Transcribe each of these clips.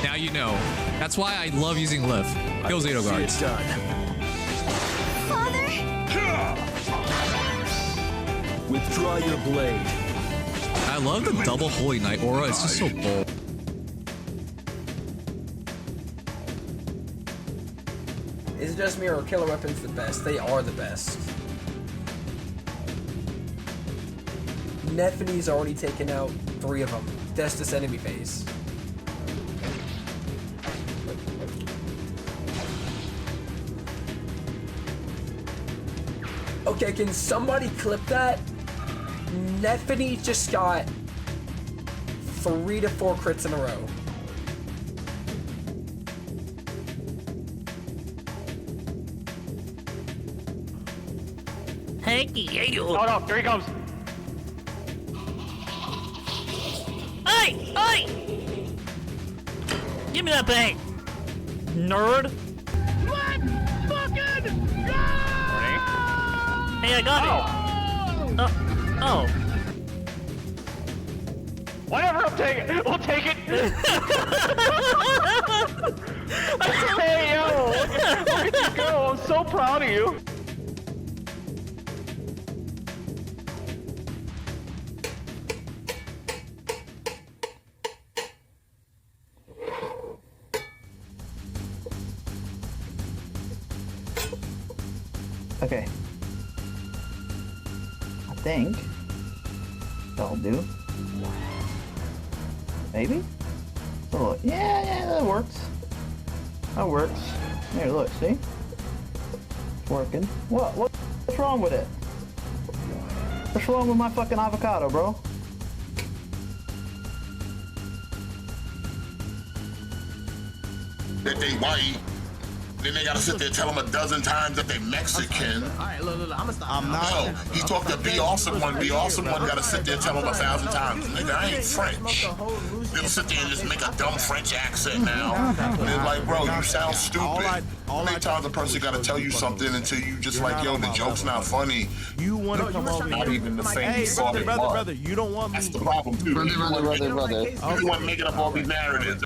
Now you know. That's why I love using lift. Kills Zeno guards. Father? Withdraw your blade. I love the double Holy Knight aura. It's just so bold. Is it just me or are killer weapons the best? They are the best. Nephine's already taken out 3 of them. Destus enemy phase. Okay, can somebody clip that? Nephine just got 3 to 4 crits in a row. Oh no, here he comes. Hey! Hey! Give me that thing! Nerd! What? Fucking go! Hey, I got it! Oh. Whatever, we'll take it. Hey, yo, look at you go. I'm so proud of you. Okay. I think that'll do. Maybe? So, yeah, that works. That works. Here, look, see? It's working. What's wrong with it? What's wrong with my fucking avocado, bro? That they white, then they gotta sit there and tell them a dozen times that they Mexican. Alright, look, I'm gonna stop. I'm not. No, he talked to Be Awesome One. Be Awesome One gotta sit there and tell him 1,000 times. Nigga, I ain't French. They'll sit there and just make a dumb French accent now. And they're like, bro, you sound stupid. How many times a person gotta tell you something until you just like, yo, the joke's not funny? You want to come over Not here? even the same Hey, thought it was. brother, you don't want me. That's the problem, too. Brother. You want to make it up all these narratives.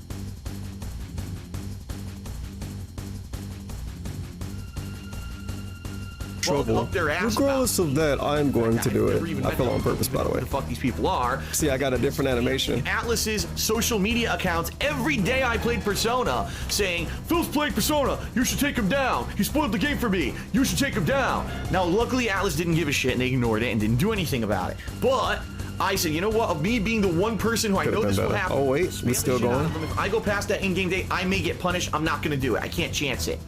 Trouble. Regardless of that, I'm going to do it. I fell on purpose, by the way. The fuck these people are. See, I got a different animation. Atlas's social media accounts every day I played Persona saying, Phil's playing Persona, you should take him down. He spoiled the game for me. You should take him down. Now, luckily, Atlas didn't give a shit and they ignored it and didn't do anything about it. But I said, you know what? Of me being the one person who I know this will happen. Oh, wait, we still going? If I go past that in-game date, I may get punished. I'm not going to do it. I can't chance it.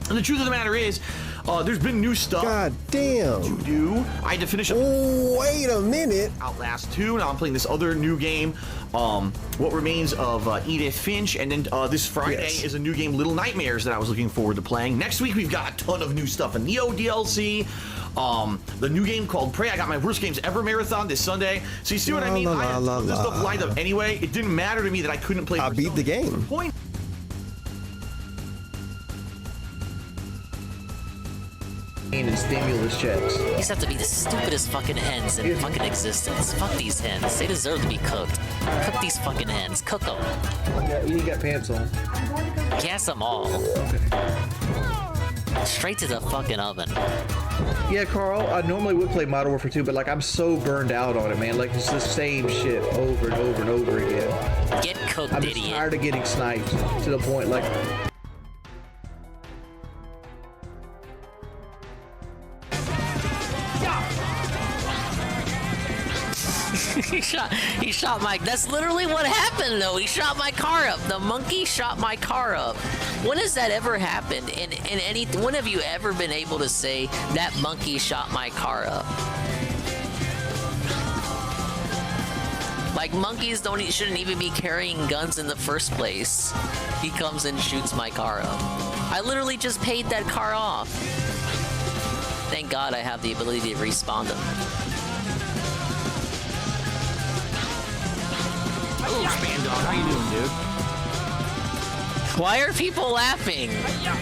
And the truth of the matter is, there's been new stuff. God damn. To do. I had to finish up. Oh, wait a minute. Outlast 2. Now I'm playing this other new game, What Remains of Edith Finch, and then this Friday is a new game, Little Nightmares, that I was looking forward to playing. Next week we've got a ton of new stuff. A Neo DLC, the new game called Prey. I got my Worst Games Ever marathon this Sunday. So you see what I mean? I had this stuff lined up anyway. It didn't matter to me that I couldn't play. I beat the game. Point. And stimulus checks. These have to be the stupidest fucking hens in fucking existence. Fuck these hens. They deserve to be cooked. Cook these fucking hens. Cook them. Yeah, you got pants on. Gas them all. Okay. Straight to the fucking oven. Yeah, Carl, I normally would play Modern Warfare 2, but like I'm so burned out on it, man. Like it's the same shit over and over and over again. Get cooked, I'm just idiot. tired of getting sniped to the point like. He shot my. That's literally what happened, though. He shot my car up. The monkey shot my car up. When has that ever happened? In any? When have you ever been able to say that monkey shot my car up? Like monkeys shouldn't even be carrying guns in the first place. He comes and shoots my car up. I literally just paid that car off. Thank God I have the ability to respawn them. Hello, Spandog. How you doing, dude? Why are people laughing?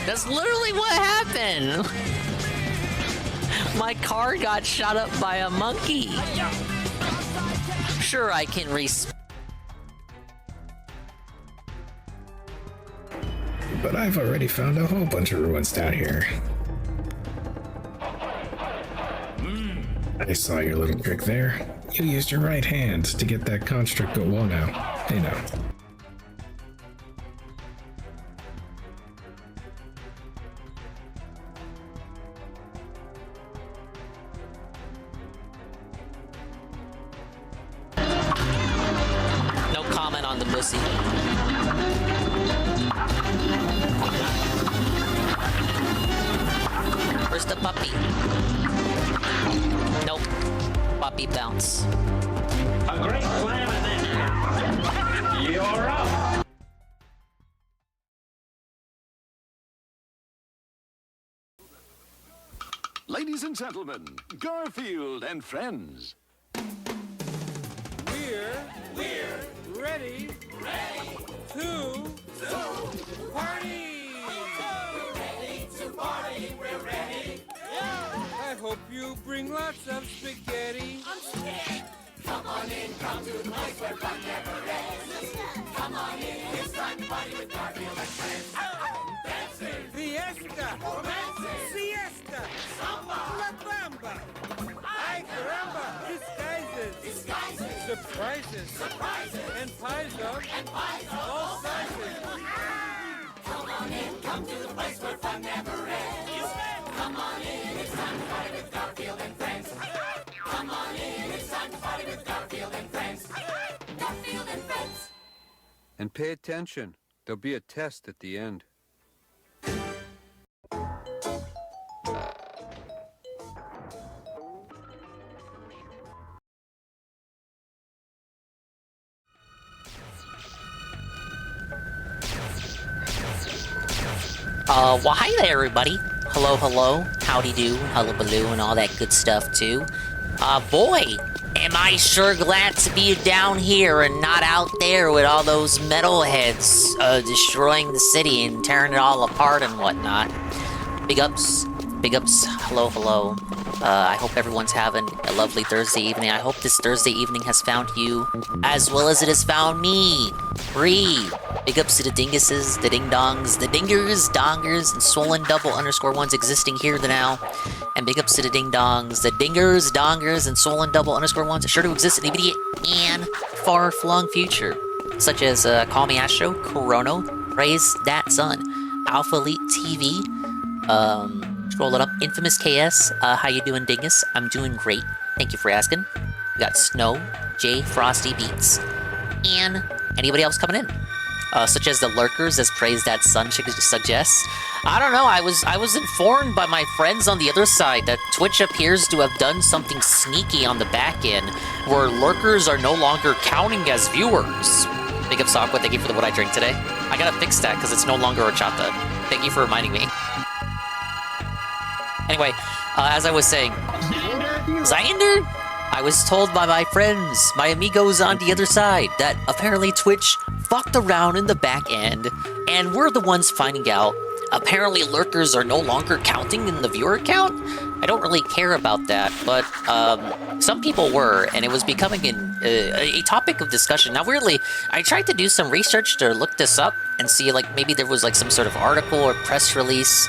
That's literally what happened. My car got shot up by a monkey. Sure, I can but I've already found a whole bunch of ruins down here. I saw your little trick there. You used your right hand to get that construct go. Well, now. Hey, now. No comment on the pussy. Where's the puppy? Nope. Puppy bounce. A great slam and then you're up. Ladies and gentlemen, Garfield and friends. We're ready to party. We're ready. I hope you bring lots of spaghetti. I'm scared. Come on in, come to the place where fun never ends. Come on in, it's time to party with Garfield and friends. Dancing, fiesta, romancing, siesta, samba, la bamba. Ay caramba, disguises, surprises, and pies of all sizes. Come on in, come to the place where fun never ends. Come on in, it's time to party with Garfield and friends. Come on in, it's time to party with Garfield and friends. Garfield and friends. And pay attention. There'll be a test at the end. Well, hi there, everybody. Hello, hello, howdy do, hullabaloo, and all that good stuff, too. Boy, am I sure glad to be down here and not out there with all those metalheads, destroying the city and tearing it all apart and whatnot. Big ups, hello, hello. I hope everyone's having a lovely Thursday evening. I hope this Thursday evening has found you as well as it has found me. Bree. Big ups to the dinguses, the ding-dongs, the dingers, dongers, and swollen double underscore ones existing here now. And big ups to the ding-dongs, the dingers, dongers, and swollen double underscore ones sure to exist in the immediate and far-flung future. Such as Call Me Astro, Corono, Praise That Sun, Alpha Elite TV, scroll it up, Infamous KS, how you doing, dingus? I'm doing great, thank you for asking. We got Snow, J, Frosty Beats, and anybody else coming in? Such as the lurkers, as Praise That Sun suggests. I don't know, I was informed by my friends on the other side that Twitch appears to have done something sneaky on the back end, where lurkers are no longer counting as viewers. Big up Sakwa, thank you for the what I drink today. I gotta fix that, because it's no longer horchata. Thank you for reminding me. Anyway, as I was saying... Xander? I was told by my friends, my amigos on the other side, that apparently Twitch fucked around in the back end, and we're the ones finding out. Apparently lurkers are no longer counting in the viewer count? I don't really care about that, but some people were, and it was becoming a topic of discussion. Now weirdly, I tried to do some research to look this up and see like maybe there was like some sort of article or press release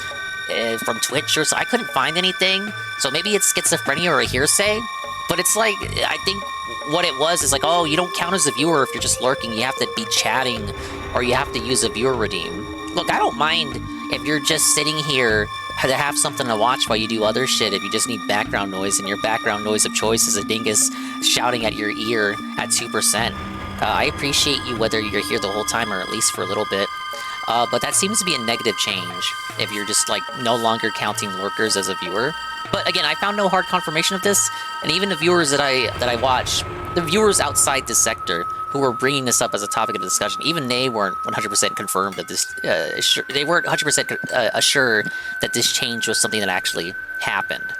from Twitch or so. I couldn't find anything, so maybe it's schizophrenia or a hearsay. But it's like, I think what it was is like, oh, you don't count as a viewer if you're just lurking. You have to be chatting, or you have to use a viewer redeem. Look, I don't mind if you're just sitting here to have something to watch while you do other shit, if you just need background noise, and your background noise of choice is a dingus shouting at your ear at 2%. I appreciate you whether you're here the whole time or at least for a little bit. But that seems to be a negative change if you're just like no longer counting lurkers as a viewer. But again, I found no hard confirmation of this, and even the viewers that I watch, the viewers outside this sector who were bringing this up as a topic of discussion, even they weren't 100% confirmed that this, they weren't 100% assured that this change was something that actually happened.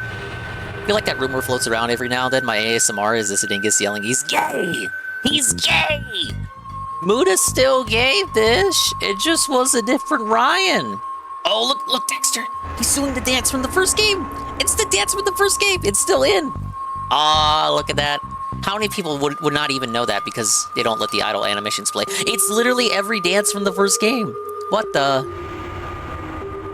I feel like that rumor floats around every now and then. My ASMR is this dingus yelling, "He's gay! He's gay!" Muda's still gay, Bish. It just was a different Ryan. Oh, look, Dexter. He's doing the dance from the first game. It's the dance from the first game. It's still in. Ah, look at that. How many people would not even know that because they don't let the idle animations play? It's literally every dance from the first game. What the?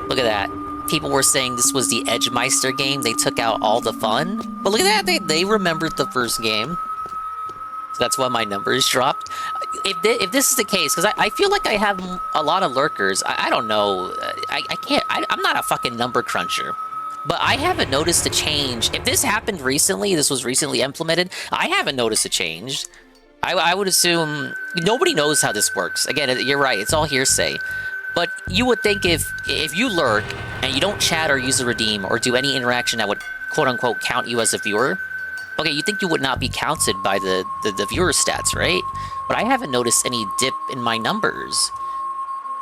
Look at that. People were saying this was the Edgemeister game. They took out all the fun. But look at that. They remembered the first game. So that's why my numbers dropped. If this is the case, because I feel like I have a lot of lurkers. I don't know. I can't. I'm not a fucking number cruncher. But I haven't noticed a change. If this happened recently, this was recently implemented, I haven't noticed a change. I would assume nobody knows how this works. Again, you're right. It's all hearsay. But you would think if you lurk and you don't chat or use a redeem or do any interaction that would quote-unquote count you as a viewer, okay, you think you would not be counted by the viewer stats, right? But I haven't noticed any dip in my numbers.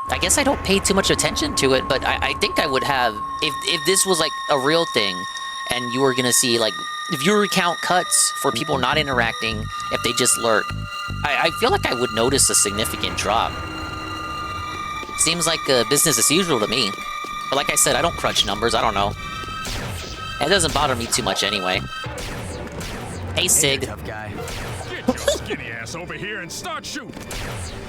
I guess I don't pay too much attention to it, but I think I would have, if this was like a real thing and you were gonna see like viewer count cuts for people not interacting if they just lurk, I feel like I would notice a significant drop. Seems like business as usual to me. But like I said, I don't crunch numbers, I don't know. It doesn't bother me too much anyway. Hey, Sig. Tough guy. Get your skinny ass over here and start shooting.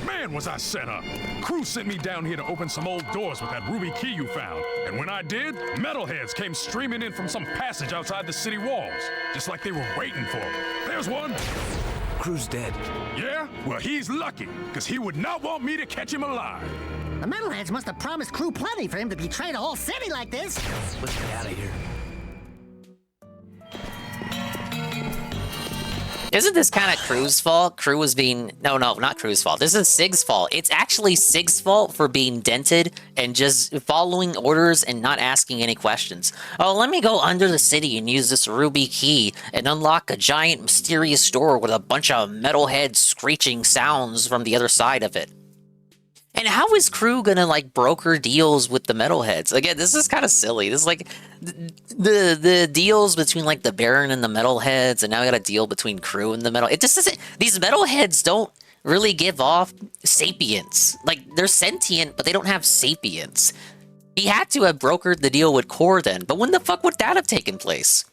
Man, was I set up. Crew sent me down here to open some old doors with that ruby key you found. And when I did, metalheads came streaming in from some passage outside the city walls. Just like they were waiting for me. There's one. Crew's dead. Yeah? Well, he's lucky, because he would not want me to catch him alive. The metalheads must have promised Crew plenty for him to betray the whole city like this. Let's get out of here. Isn't this kind of Crew's fault? Crew was being... No, not Crew's fault. This is Sig's fault. It's actually Sig's fault for being dented and just following orders and not asking any questions. Oh, let me go under the city and use this ruby key and unlock a giant mysterious door with a bunch of metalhead screeching sounds from the other side of it. And how is Crew gonna, like, broker deals with the metalheads? Again, this is kind of silly. This is, like, the deals between, like, the Baron and the metalheads, and now we got a deal between Crew and the metal... It just doesn't... These metalheads don't really give off sapience. Like, they're sentient, but they don't have sapience. He had to have brokered the deal with Core then, but when the fuck would that have taken place?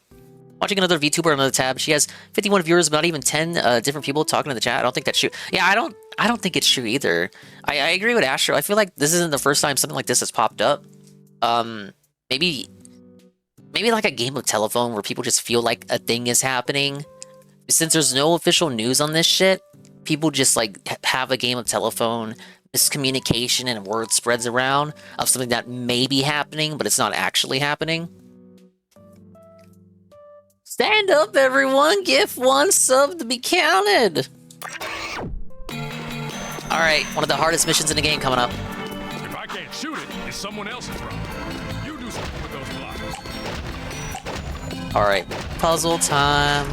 Watching another VTuber on another tab. She has 51 viewers, but not even 10 different people talking in the chat. I don't think that's true. Yeah, I don't think it's true either. I agree with Astro. I feel like this isn't the first time something like this has popped up. Maybe like a game of telephone where people just feel like a thing is happening. Since there's no official news on this shit, people just like have a game of telephone, miscommunication and word spreads around of something that may be happening, but it's not actually happening. Stand up, everyone! Give one sub to be counted! Alright, one of the hardest missions in the game coming up. If I can't shoot it, it's someone else's problem. You do something with those blocks. Alright, puzzle time.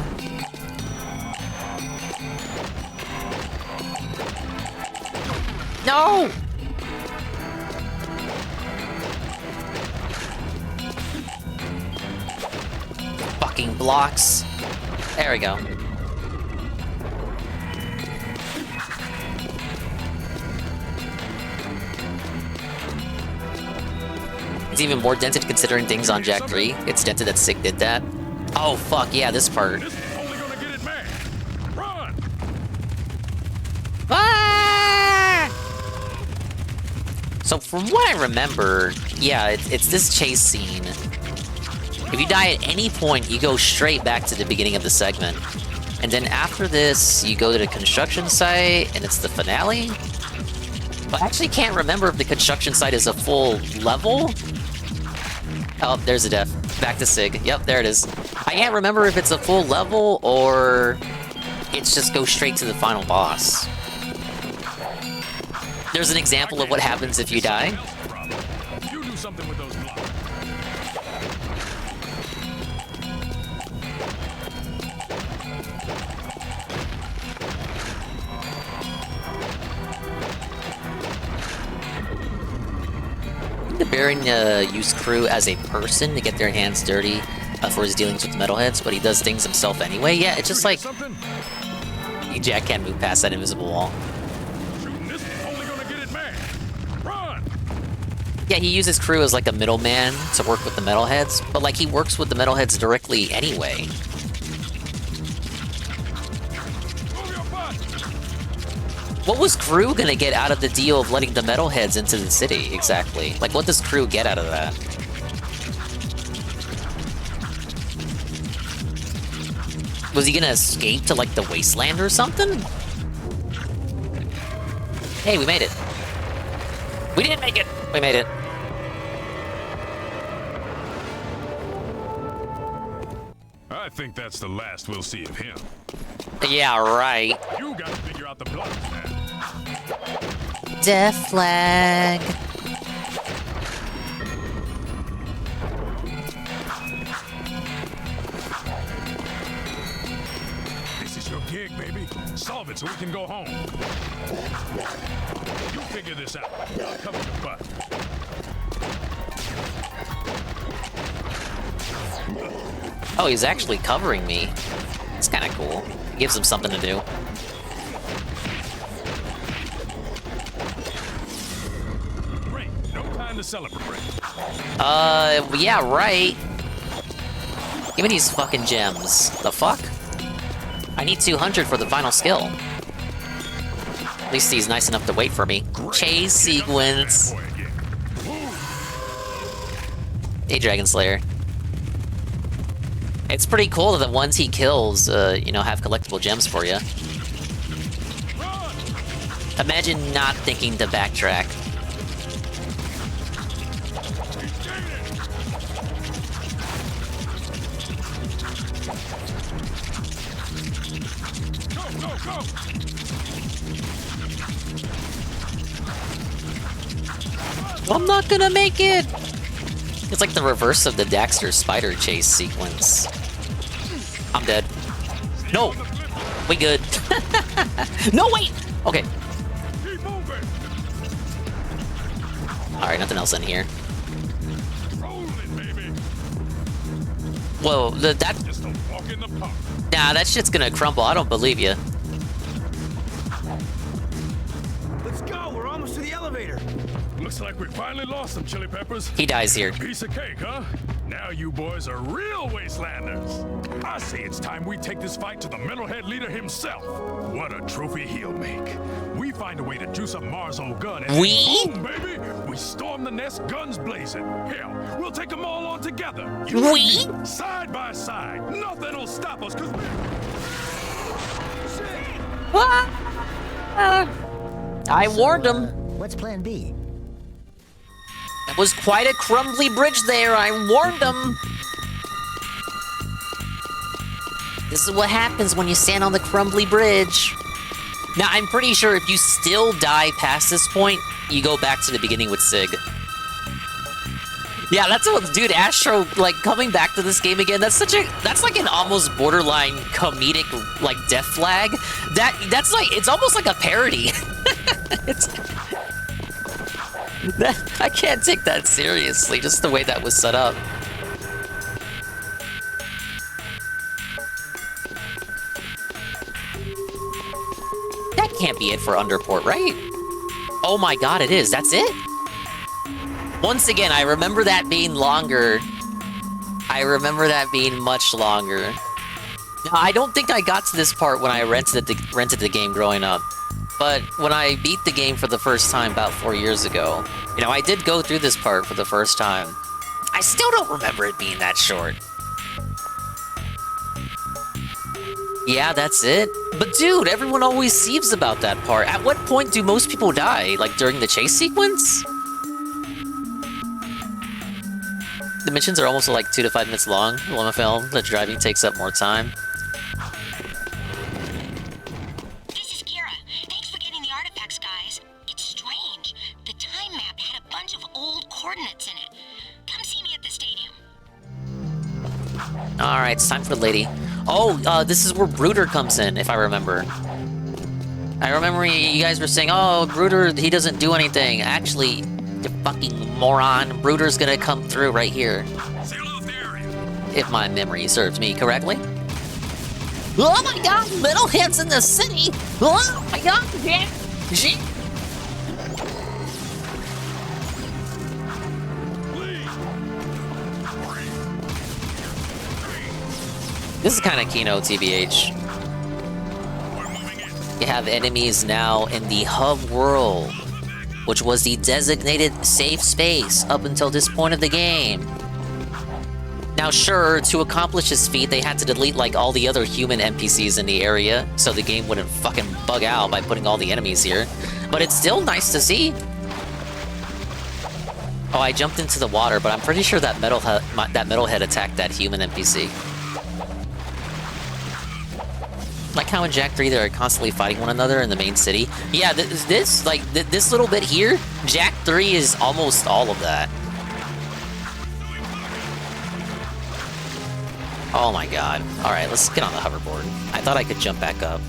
No! Fucking blocks. There we go. It's even more dented considering things on Jack 3. It's dented that Sig did that. Oh fuck, yeah, this part. Ah! So from what I remember, yeah, it's this chase scene. If you die at any point, you go straight back to the beginning of the segment. And then after this, you go to the construction site, and it's the finale? But I actually can't remember if the construction site is a full level. Oh, there's a death. Back to Sig. Yep, there it is. I can't remember if it's a full level, or it's just go straight to the final boss. There's an example of what happens if you die. You do something with those blocks. The Baron used Crew as a person to get their hands dirty for his dealings with the metalheads, but he does things himself anyway. Yeah, it's just like... Jack can't move past that invisible wall. Yeah, he uses Crew as like a middleman to work with the metalheads, but like he works with the metalheads directly anyway. What was Crew gonna get out of the deal of letting the metalheads into the city, exactly? Like, what does Crew get out of that? Was he gonna escape to, like, the wasteland or something? Hey, we made it. We didn't make it! We made it. I think that's the last we'll see of him. Yeah, right. You gotta figure out the block, man. Death flag. This is your gig, baby. Solve it so we can go home. You figure this out. I'll cover your butt. Oh, he's actually covering me. It's kind of cool. Gives him something to do. Great. No time to celebrate. Yeah, right. Give me these fucking gems. The fuck? I need 200 for the final skill. At least he's nice enough to wait for me. Chase sequence. Hey, Dragon Slayer. It's pretty cool that the ones he kills, you know, have collectible gems for you. Imagine not thinking to backtrack. I'm not gonna make it! It's like the reverse of the Daxter spider chase sequence. I'm dead. No! We good. No, wait! Okay. Alright, nothing else in here. Whoa, that... Nah, that shit's gonna crumble. I don't believe you. Let's go. We're almost to the elevator. Looks like we finally lost some Chili Peppers. He dies here. Piece of cake, huh? Now you boys are real wastelanders. I say it's time we take this fight to the metalhead leader himself. What a trophy he'll make. We find a way to juice up Mars' old gun and boom, baby! We storm the nest, guns blazing. Hell, we'll take them all on together. You and me, side by side. Nothing'll stop us, cause I warned him. What's plan B? It was quite a crumbly bridge there. I warned him. This is what happens when you stand on the crumbly bridge. Now, I'm pretty sure if you still die past this point, you go back to the beginning with Sig. Yeah, that's what, dude, Astro, like, coming back to this game again, that's like an almost borderline comedic, like, death flag. That's like, it's almost like a parody. I can't take that seriously, just the way that was set up. That can't be it for Underport, right? Oh my god, it is. That's it? Once again, I remember that being longer. I remember that being much longer. Now, I don't think I got to this part when I rented the game growing up. But when I beat the game for the first time about 4 years ago, you know, I did go through this part for the first time. I still don't remember it being that short. Yeah, that's it? But dude, everyone always seeves about that part. At what point do most people die? Like, during the chase sequence? The missions are almost like 2 to 5 minutes long. Lemafel, the driving takes up more time. Alright, it's time for Lady. Oh, this is where Brooder comes in, if I remember. I remember you guys were saying, oh, Brooder, he doesn't do anything. Actually, you fucking moron, Brooder's gonna come through right here. If my memory serves me correctly. Oh my god, metalheads in the city! Oh my god, yeah. This is kind of Kino, TBH. You have enemies now in the hub world, which was the designated safe space up until this point of the game. Now sure, to accomplish this feat, they had to delete like all the other human NPCs in the area, so the game wouldn't fucking bug out by putting all the enemies here. But it's still nice to see. Oh, I jumped into the water, but I'm pretty sure that metalhead attacked that human NPC. Like how in Jak 3 they're constantly fighting one another in the main city. Yeah, this little bit here, Jak 3 is almost all of that. Oh my god. Alright, let's get on the hoverboard. I thought I could jump back up.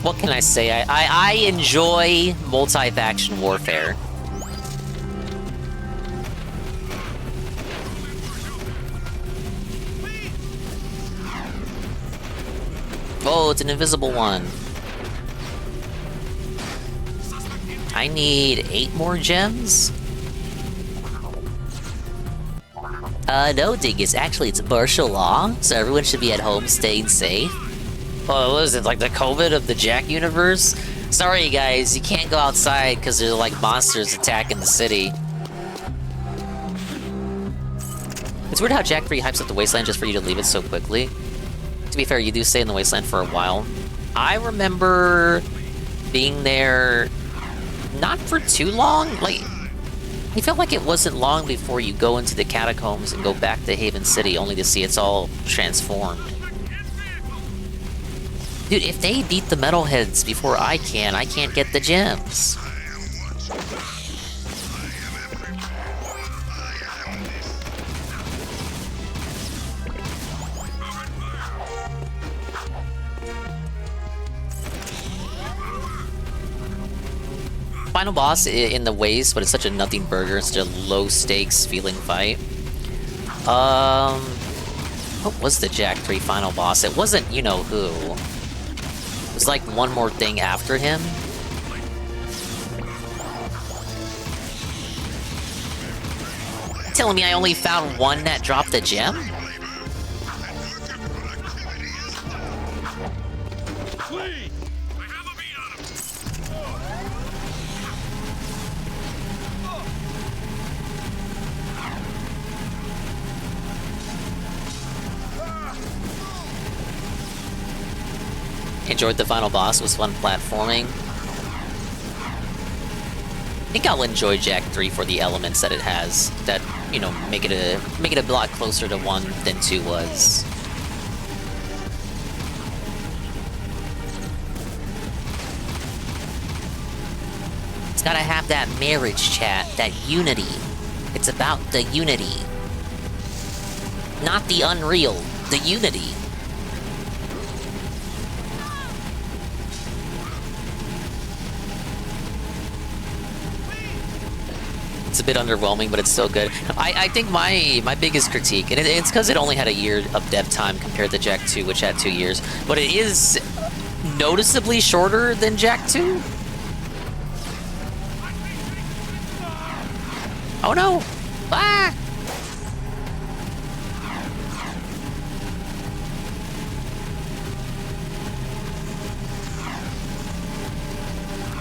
What can I say? I enjoy multi-faction warfare. Oh, it's an invisible one. I need 8 more gems? No, Dingus. Actually, it's martial law, so everyone should be at home staying safe. Oh, what is it, like the COVID of the Jak universe? Sorry, guys, you can't go outside because there's like monsters attacking the city. It's weird how Jak 3 hypes up the Wasteland just for you to leave it so quickly. To be fair, you do stay in the Wasteland for a while. I remember being there not for too long. Like, I felt like it wasn't long before you go into the catacombs and go back to Haven City only to see it's all transformed. Dude, if they beat the metalheads before I can't get the gems. Final boss in the waste, but it's such a nothing burger, such a low stakes feeling fight. What was the Jak 3 final boss? It wasn't you know who. It was like one more thing after him. Telling me I only found one that dropped the gem? Enjoyed the final boss, was fun platforming. I think I'll enjoy Jak 3 for the elements that it has that, you know, make it a lot closer to 1 than 2 was. It's gotta have that marriage chat, that unity. It's about the unity. Not the unreal, the unity. It's a bit underwhelming, but it's still good. I think my biggest critique, and it's because it only had a year of dev time compared to Jak 2, which had 2 years, but it is noticeably shorter than Jak 2. Oh no! Ah!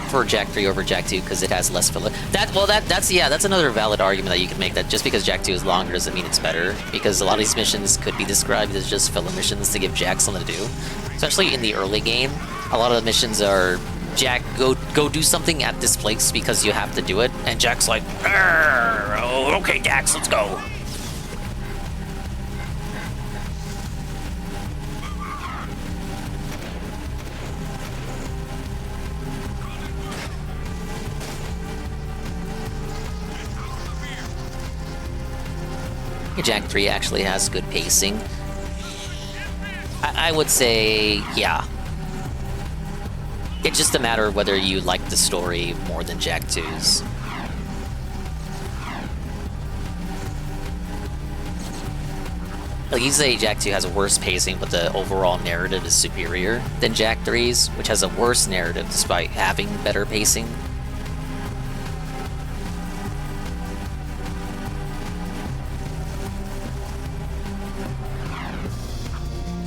For Jak 3 over Jak 2 because it has less filler. That's another valid argument that you can make, that just because Jak 2 is longer doesn't mean it's better, because a lot of these missions could be described as just filler missions to give Jak something to do. Especially in the early game, a lot of the missions are Jak, go do something at this place because you have to do it, and Jak's like, oh, okay, Dax, let's go. Jak 3 actually has good pacing. I would say, yeah. It's just a matter of whether you like the story more than Jak 2's. Like, you say Jak 2 has a worse pacing, but the overall narrative is superior than Jak 3's, which has a worse narrative despite having better pacing.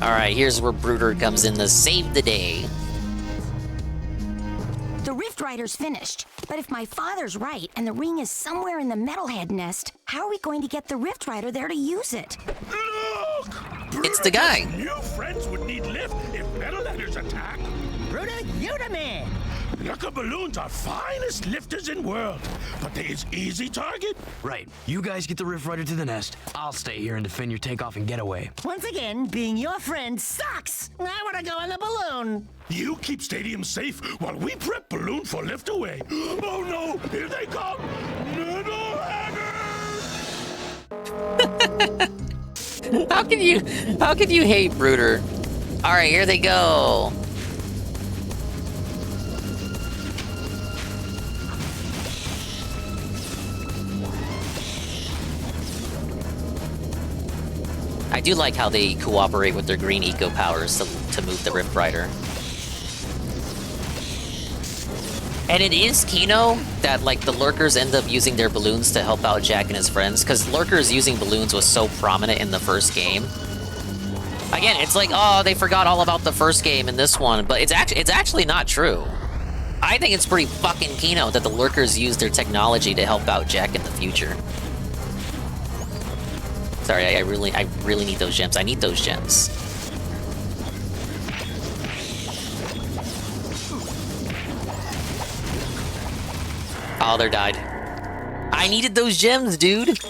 Alright, here's where Brooder comes in to save the day. The Rift Rider's finished, but if my father's right and the ring is somewhere in the Metalhead nest, how are we going to get the Rift Rider there to use it? Look! It's the guy. New friends would need lift if Metalheaders attack. Bruder, you the man. Yucca balloons are finest lifters in world, but they is easy target. Right. You guys get the Rift Rider to the nest. I'll stay here and defend your takeoff and getaway. Once again, being your friend sucks. I want to go on the balloon. You keep stadium safe while we prep balloon for lift away. Oh no! Here they come! Metalheaders! How can you hate Brooder? Alright, here they go. I do like how they cooperate with their green eco powers to move the Rift Rider. And it is Kino that, like, the Lurkers end up using their balloons to help out Jack and his friends, because Lurkers using balloons was so prominent in the first game. Again, it's like, oh, they forgot all about the first game in this one, but it's actually not true. I think it's pretty fucking Kino that the Lurkers use their technology to help out Jack in the future. Sorry, I really need those gems. I need those gems. Oh, they're died. I needed those gems, dude!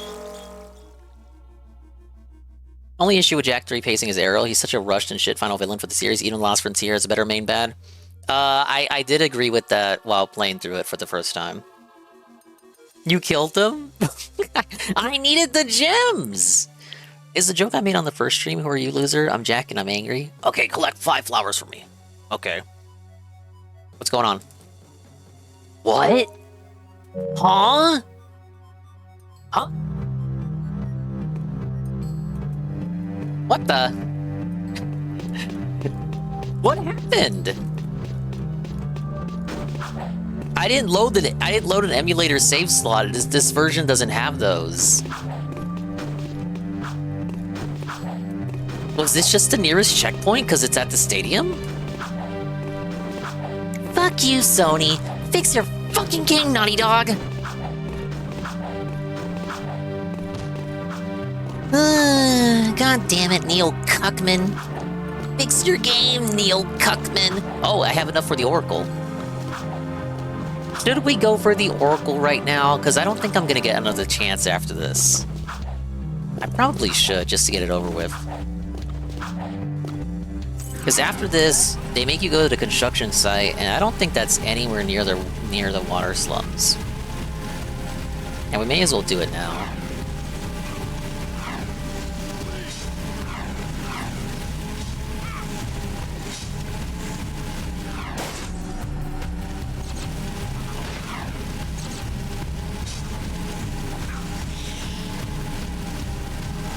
Only issue with Jack 3 pacing is Arrow. He's such a rushed and shit final villain for the series. Even Lost Frontier is a better main bad. I did agree with that while playing through it for the first time. You killed them? I needed the gems! Is the joke I made on the first stream, who are you, loser? I'm Jack and I'm angry. Okay, collect 5 flowers for me. Okay. What's going on? What? Huh? Huh? What the? What happened? I didn't load an emulator save slot. This version doesn't have those. Was this just the nearest checkpoint because it's at the stadium? Fuck you, Sony. Fix your fucking game, Naughty Dog. God damn it, Neil Cuckman. Fix your game, Neil Cuckman. Oh, I have enough for the Oracle. Should we go for the Oracle right now? Because I don't think I'm going to get another chance after this. I probably should, just to get it over with. Because after this, they make you go to the construction site, and I don't think that's anywhere near the water slums. And we may as well do it now.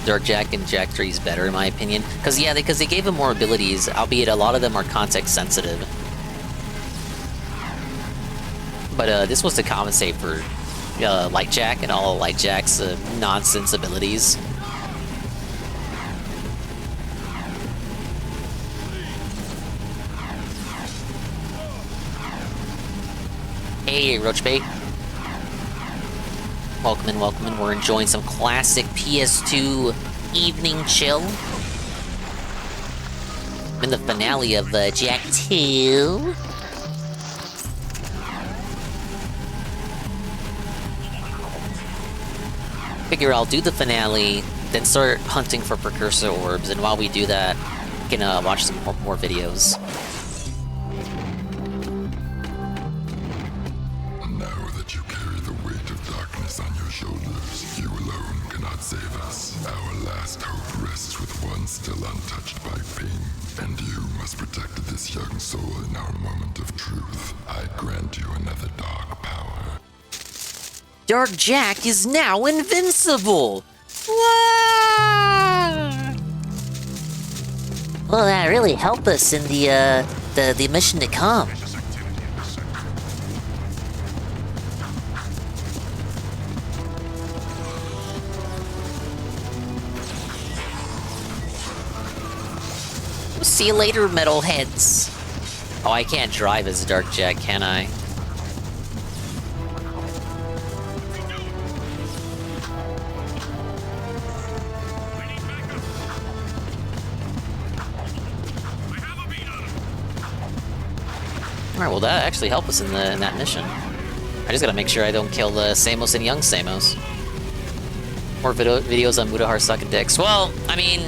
Dark Jack and Jack 3 is better in my opinion. Because they gave him more abilities, albeit a lot of them are context sensitive. But this was to compensate for Light Jack and all of Light Jack's nonsense abilities. Hey, Roachbait. Welcome in, welcome in. We're enjoying some classic PS2 evening chill. In the finale of Jack 2. Figure I'll do the finale, then start hunting for precursor orbs, and while we do that, we can watch some more videos. Now that you carry the weight of darkness on your shoulders, you alone cannot save us. Our last hope rests with one still untouched by pain, and you must protect this young soul in our moment of truth. I grant you another dark power. Dark Jack is now invincible! Well, that really helped us in the mission to come. See you later, metalheads. Oh, I can't drive as Dark Jack, can I? Alright, well that actually helped us in that mission. I just gotta make sure I don't kill the Samos and young Samos. More videos on Mudahar sucking dicks. Well, I mean,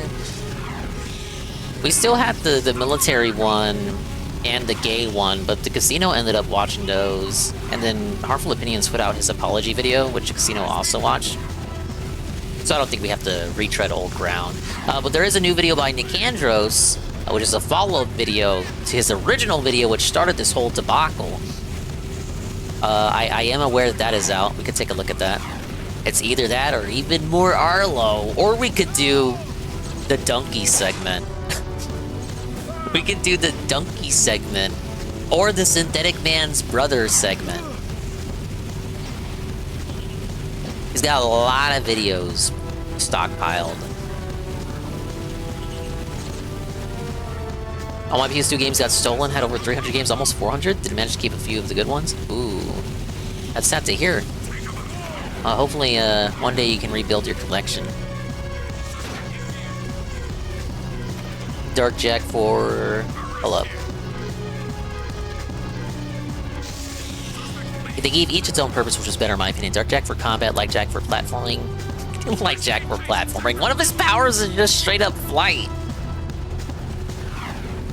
we still had the military one and the gay one, but the casino ended up watching those. And then Harmful Opinions put out his apology video, which the casino also watched. So I don't think we have to retread old ground. But there is a new video by Nicandros, which is a follow-up video to his original video, which started this whole debacle. I am aware that is out. We could take a look at that. It's either that or even more Arlo, or we could do the donkey segment. We could do the donkey segment, or the Synthetic Man's brother segment. He's got a lot of videos stockpiled. All my PS2 games got stolen, had over 300 games, almost 400. Did manage to keep a few of the good ones. Ooh, that's sad to hear. Hopefully, one day you can rebuild your collection. Dark Jack for... Hold up. They gave each its own purpose, which was better in my opinion. Dark Jack for combat, Light Jack for platforming. Light Jack for platforming. One of his powers is just straight up flight.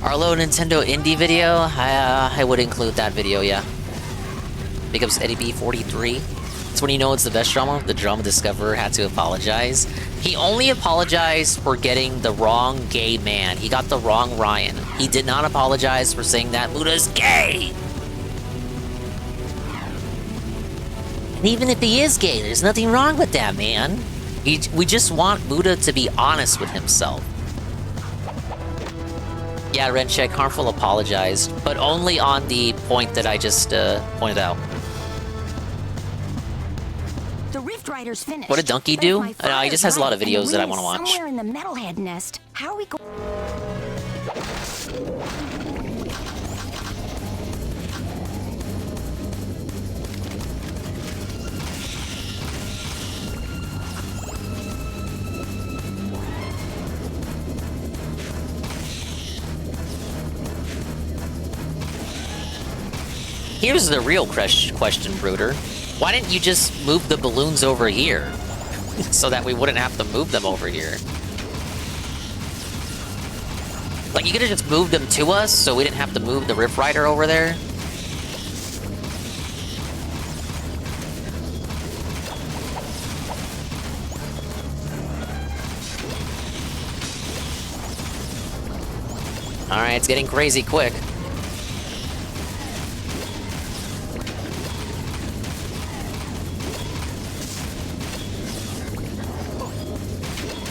Arlo Nintendo Indie video? I would include that video, yeah. Big ups Eddie B43. It's when you know it's the best drama. The drama discoverer had to apologize. He only apologized for getting the wrong gay man. He got the wrong Ryan. He did not apologize for saying that Muda's gay. And even if he is gay, there's nothing wrong with that, man. We just want Muda to be honest with himself. Yeah, Rencheck, Harmful apologized, but only on the point that I just pointed out. The Rift Rider's finished. What did Donkey do? He just has a lot of videos that I want to watch. Somewhere in the Metalhead nest. How are we going? Here's the real question, Brooder. Why didn't you just move the balloons over here? So that we wouldn't have to move them over here. Like, you could have just moved them to us, so we didn't have to move the Rift Rider over there. Alright, it's getting crazy quick.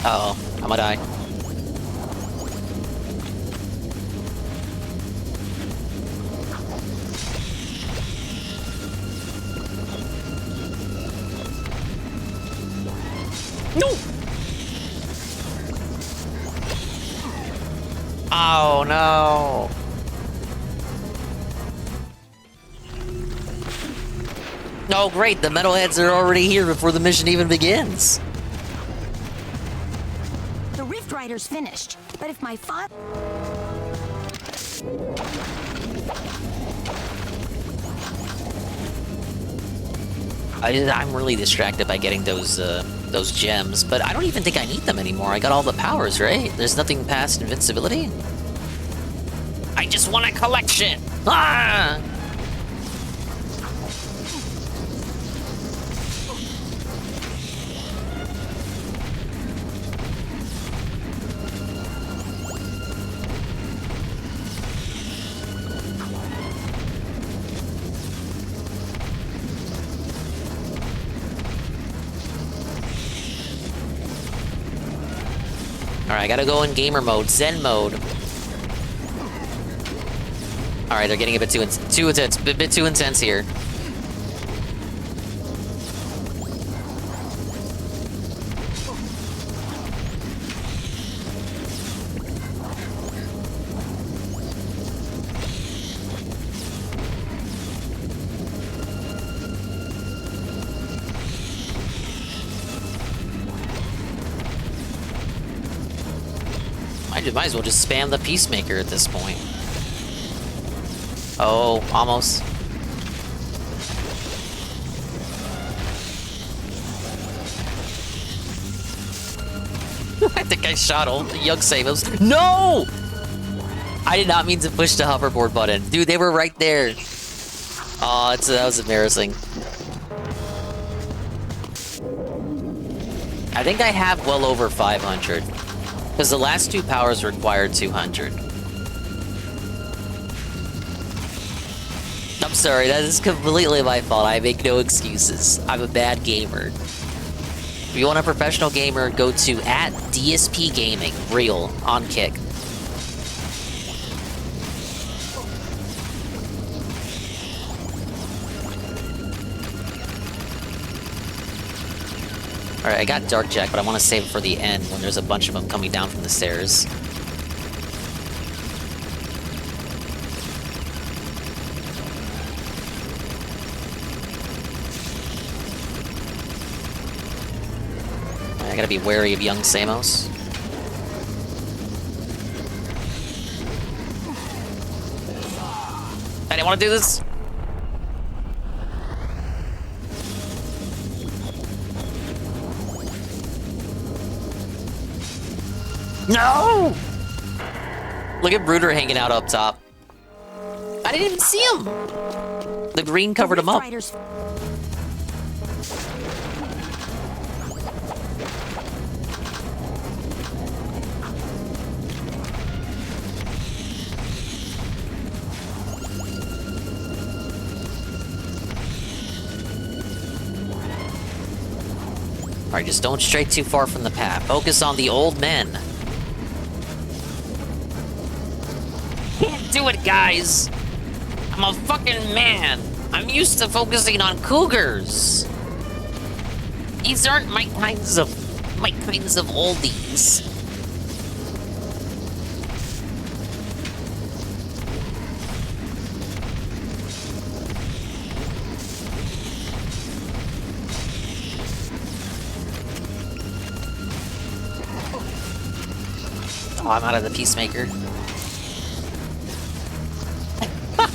Uh-oh, I'm gonna die. No! Oh, no. Oh, great, the metalheads are already here before the mission even begins. The Rift Rider's finished, but if my father... I'm really distracted by getting those gems, but I don't even think I need them anymore. I got all the powers, right? There's nothing past invincibility? I just want a collection! Ah! Alright, I gotta go in gamer mode, Zen mode. Alright, they're getting a bit too intense, bit too intense here. might as well just spam the Peacemaker at this point. Oh, almost. I think I shot old Young Samos. No! I did not mean to push the hoverboard button. Dude, they were right there. Oh, that was embarrassing. I think I have well over 500. Because the last 2 powers required 200. I'm sorry, that is completely my fault. I make no excuses. I'm a bad gamer. If you want a professional gamer, go to @DSP Gaming, real, on Kick. Alright, I got Dark Jack, but I want to save it for the end when there's a bunch of them coming down from the stairs. I gotta be wary of young Samos. I didn't want to do this! No! Look at Bruder hanging out up top. I didn't even see him! The green covered him up. Alright, just don't stray too far from the path. Focus on the old men. Can't do it, guys! I'm a fucking man! I'm used to focusing on cougars! These aren't my kinds of oldies. Oh, I'm out of the Peacemaker.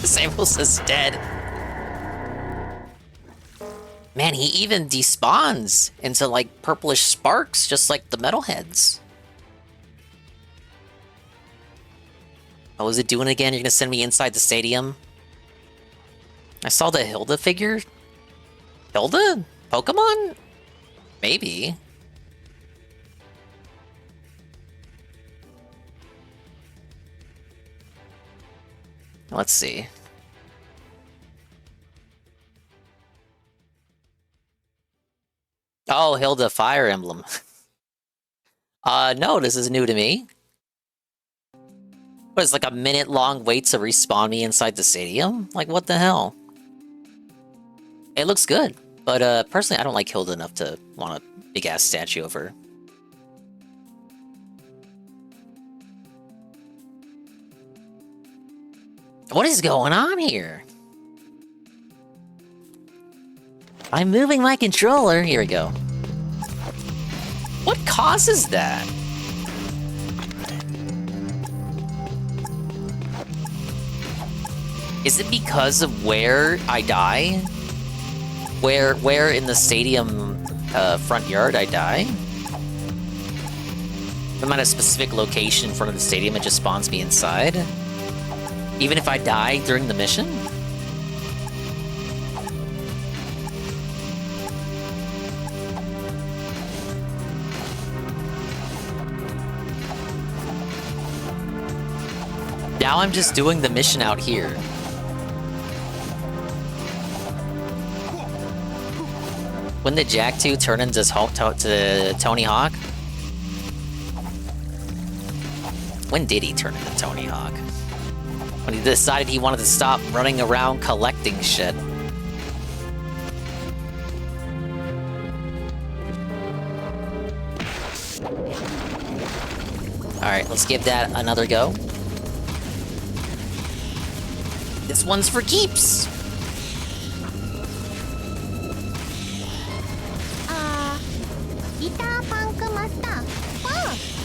Samus is dead. Man, he even despawns into, like, purplish sparks, just like the metalheads. Oh, is it doing it again? You're gonna send me inside the stadium? I saw the Hilda figure. Hilda? Pokemon? Maybe. Let's see. Oh, Hilda Fire Emblem. No, this is new to me. What, it's like a minute-long wait to respawn me inside the stadium? Like, what the hell? It looks good, but personally, I don't like Hilda enough to want a big-ass statue of her. What is going on here? I'm moving my controller. Here we go. What causes that? Is it because of where I die? Where in the stadium front yard I die? If I'm at a specific location in front of the stadium, it just spawns me inside? Even if I die during the mission? Now I'm just doing the mission out here. When did Jack 2 turn into Tony Hawk? When did he turn into Tony Hawk? When he decided he wanted to stop running around collecting shit. Alright, let's give that another go. This one's for keeps!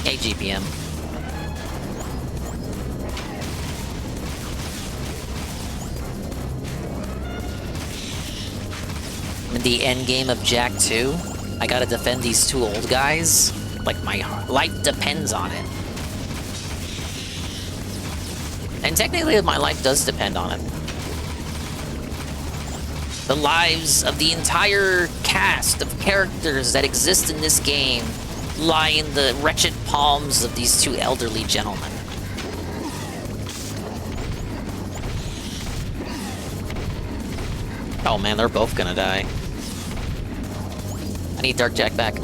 Hey, GPM. the end game of Jack 2. I gotta defend these two old guys. Like, my life depends on it. And technically, my life does depend on it. The lives of the entire cast of characters that exist in this game lie in the wretched palms of these two elderly gentlemen. Oh man, they're both gonna die. I need Dark Jack back.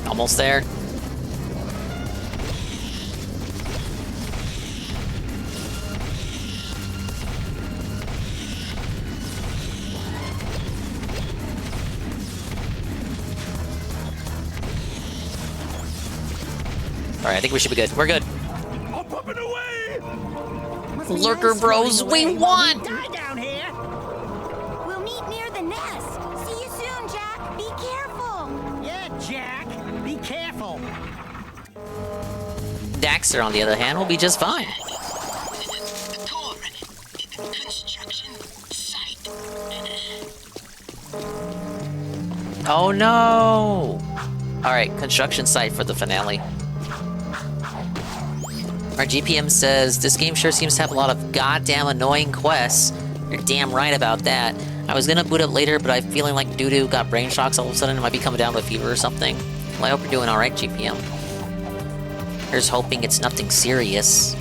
Almost there. Alright, I think we should be good. We're good. Lurker Bros, we won! Die down here. We'll meet near the nest. See you soon, Jack. Be careful. Yeah, Jack. Be careful. Daxter, on the other hand, will be just fine. Oh no! Alright, construction site for the finale. Our GPM says, this game sure seems to have a lot of goddamn annoying quests. You're damn right about that. I was gonna boot up later, but I'm feeling like doo-doo got brain shocks all of a sudden. It might be coming down with a fever or something. Well, I hope you're doing alright, GPM. Here's hoping it's nothing serious.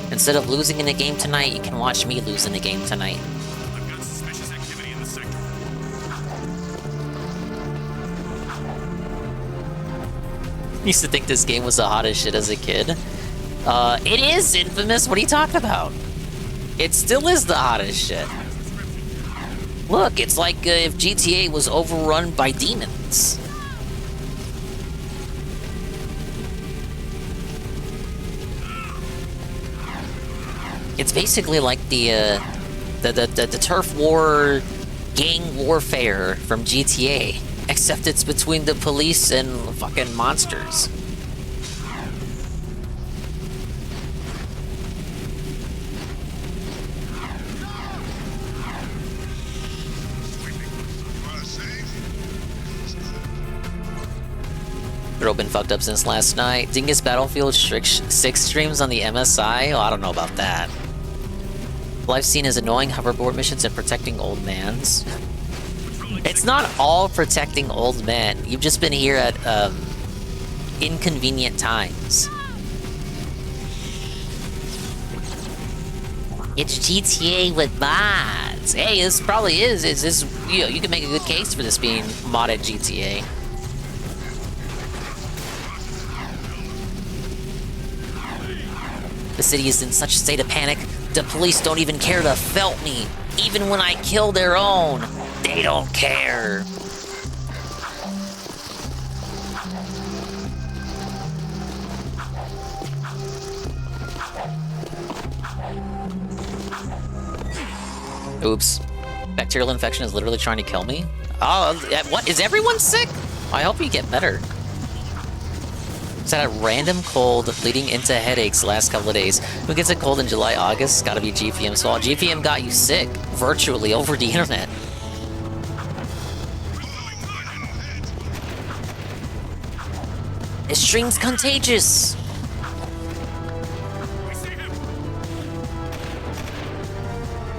Instead of losing in the game tonight, you can watch me lose in the game tonight. I've got suspicious activity in the sector. Used to think this game was the hottest shit as a kid. It is, Infamous. What are you talking about? It still is the hottest shit. Look, it's like if GTA was overrun by demons. It's basically like the turf war, gang warfare from GTA. Except it's between the police and fucking monsters. Throw been fucked up since last night. Dingus Battlefield 6 streams on the MSI? Oh, I don't know about that. All I've seen is annoying hoverboard missions and protecting old mans. It's not all protecting old men. You've just been here at inconvenient times. It's GTA with mods. Hey, this probably is. Is this you can make a good case for this being modded GTA. The city is in such a state of panic. The police don't even care to felt me, even when I kill their own. They don't care. Oops. Bacterial infection is literally trying to kill me? Oh, what? Is everyone sick? I hope you get better. Is that a random cold leading into headaches the last couple of days? Who gets a cold in July, August? Gotta be GPM's fault. GPM got you sick, virtually, over the internet. This stream's contagious.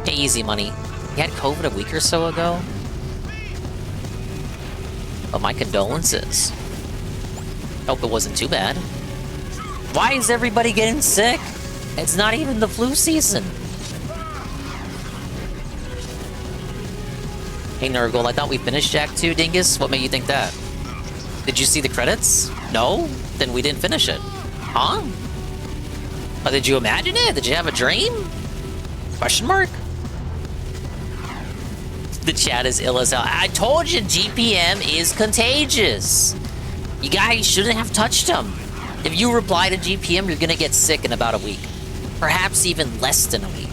Hey, easy money. He had COVID a week or so ago. But my condolences. Hope it wasn't too bad. Why is everybody getting sick? It's not even the flu season. Hey, Nurgle, I thought we finished Jack 2, Dingus. What made you think that? Did you see the credits? No? Then we didn't finish it. Huh? Oh, did you imagine it? Did you have a dream? Question mark? The chat is ill as hell. I told you GPM is contagious. You guys shouldn't have touched him. If you reply to GPM, you're gonna get sick in about a week. Perhaps even less than a week.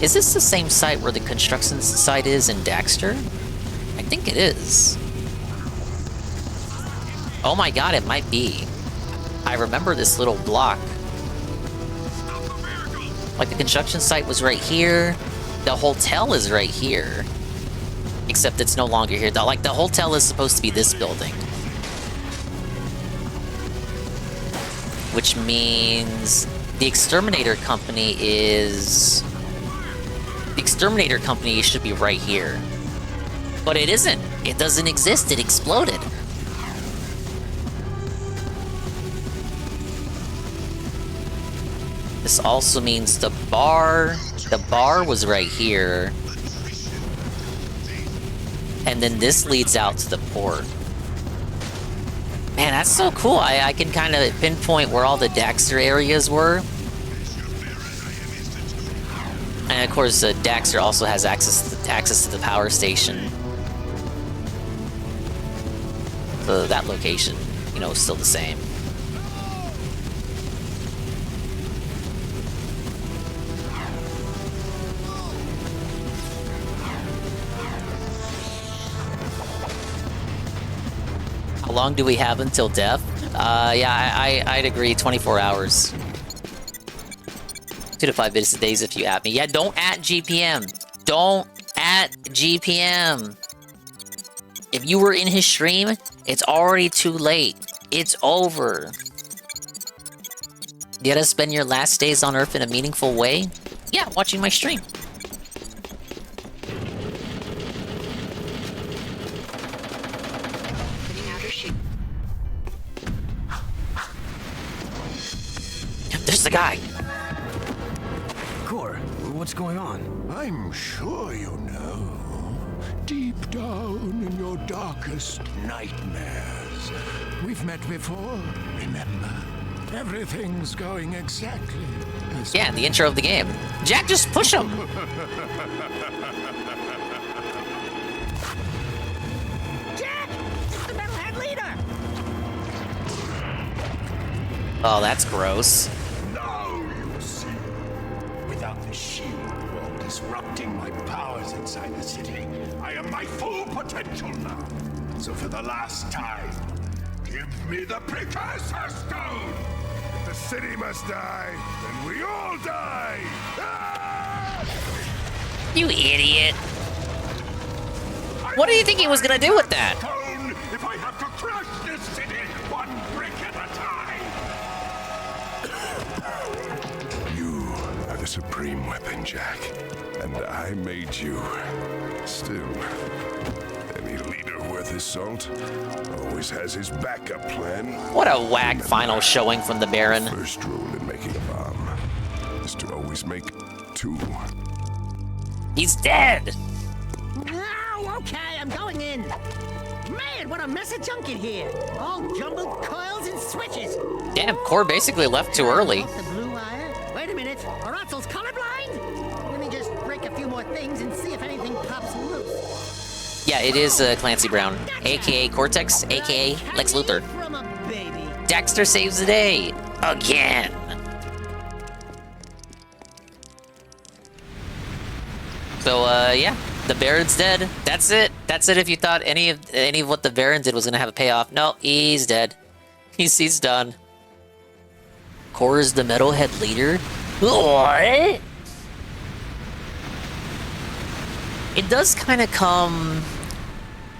Is this the same site where the construction site is in Daxter? I think it is. Oh my god, it might be. I remember this little block. Like, the construction site was right here. The hotel is right here. Except it's no longer here. Like, the hotel is supposed to be this building. Which means the exterminator company is... The exterminator company should be right here. But it isn't. It doesn't exist. It exploded. This also means the bar was right here. And then this leads out to the port. Man, that's so cool. I can kind of pinpoint where all the Daxter areas were. And of course, Daxter also has access to the power station. So that location, you know, is still the same. How long do we have until death? Yeah, I'd agree, 24 hours. 2 to 5 business days if you at me. Yeah, don't at GPM. Don't at GPM. If you were in his stream, it's already too late. It's over. You gotta spend your last days on Earth in a meaningful way? Yeah, watching my stream. There's the guy. Core, what's going on? I'm sure you know. Deep down in your darkest nightmares. We've met before, remember? Everything's going exactly as... Yeah, the intro of the game. Jack, just push him! Jack! It's the metalhead leader! Oh, that's gross. Now you see. Without the shield wall disrupting my powers inside the city, I am my full potential now. So for the last time, give me the Precursor Stone! If the city must die, then we all die! Ah! You idiot. What do you think he was gonna do with that? Stone if I have to crush this city one brick at a time! You are the supreme weapon, Jack. And I made you. Still, any leader worth his salt always has his backup plan. What a whack final showing from the Baron. First rule in making a bomb is to always make two. He's dead. Oh, okay, I'm going in. Man, what a mess of junk in here. All jumbled coils and switches. Damn, Core basically left too early. The blue wire? Wait a minute. Aratzel's colorblind? Let me just break a few more things and see if anything pops loose. Yeah, it is Clancy Brown, aka Cortex, aka Lex Luthor. From a baby. Daxter saves the day again. So yeah, the Baron's dead. That's it. That's it. If you thought any of what the Baron did was gonna have a payoff, no, he's dead. He's done. Core is the metalhead leader. What? It does kind of come...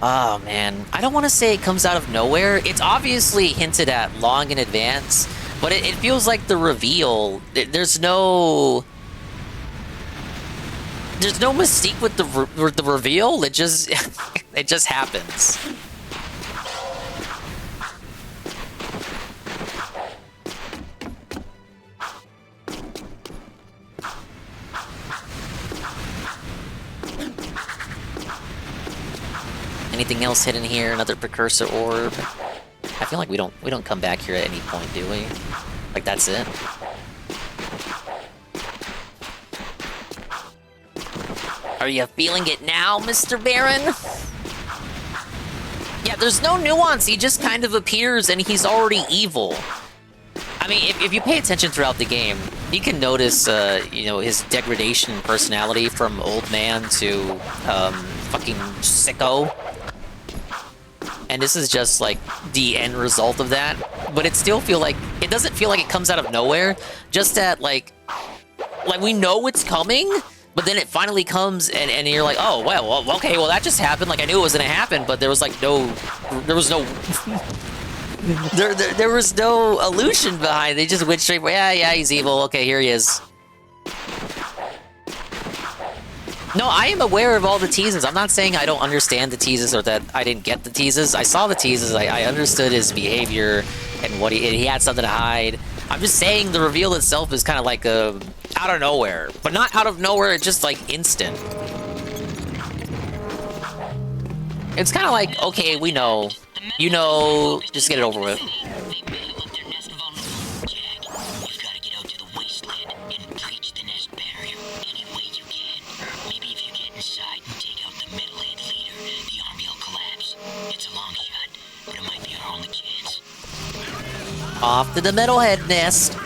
Oh, man. I don't want to say it comes out of nowhere. It's obviously hinted at long in advance, but it feels like the reveal... There's no mystique with the reveal. It just... it just happens. Anything else hidden here? Another precursor orb. I feel like we don't come back here at any point, do we? Like that's it. Are you feeling it now, Mr. Baron? Yeah, there's no nuance. He just kind of appears and he's already evil. I mean, if you pay attention throughout the game, you can notice, you know, his degradation in personality from old man to fucking sicko. And this is just like the end result of that. But it still it doesn't feel like it comes out of nowhere. Just that like we know it's coming, but then it finally comes and you're like, oh, well, okay, well that just happened. Like I knew it was gonna happen, but there was like there was no there was no illusion behind it. They just went straight, yeah, he's evil. Okay, here he is. No, I am aware of all the teases. I'm not saying I don't understand the teases or that I didn't get the teases. I saw the teases. I understood his behavior and what he had something to hide. I'm just saying the reveal itself is kind of like out of nowhere, but not out of nowhere. It's just like instant. It's kind of like, okay, we know, you know, just get it over with. Off to the metalhead nest.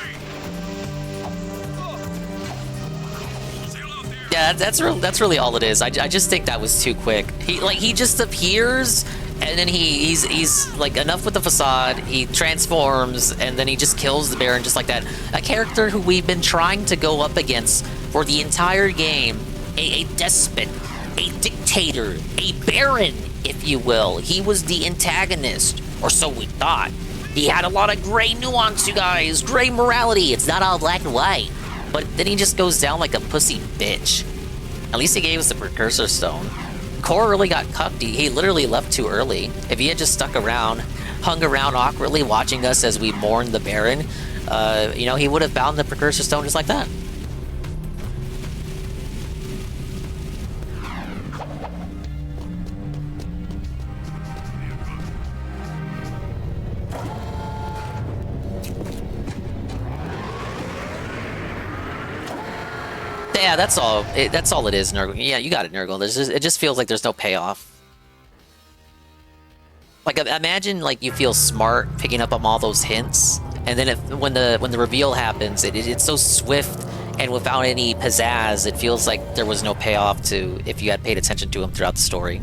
Yeah, that's really all it is. I just think that was too quick. He just appears and then he's like enough with the facade. He transforms and then he just kills the Baron just like that. A character who we've been trying to go up against for the entire game. A despot, a dictator, a Baron, if you will. He was the antagonist, or so we thought. He had a lot of gray nuance, you guys. Gray morality. It's not all black and white. But then he just goes down like a pussy bitch. At least he gave us the Precursor Stone. Core really got cucked. He literally left too early. If he had just stuck around, hung around awkwardly watching us as we mourned the Baron, you know, he would have bound the Precursor Stone just like that. Yeah, that's all. That's all it is, Nurgle. Yeah, you got it, Nurgle. It just feels like there's no payoff. Like imagine like you feel smart picking up on all those hints, and then when the reveal happens, it's so swift and without any pizzazz. It feels like there was no payoff to if you had paid attention to him throughout the story.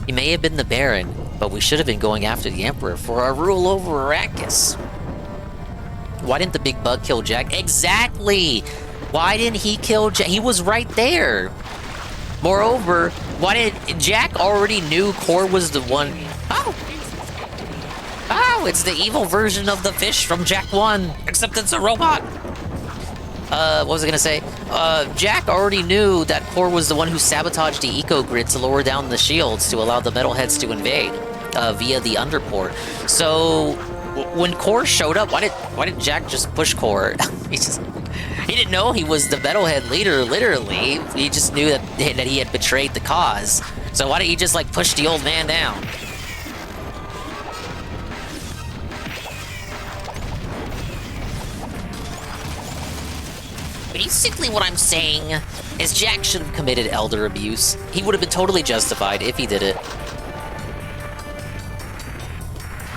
He may have been the Baron, but we should have been going after the Emperor for our rule over Arrakis. Why didn't the big bug kill Jack? Exactly! Why didn't he kill Jack? He was right there. Moreover, why did Jack already knew Core was the one? Oh, it's the evil version of the fish from Jack 1, except it's a robot. What was I gonna say? Jack already knew that Core was the one who sabotaged the eco grid to lower down the shields to allow the metalheads to invade via the underport. So when Core showed up, why didn't Jack just push Core? He didn't know he was the metalhead leader, literally. He just knew that he had betrayed the cause. So why didn't he just like push the old man down? Basically what I'm saying is Jack should have committed elder abuse. He would have been totally justified if he did it.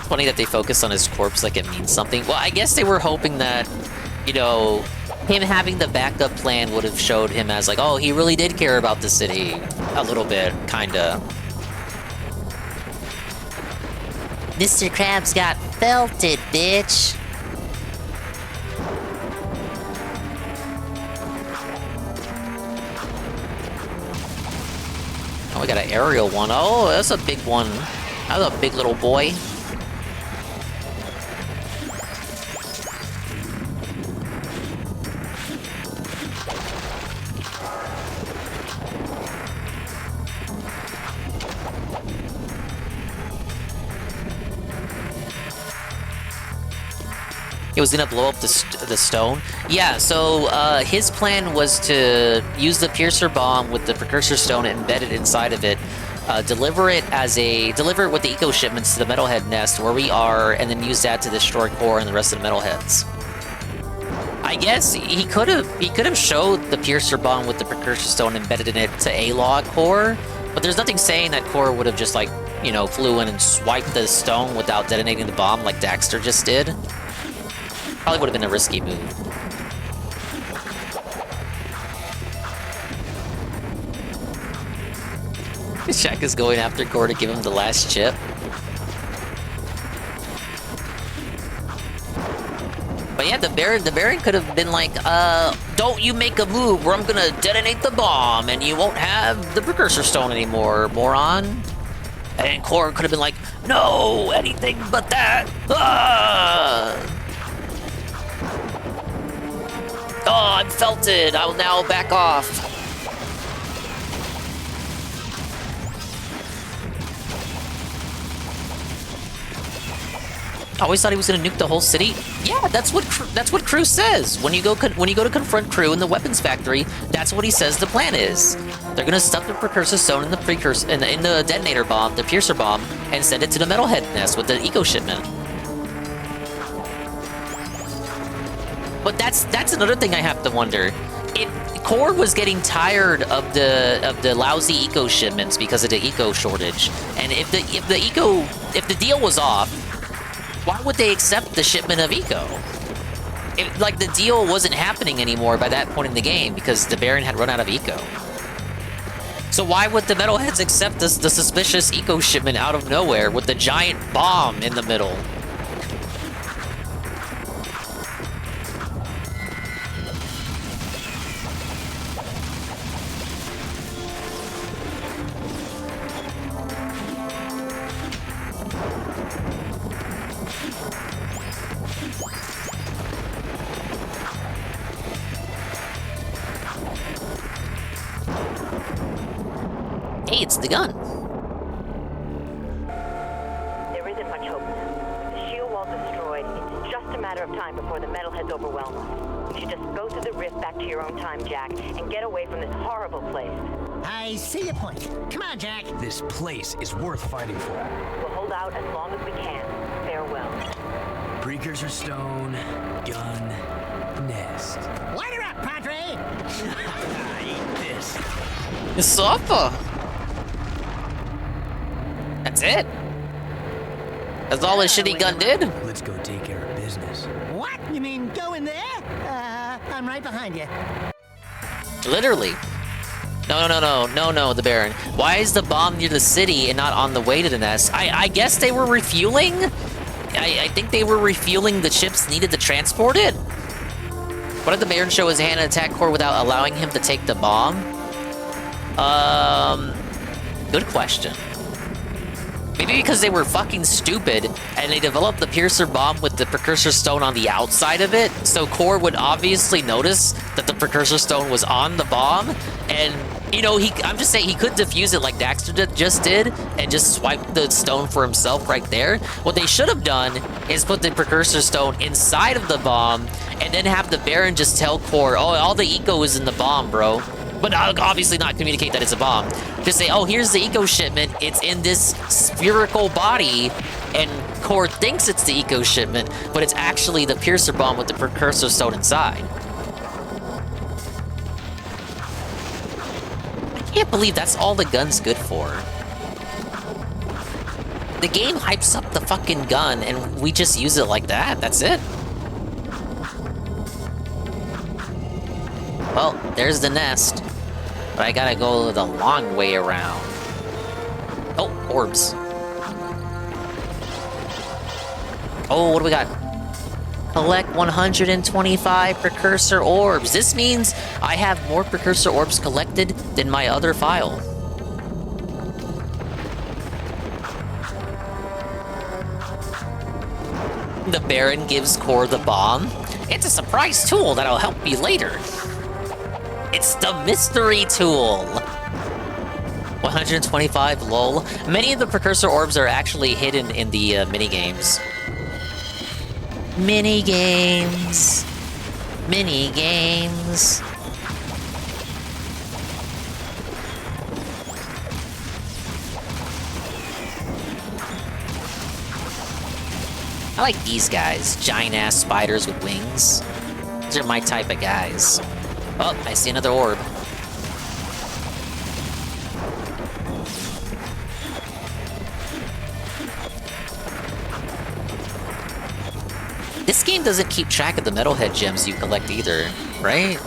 Funny that they focus on his corpse like it means something. Well, I guess they were hoping that, you know, him having the backup plan would have showed him as like, oh, he really did care about the city. A little bit, kinda. Mr. Krabs got felted, bitch. Oh, we got an aerial one. Oh, that's a big one. That's a big little boy. It was gonna blow up the stone. Yeah, so his plan was to use the Piercer Bomb with the Precursor Stone embedded inside of it, deliver it with the eco shipments to the Metalhead nest where we are, and then use that to destroy Core and the rest of the Metalheads. I guess he could have showed the Piercer Bomb with the Precursor Stone embedded in it to A-Log Core, But there's nothing saying that Core would have just, like, you know, flew in and swiped the stone without detonating the bomb like Daxter just did. Probably would have been a risky move. Shaq is going after Core to give him the last chip. But yeah, the Baron could have been like, don't you make a move or I'm gonna detonate the bomb and you won't have the precursor stone anymore, moron. And Core could have been like, no, anything but that. Ah! Oh, I'm felted. I will now back off. I always thought he was gonna nuke the whole city. Yeah, that's what Crew says. When you go to confront Crew in the weapons factory, that's what he says the plan is. They're gonna stuff the precursor stone in the in the detonator bomb, the piercer bomb, and send it to the metalhead nest with the eco shipment. But that's another thing I have to wonder. If Core was getting tired of the lousy eco shipments because of the eco shortage, and if the deal was off, why would they accept the shipment of eco? Like, the deal wasn't happening anymore by that point in the game because the Baron had run out of eco. So why would the metalheads accept the suspicious eco shipment out of nowhere with the giant bomb in the middle? Hey, it's the gun. There isn't much hope. With the shield wall destroyed, it's just a matter of time before the metalheads overwhelm us. You should just go through the rift back to your own time, Jack, and get away from this horrible place. I see your point. Come on, Jack. This place is worth fighting for. We'll hold out as long as we can. Farewell. Precursor stone, gun, nest. Light her up, Padre! Eat this. Supper. That's it. That's all his shitty gun did. Let's go take care of business. What? You mean go in there? I'm right behind you. Literally. No, the Baron. Why is the bomb near the city and not on the way to the nest? I guess they were refueling? I think they were refueling the chips needed to transport it? What if the Baron show his hand and attack Core without allowing him to take the bomb? Good question. Maybe because they were fucking stupid and they developed the piercer bomb with the precursor stone on the outside of it, so Core would obviously notice that the precursor stone was on the bomb, and, you know, I'm just saying he could defuse it like Daxter just did and just swipe the stone for himself right there. What they should have done is put the precursor stone inside of the bomb and then have the Baron just tell Core, oh, all the eco is in the bomb, bro. But obviously not communicate that it's a bomb. Just say, oh, here's the eco shipment. It's in this spherical body. And Core thinks it's the eco shipment, but it's actually the piercer bomb with the precursor stone inside. I can't believe that's all the gun's good for. The game hypes up the fucking gun, and we just use it like that. That's it. Well, there's the nest. But I gotta go the long way around. Oh, orbs. Oh, what do we got? Collect 125 precursor orbs. This means I have more precursor orbs collected than my other file. The Baron gives Core the bomb. It's a surprise tool that'll help you later. It's the mystery tool. 125, lol. Many of the precursor orbs are actually hidden in the minigames. Minigames. Minigames. I like these guys. Giant-ass spiders with wings. These are my type of guys. Oh, I see another orb. game doesn't keep track of the metalhead gems you collect either, right?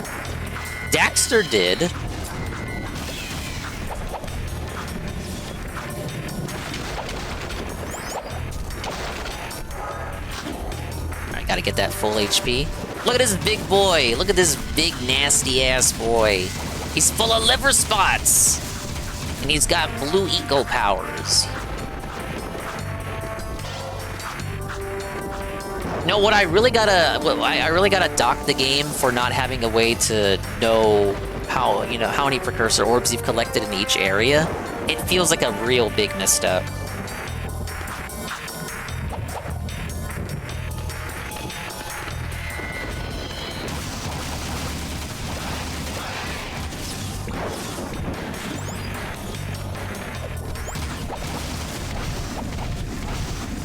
Daxter did. I gotta get that full HP. Look at this big boy. Look at this big nasty ass boy. He's full of liver spots. And he's got blue eco powers. No, what I really gotta dock the game for not having a way to know how many precursor orbs you've collected in each area. It feels like a real big misstep.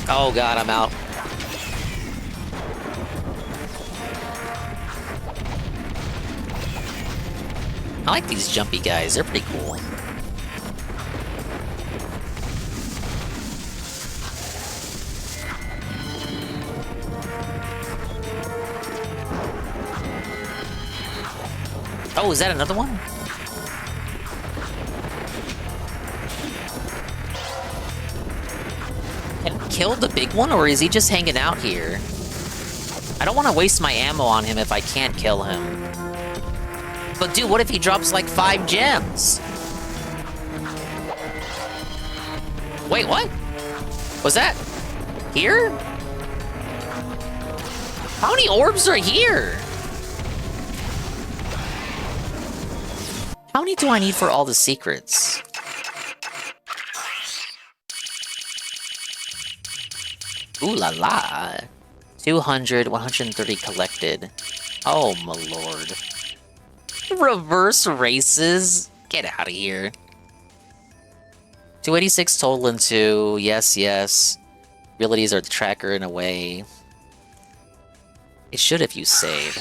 Oh god, I'm out. I like these jumpy guys, they're pretty cool. Oh, is that another one? Kill the big one, or is he just hanging out here? I don't want to waste my ammo on him if I can't kill him. But dude, what if he drops like 5 gems? Wait, what? Was that here? How many orbs are here? How many do I need for all the secrets? Ooh la la. 200, 130 collected. Oh my lord. Reverse races? Get out of here. 286 total in 2. Yes, yes. Abilities are the tracker in a way. It should if you save.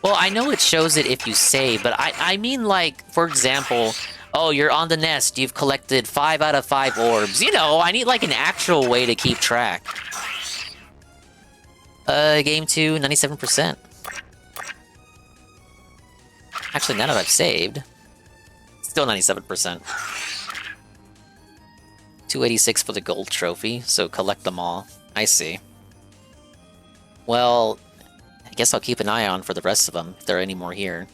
Well, I know it shows it if you save, but I mean like, for example, oh, you're on the nest, you've collected 5 out of 5 orbs. You know, I need like an actual way to keep track. Game 2, 97%. Actually, now that I've saved, still 97%. 286 for the gold trophy, so collect them all. I see. Well, I guess I'll keep an eye on for the rest of them, if there are any more here.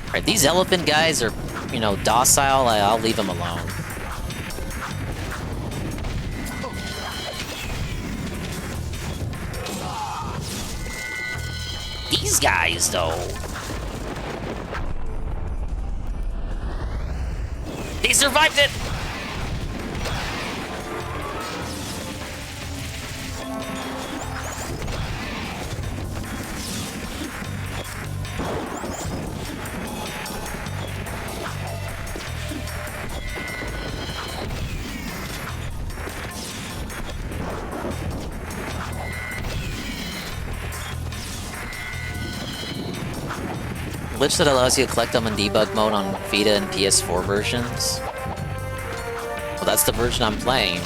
Alright, these elephant guys are, you know, docile. I'll leave them alone. These guys, though. They survived it! Glitch that allows you to collect them in debug mode on Vita and PS4 versions. Well, that's the version I'm playing.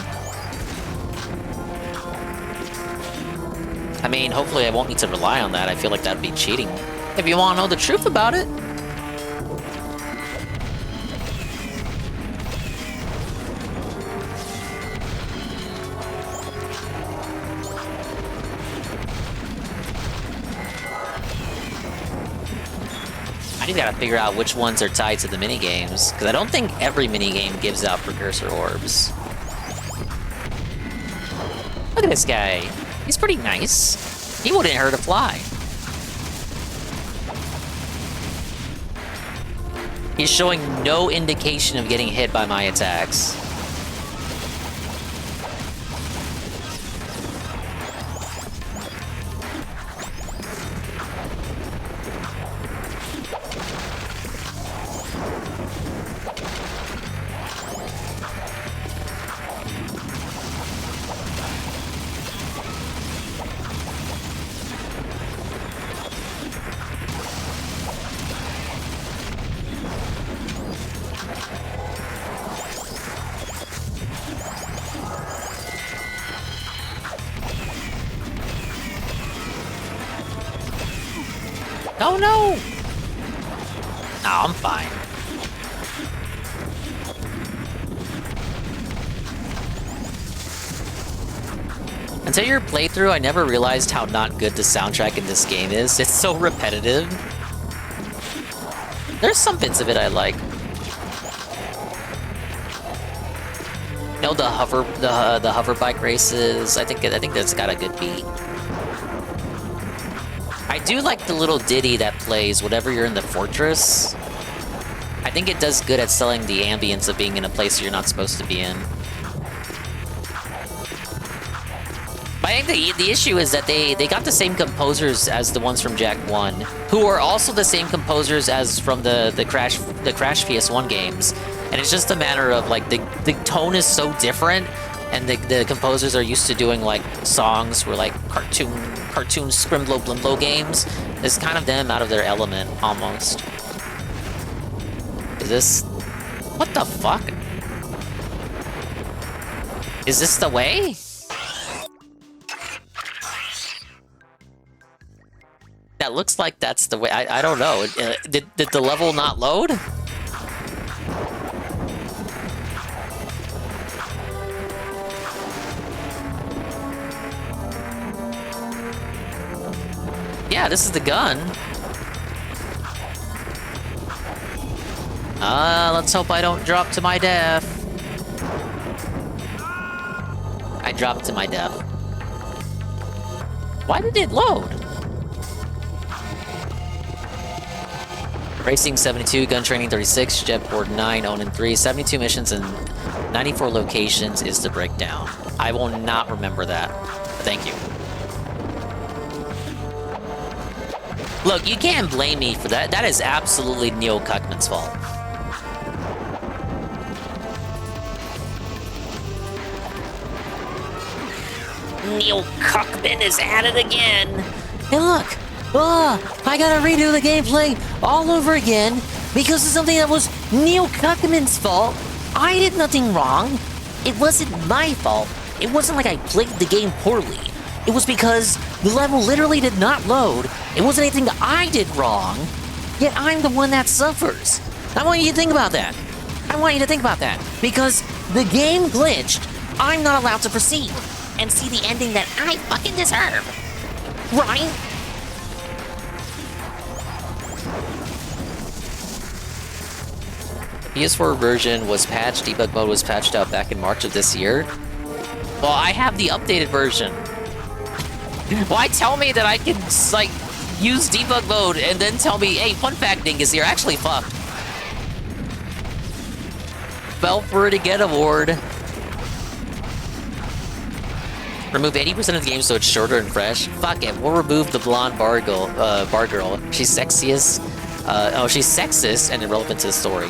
I mean, hopefully I won't need to rely on that. I feel like that'd be cheating. If you want to know the truth about it. I gotta figure out which ones are tied to the minigames, because I don't think every minigame gives out precursor orbs. Look at this guy. He's pretty nice. He wouldn't hurt a fly. He's showing no indication of getting hit by my attacks. Oh no! Oh, I'm fine. Until your playthrough, I never realized how not good the soundtrack in this game is. It's so repetitive. There's some bits of it I like. You know, the hover bike races. I think that's got a good beat. I do like the little ditty that plays whenever you're in the fortress. I think it does good at selling the ambience of being in a place you're not supposed to be in. But I think the issue is that they got the same composers as the ones from Jak 1, who are also the same composers as from the Crash PS1 games. And it's just a matter of, like, the tone is so different, and the composers are used to doing, like, songs where, like, cartoon Scrimblow Blimblow games. It's kind of them out of their element, almost. Is this... What the fuck? Is this the way? That looks like that's the way. I don't know. Did the level not load? Yeah, this is the gun. Let's hope I don't drop to my death. I dropped to my death. Why did it load? Racing 72, gun training 36, jetboard 9, Onin 3, 72 missions and 94 locations is the breakdown. I will not remember that. Thank you. Look, you can't blame me for that. That is absolutely Neil Cuckman's fault. Neil Cuckman is at it again. Hey, look. I gotta redo the gameplay all over again because of something that was Neil Cuckman's fault. I did nothing wrong. It wasn't my fault. It wasn't like I played the game poorly. It was because the level literally did not load. It wasn't anything that I did wrong. Yet I'm the one that suffers. I want you to think about that. I want you to think about that. Because the game glitched, I'm not allowed to proceed and see the ending that I fucking deserve. Right? PS4 version was patched, debug mode was patched out back in March of this year. Well, I have the updated version. Why tell me that I can, like, use debug mode and then tell me, hey, fun fact, Dingus, you're actually fucked. Fell for it again award. Remove 80% of the game so it's shorter and fresh. Fuck it, we'll remove the blonde bar girl. She's sexiest. She's sexist and irrelevant to the story.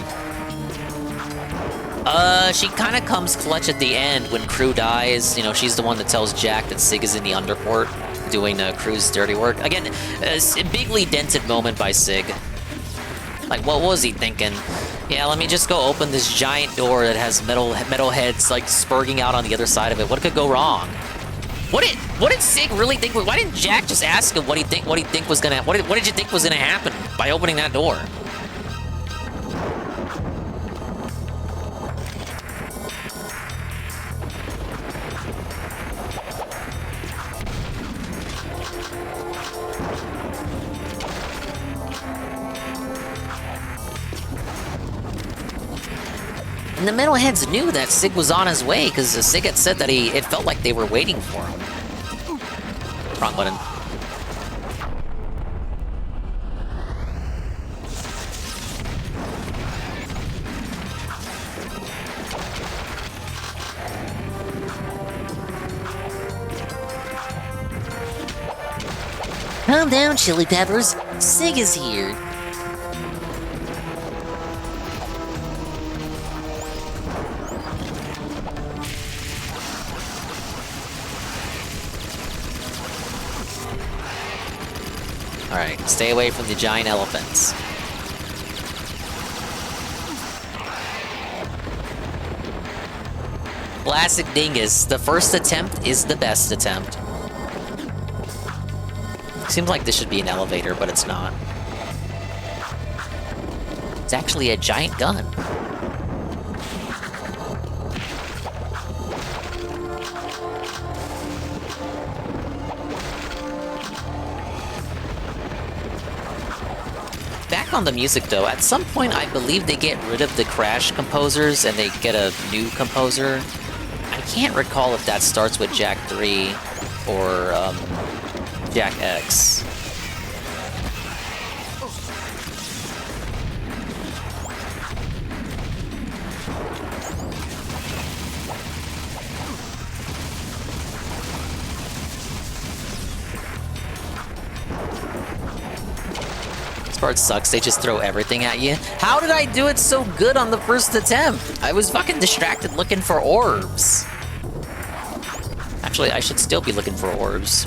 She kind of comes clutch at the end when Crew dies. You know, she's the one that tells Jack that Sig is in the underport doing Crew's dirty work. Again, a bigly dented moment by Sig. Like, what was he thinking? Yeah, let me just go open this giant door that has metal heads, like, spurging out on the other side of it. What could go wrong? What did Sig really think? Why didn't Jack just ask him what did you think was gonna happen by opening that door? And the metalheads knew that Sig was on his way, because Sig had said that it felt like they were waiting for him. Wrong button. Calm down, Chili Peppers. Sig is here. Alright, stay away from the giant elephants. Classic Dingus. The first attempt is the best attempt. Seems like this should be an elevator, but it's not. It's actually a giant gun. Back on the music though, at some point I believe they get rid of the Crash composers and they get a new composer. I can't recall if that starts with Jack 3 or Jack X. This part sucks, they just throw everything at you. How did I do it so good on the first attempt? I was fucking distracted looking for orbs. Actually, I should still be looking for orbs.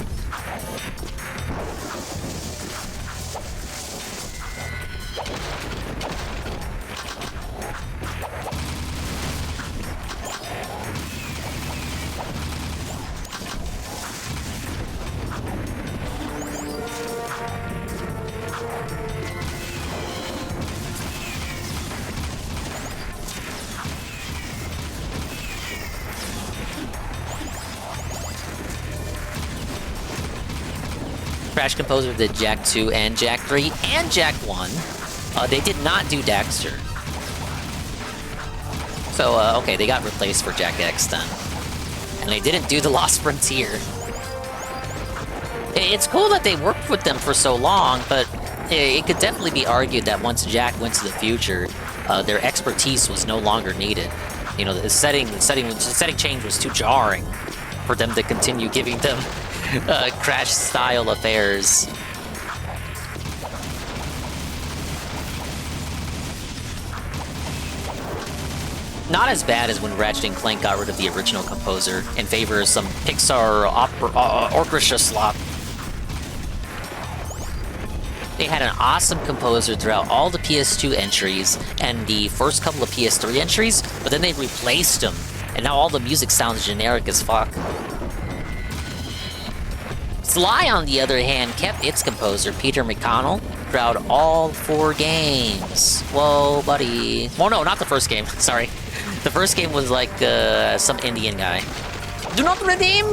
Crash Composer did Jack 2 and Jack 3 and Jack 1. They did not do Daxter. So, okay, they got replaced for Jack X then. And they didn't do The Lost Frontier. It's cool that they worked with them for so long, but it could definitely be argued that once Jack went to the future, their expertise was no longer needed. You know, the setting change was too jarring for them to continue giving them Crash-style affairs. Not as bad as when Ratchet & Clank got rid of the original composer in favor of some Pixar orchestra slop. They had an awesome composer throughout all the PS2 entries and the first couple of PS3 entries, but then they replaced him, and now all the music sounds generic as fuck. Sly, on the other hand, kept its composer, Peter McConnell, throughout all 4 games. Whoa, buddy. Oh no, not the first game, sorry. The first game was like some Indian guy. Do not redeem!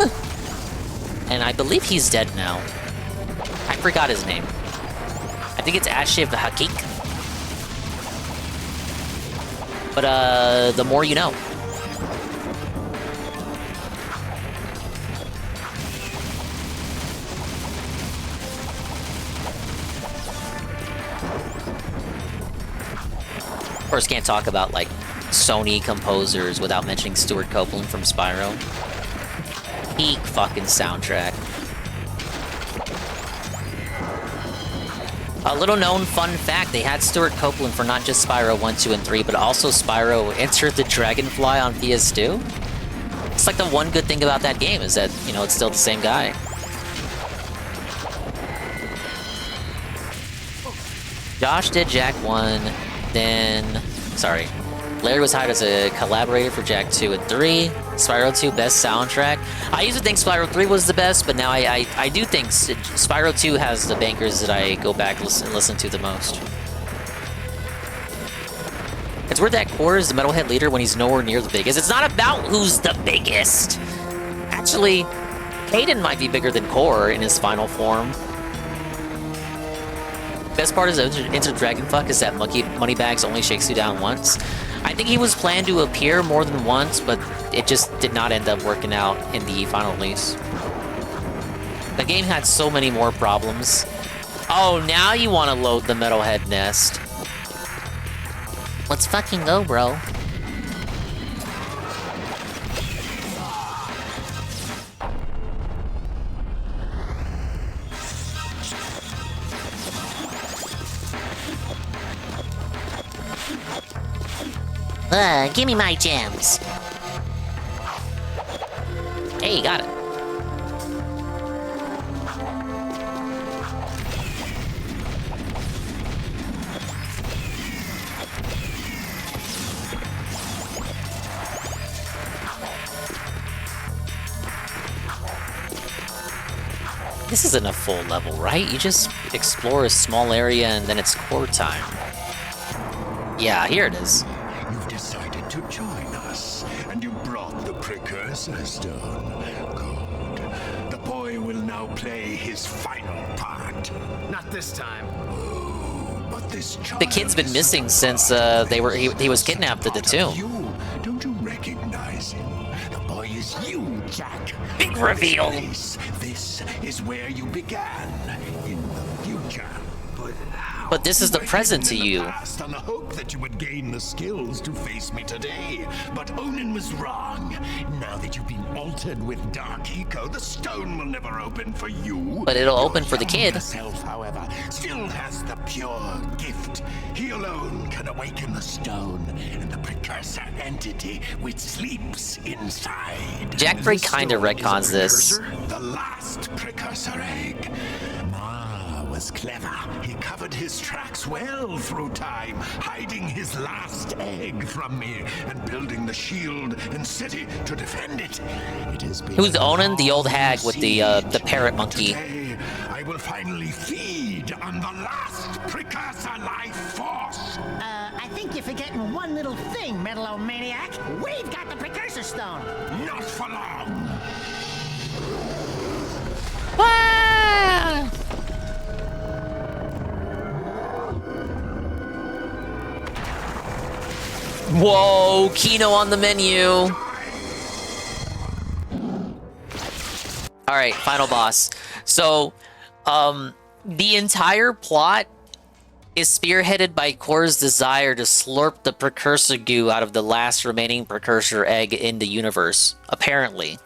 And I believe he's dead now. I forgot his name. I think it's Ashiv Hakik. But the more you know. Of course, can't talk about, like, Sony composers without mentioning Stuart Copeland from Spyro. Peak fucking soundtrack. A little known fun fact, they had Stuart Copeland for not just Spyro 1, 2, and 3, but also Spyro Enter the Dragonfly on PS2. It's like the one good thing about that game is that, you know, it's still the same guy. Josh did Jack 1, then... Sorry. Larry was hired as a collaborator for Jack 2 and 3. Spyro 2, best soundtrack. I used to think Spyro 3 was the best, but now I do think Spyro 2 has the bangers that I go back and listen to the most. It's weird that Core is the Metalhead leader when he's nowhere near the biggest. It's not about who's the biggest. Actually, Hayden might be bigger than Core in his final form. Best part is Enter Dragonfuck is that Moneybags only shakes you down once. I think he was planned to appear more than once, but it just did not end up working out in the final release. The game had so many more problems. Oh, now you want to load the Metalhead nest. Let's fucking go, bro. Give me my gems. Hey, you got it. This isn't a full level, right? You just explore a small area and then it's core time. Yeah, here it is. You've decided to join us, and you brought the precursor stone. Good. The boy will now play his final part. Not this time. But this child The kid's been missing since he was kidnapped at the tomb. Don't you recognize him? The boy is you, Jack. Big reveal. This is where you began, in the future. But this is the present to you. Past on the hope that you would gain the skills to face me today. But Onin was wrong. Now that you've been altered with Dark Eco, the stone will never open for you. But it'll open for the kid. Your self, however, still has the pure gift. He alone can awaken the stone and the precursor entity which sleeps inside. Jack Frey kind of retcons this. The last precursor egg. Was clever. He covered his tracks well through time, hiding his last egg from me and building the shield and city to defend it. It has been Who's Onin? The old hag with the parrot monkey. Today, I will finally feed on the last precursor life force. I think you're forgetting one little thing, Metalomaniac. We've got the precursor stone. Not for long. Ah! Whoa, Kino on the menu. Alright, final boss. So, the entire plot is spearheaded by Kor's desire to slurp the precursor goo out of the last remaining precursor egg in the universe, apparently.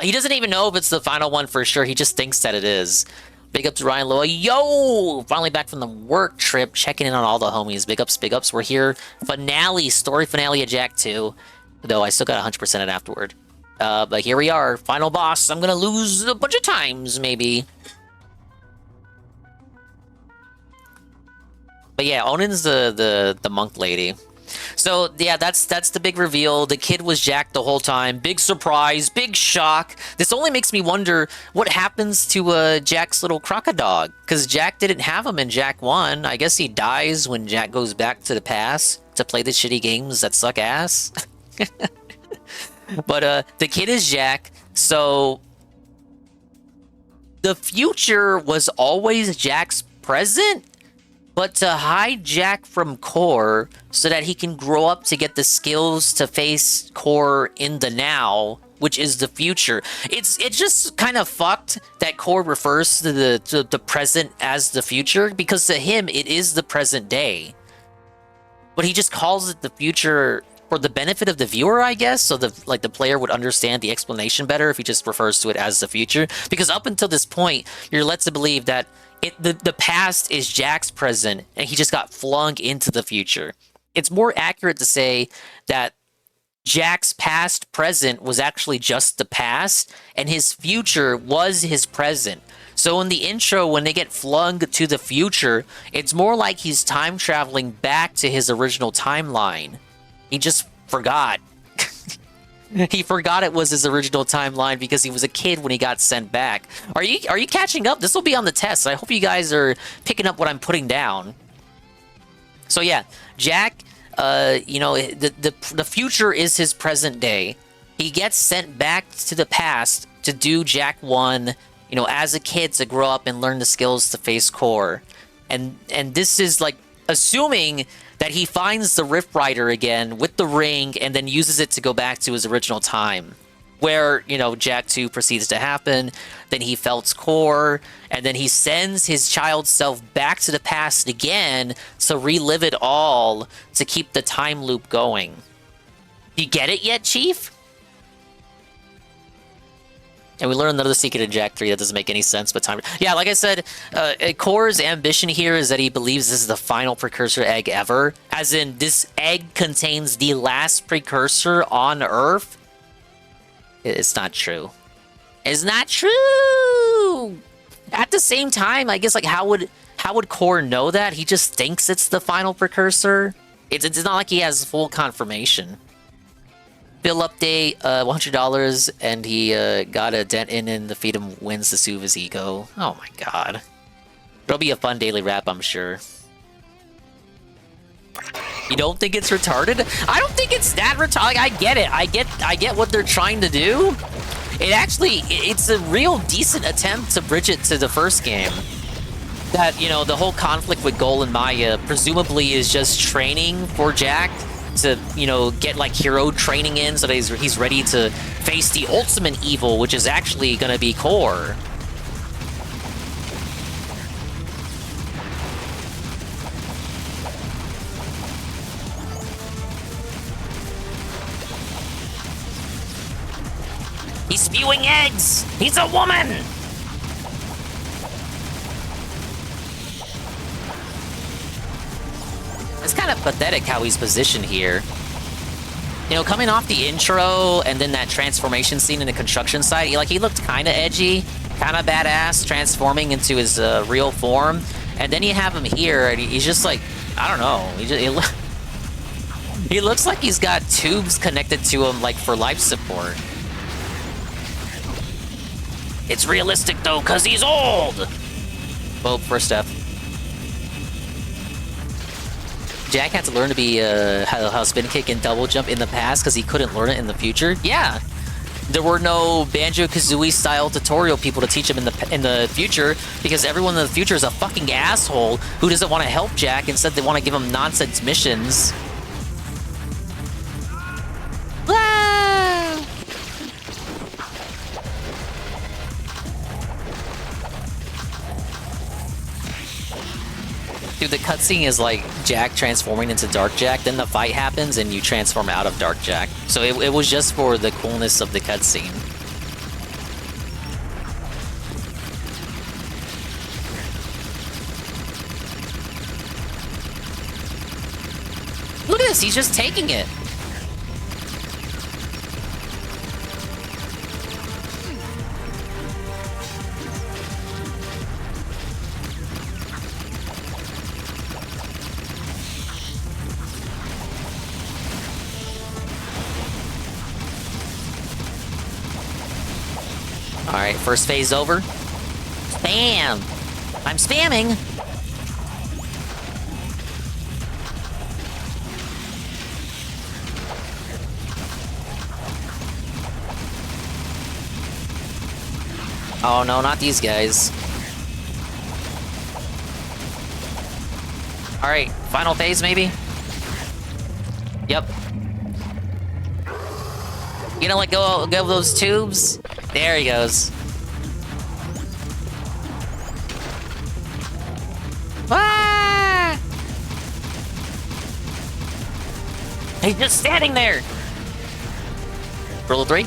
He doesn't even know if it's the final one for sure, he just thinks that it is. Big ups to Ryan Loa. Yo! Finally back from the work trip, checking in on all the homies. Big ups, big ups. We're here. Finale, story finale of Jak 2. Though I still got 100% it afterward. But here we are. Final boss. I'm gonna lose a bunch of times, maybe. But yeah, Onin's the monk lady. So yeah, that's the big reveal. The kid was Jak the whole time. Big surprise, big shock. This only makes me wonder what happens to Jak's little crocodile, because Jak didn't have him in Jak 1. I guess he dies when Jak goes back to the past to play the shitty games that suck ass. But the kid is Jak, so the future was always Jak's present. But to hide Jak from Kor so that he can grow up to get the skills to face Kor in the now, which is the future. It's just kind of fucked that Kor refers to the present as the future, because to him it is the present day. But he just calls it the future for the benefit of the viewer, I guess, so the player would understand the explanation better if he just refers to it as the future. Because up until this point, you're led to believe that the past is Jak's present, and he just got flung into the future. It's more accurate to say that Jak's past present was actually just the past, and his future was his present. So in the intro, when they get flung to the future, it's more like he's time traveling back to his original timeline. He just forgot. He forgot it was his original timeline because he was a kid when he got sent back. Are you catching up? This will be on the test. I hope you guys are picking up what I'm putting down. So yeah, Jak, you know, the future is his present day. He gets sent back to the past to do Jak 1, you know, as a kid to grow up and learn the skills to face Kor. And this is like assuming that he finds the Rift Rider again with the ring and then uses it to go back to his original time. Where, you know, Jak 2 proceeds to happen, then he felts Kor, and then he sends his child self back to the past again to relive it all to keep the time loop going. You get it yet, Chief? And we learn another secret in Jak 3 that doesn't make any sense, but time... Yeah, like I said, Kor's ambition here is that he believes this is the final precursor egg ever. As in, this egg contains the last precursor on Earth. It's not true. It's not true! At the same time, I guess, like, how would Kor know that? He just thinks it's the final precursor? It's not like he has full confirmation. Bill update, $100, and he got a dent in the feed him wins to soothe his ego. Oh my god. It'll be a fun daily wrap, I'm sure. You don't think it's retarded? I don't think it's that retarded. Like, I get it. I get what they're trying to do. It's a real decent attempt to bridge it to the first game. That, you know, the whole conflict with Gol and Maya presumably is just training for Jack to, you know, get like hero training in so that he's ready to face the ultimate evil, which is actually gonna be Core. He's spewing eggs! He's a woman! It's kind of pathetic how he's positioned here. You know, coming off the intro and then that transformation scene in the construction site, he looked kind of edgy, kind of badass, transforming into his real form. And then you have him here, and he's just like, I don't know. He looks like he's got tubes connected to him, like, for life support. It's realistic, though, because he's old! Well, first step. Jack had to learn to be how spin kick and double jump in the past because he couldn't learn it in the future. Yeah, there were no Banjo-Kazooie style tutorial people to teach him in the future because everyone in the future is a fucking asshole who doesn't want to help Jack. Instead, they want to give him nonsense missions. Dude, the cutscene is like Jack transforming into Dark Jack, then the fight happens and you transform out of Dark Jack. So it was just for the coolness of the cutscene. Look at this, he's just taking it. Alright, first phase over. Spam! I'm spamming! Oh no, not these guys. Alright, final phase maybe? Yep. You gonna let go of those tubes? There he goes. Ah! He's just standing there. Roll a 3.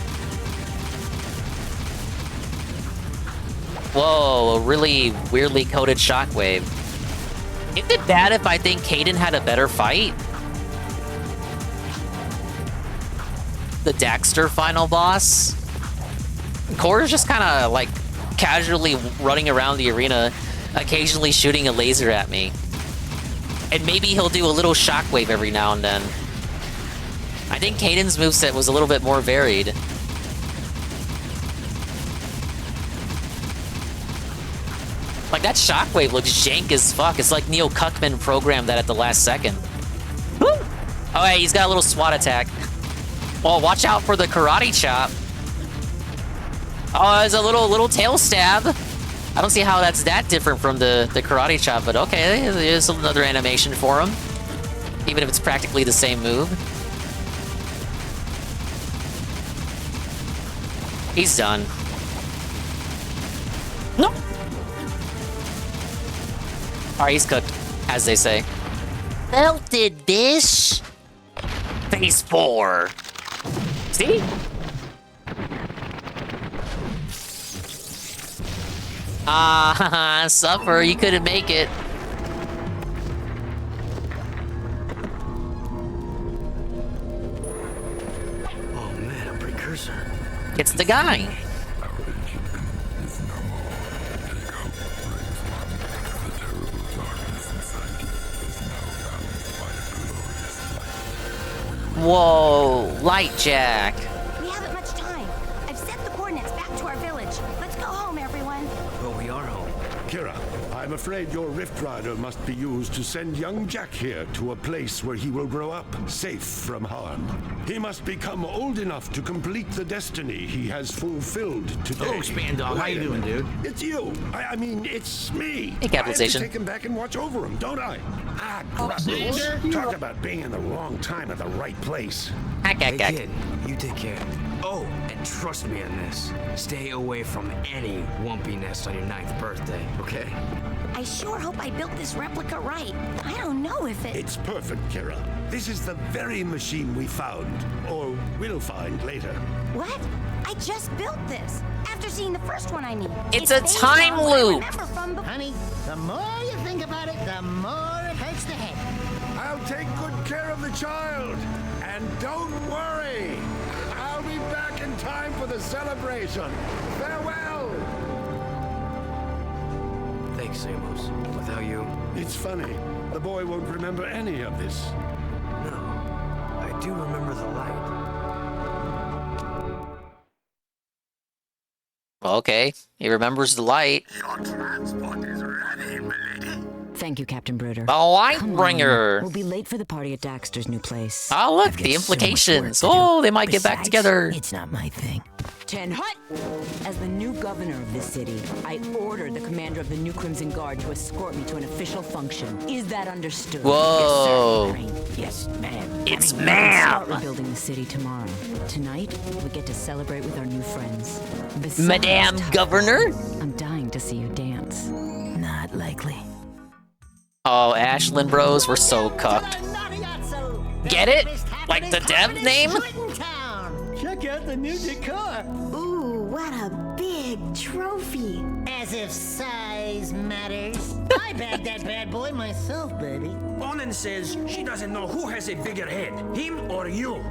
Whoa, a really weirdly coded shockwave. Isn't it bad if I think Kaden had a better fight? The Daxter final boss? Core's just kind of like casually running around the arena, occasionally shooting a laser at me. And maybe he'll do a little shockwave every now and then. I think Kaden's moveset was a little bit more varied. Like, that shockwave looks jank as fuck. It's like Neil Cuckman programmed that at the last second. Woo! Oh, hey, he's got a little SWAT attack. Oh, watch out for the karate chop. Oh, there's a little tail stab. I don't see how that's that different from the karate chop, but okay, there's another animation for him. Even if it's practically the same move. He's done. No! Alright, he's cooked, as they say. Melted, bish! Phase 4. See? Ah, suffer, you couldn't make it. Oh man, a precursor. It's the guy. Whoa, Light Jack. We haven't much time. I've sent the coordinates back to our village. Let's go home, everyone. Well, we are home. Kira, I I'm afraid your Rift Rider must be used to send young Jack here to a place where he will grow up, safe from harm. He must become old enough to complete the destiny he has fulfilled today. Oh, Spandog, how you doing, dude? It's you. I mean, it's me. Hey, capitalization. I have to take him back and watch over him, don't I? Grubbers. Talk about being in the wrong time at the right place. Hey, kid, you take care. Oh, and trust me on this. Stay away from any Wumpy nest on your 9th birthday, okay? I sure hope I built this replica right. I don't know if it... It's perfect, Kira. This is the very machine we found, or will find later. What? I just built this. After seeing the first one, I mean. It's a time loop. Honey, the more you think about it, the more it hurts the head. I'll take good care of the child. And don't worry. I'll be back in time for the celebration. Farewell. Thanks, Amos. Without you... It's funny. The boy won't remember any of this. No. I do remember the light. Okay, he remembers the light. Your transport is ready, milady. Thank you, Captain Bruder. The Lightbringer. We'll be late for the party at Daxter's new place. Oh, look, the implications. Oh, they might get back together. It's not my thing. Ten Hut! As the new governor of this city, I ordered the commander of the New Crimson Guard to escort me to an official function. Is that understood? Whoa. Yes, ma'am. It's We'll ma'am. start rebuilding the city tomorrow. Tonight, we get to celebrate with our new friends. Besides, Madame Governor? I'm dying to see you dance. Not likely. Oh, Ashlyn Bros, we're so cucked. Get it? Like the dev name? Check out the new decor. Ooh, what a big trophy. As if size matters. I bagged that bad boy myself, baby. Onan says she doesn't know who has a bigger head, him or you.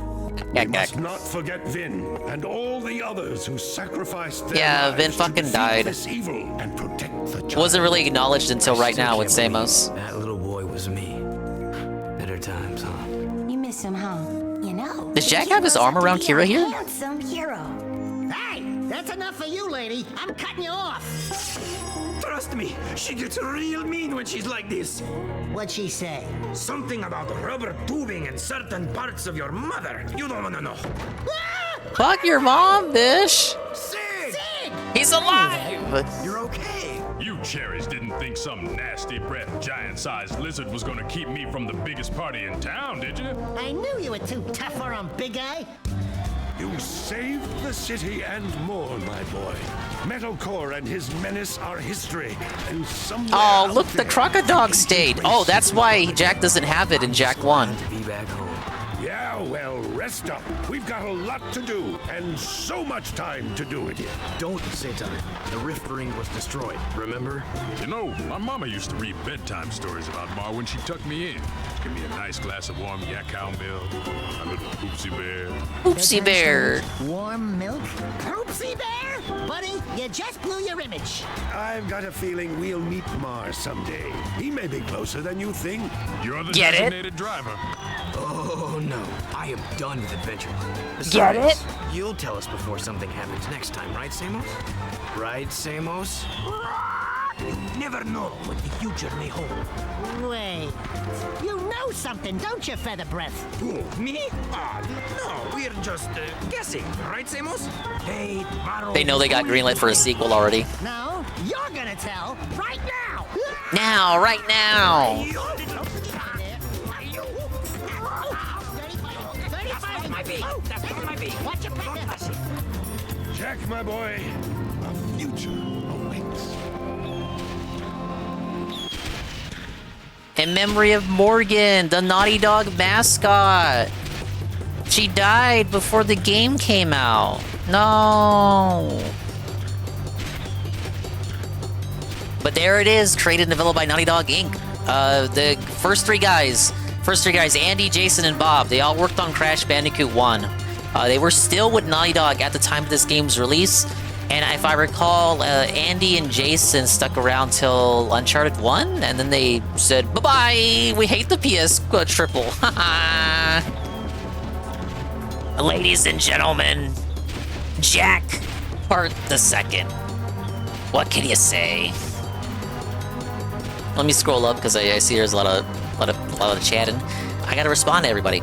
We must not forget Vin and all the others who sacrificed their Yeah, lives Vin to fucking defeat died. this evil and protect the child. Wasn't really acknowledged until right now with Samos. That little boy was me. Better times, huh? You miss him, huh? You know. Does Jack have his arm around Kira here? Handsome hero. Hey, that's enough for you, lady. I'm cutting you off. Trust me, she gets real mean when she's like this. What'd she say? Something about rubber tubing and certain parts of your mother. You don't want to know. Fuck your mom, bish. Sid! He's alive. You're okay. You cherries didn't think some nasty breath, giant-sized lizard was gonna keep me from the biggest party in town, did you? I knew you were too tough for him, big guy. You saved the city and more, my boy. Metalcore and his menace are history, and somewhere Oh, out look, the there, Crocodog stayed. Oh, that's why Jack doesn't have it in Jack 1. To be back home. Yeah, well, rest up. We've got a lot to do, and so much time to do it in. Don't say time. The Rift Ring was destroyed, remember? You know, my mama used to read bedtime stories about Ma when she tucked me in. Give me a nice glass of warm yak cow milk, a little poopsie bear. Oopsie bear. Warm milk? Poopsie bear? Buddy, you just blew your image. I've got a feeling we'll meet Mars someday. He may be closer than you think. You're the Get it? designated driver. Oh, no. I am done with adventure. Get it? You'll tell us before something happens next time, right, Samos? Right, Samos? You never know what the future may hold. Wait. You know something, don't you, Feather Breath? Who, me? No, we're just guessing, right, Samos? Hey, tomorrow... They know they got greenlit for a sequel already. No, you're gonna tell right now. Now, right now. Jack, my boy, a future awaits. In memory of Morgan, the Naughty Dog mascot. She died before the game came out. No. But there it is, created and developed by Naughty Dog Inc. The first three guys, Andy, Jason, and Bob, they all worked on Crash Bandicoot 1. They were still with Naughty Dog at the time of this game's release, and if I recall, Andy and Jason stuck around till Uncharted 1, and then they said, bye-bye, we hate the PS triple. Ladies and gentlemen, Jack, part the second. What can you say? Let me scroll up because I see there's a lot of chatting. I gotta respond to everybody.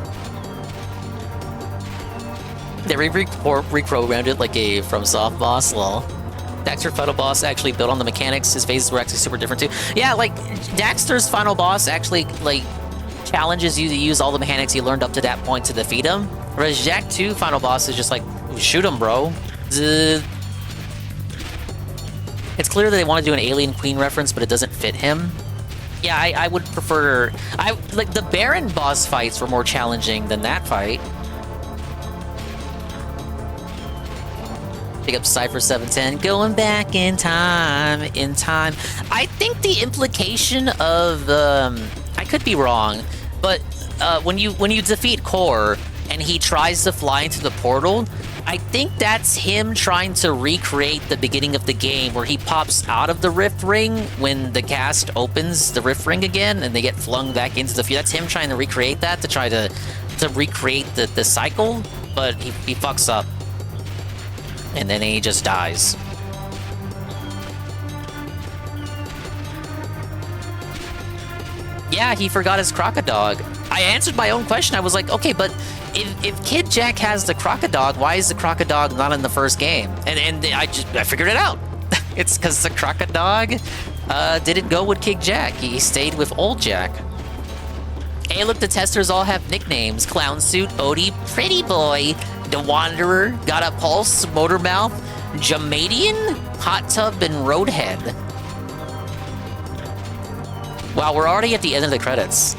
They reprogrammed it like a FromSoft boss, lol. Daxter final boss actually built on the mechanics. His phases were actually super different too. Yeah, like Daxter's final boss actually like challenges you to use all the mechanics you learned up to that point to defeat him. Whereas Jak 2 final boss is just like, shoot him, bro. It's clear that they want to do an Alien Queen reference, but it doesn't fit him. Yeah, I would prefer... like, the Baron boss fights were more challenging than that fight. Pick up Cypher 710. Going back in time, I think the implication of... I could be wrong, but when you defeat Core and he tries to fly into the portal, I think that's him trying to recreate the beginning of the game where he pops out of the Rift Ring when the cast opens the Rift Ring again and they get flung back into the field. That's him trying to recreate that, to try to recreate the cycle, but he fucks up. And then he just dies. Yeah, he forgot his Crocodog. I answered my own question. I was like, okay, but if Kid Jak has the Crocodog, why is the Crocodog not in the first game? And I figured it out. It's because the Crocodog didn't go with Kid Jak. He stayed with old Jak. Hey, look, the testers all have nicknames. Clown Suit, Odie, Pretty Boy, The Wanderer, Got a Pulse, Motormouth, Jamadian, Hot Tub, and Roadhead. Wow, we're already at the end of the credits.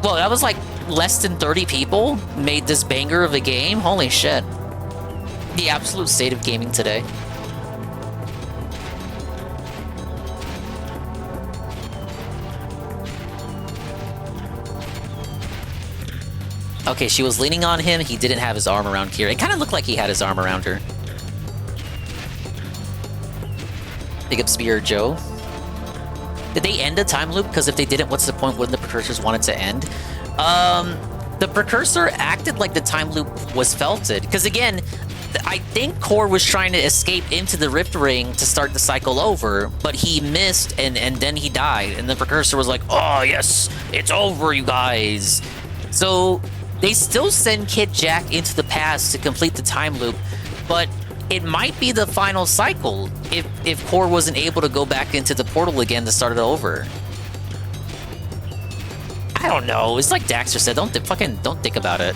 Well, that was like less than 30 people made this banger of a game. Holy shit. The absolute state of gaming today. Okay, she was leaning on him. He didn't have his arm around Kira. It kind of looked like he had his arm around her. Big up Spear Joe. Did they end a time loop? Because if they didn't, what's the point? Wouldn't the precursors want it to end? The precursor acted like the time loop was felted. Because again, I think Core was trying to escape into the Rift Ring to start the cycle over, but he missed and then he died. And the precursor was like, oh yes, it's over, you guys. So they still send Kid Jak into the past to complete the time loop, but it might be the final cycle if Core wasn't able to go back into the portal again to start it over. I don't know. It's like Daxter said, don't think about it.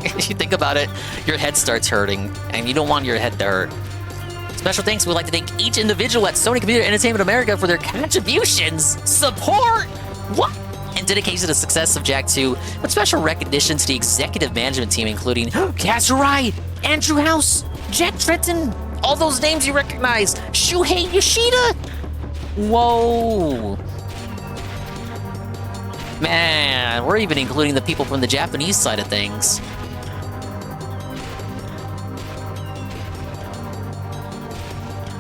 If you think about it, your head starts hurting, and you don't want your head to hurt. Special thanks. We'd like to thank each individual at Sony Computer Entertainment America for their contributions, support, and dedication to the success of Jak 2, with special recognition to the executive management team, including Kazurai, Andrew House, Jack Tretton, all those names you recognize, Shuhei Yoshida. Whoa. Man, we're even including the people from the Japanese side of things.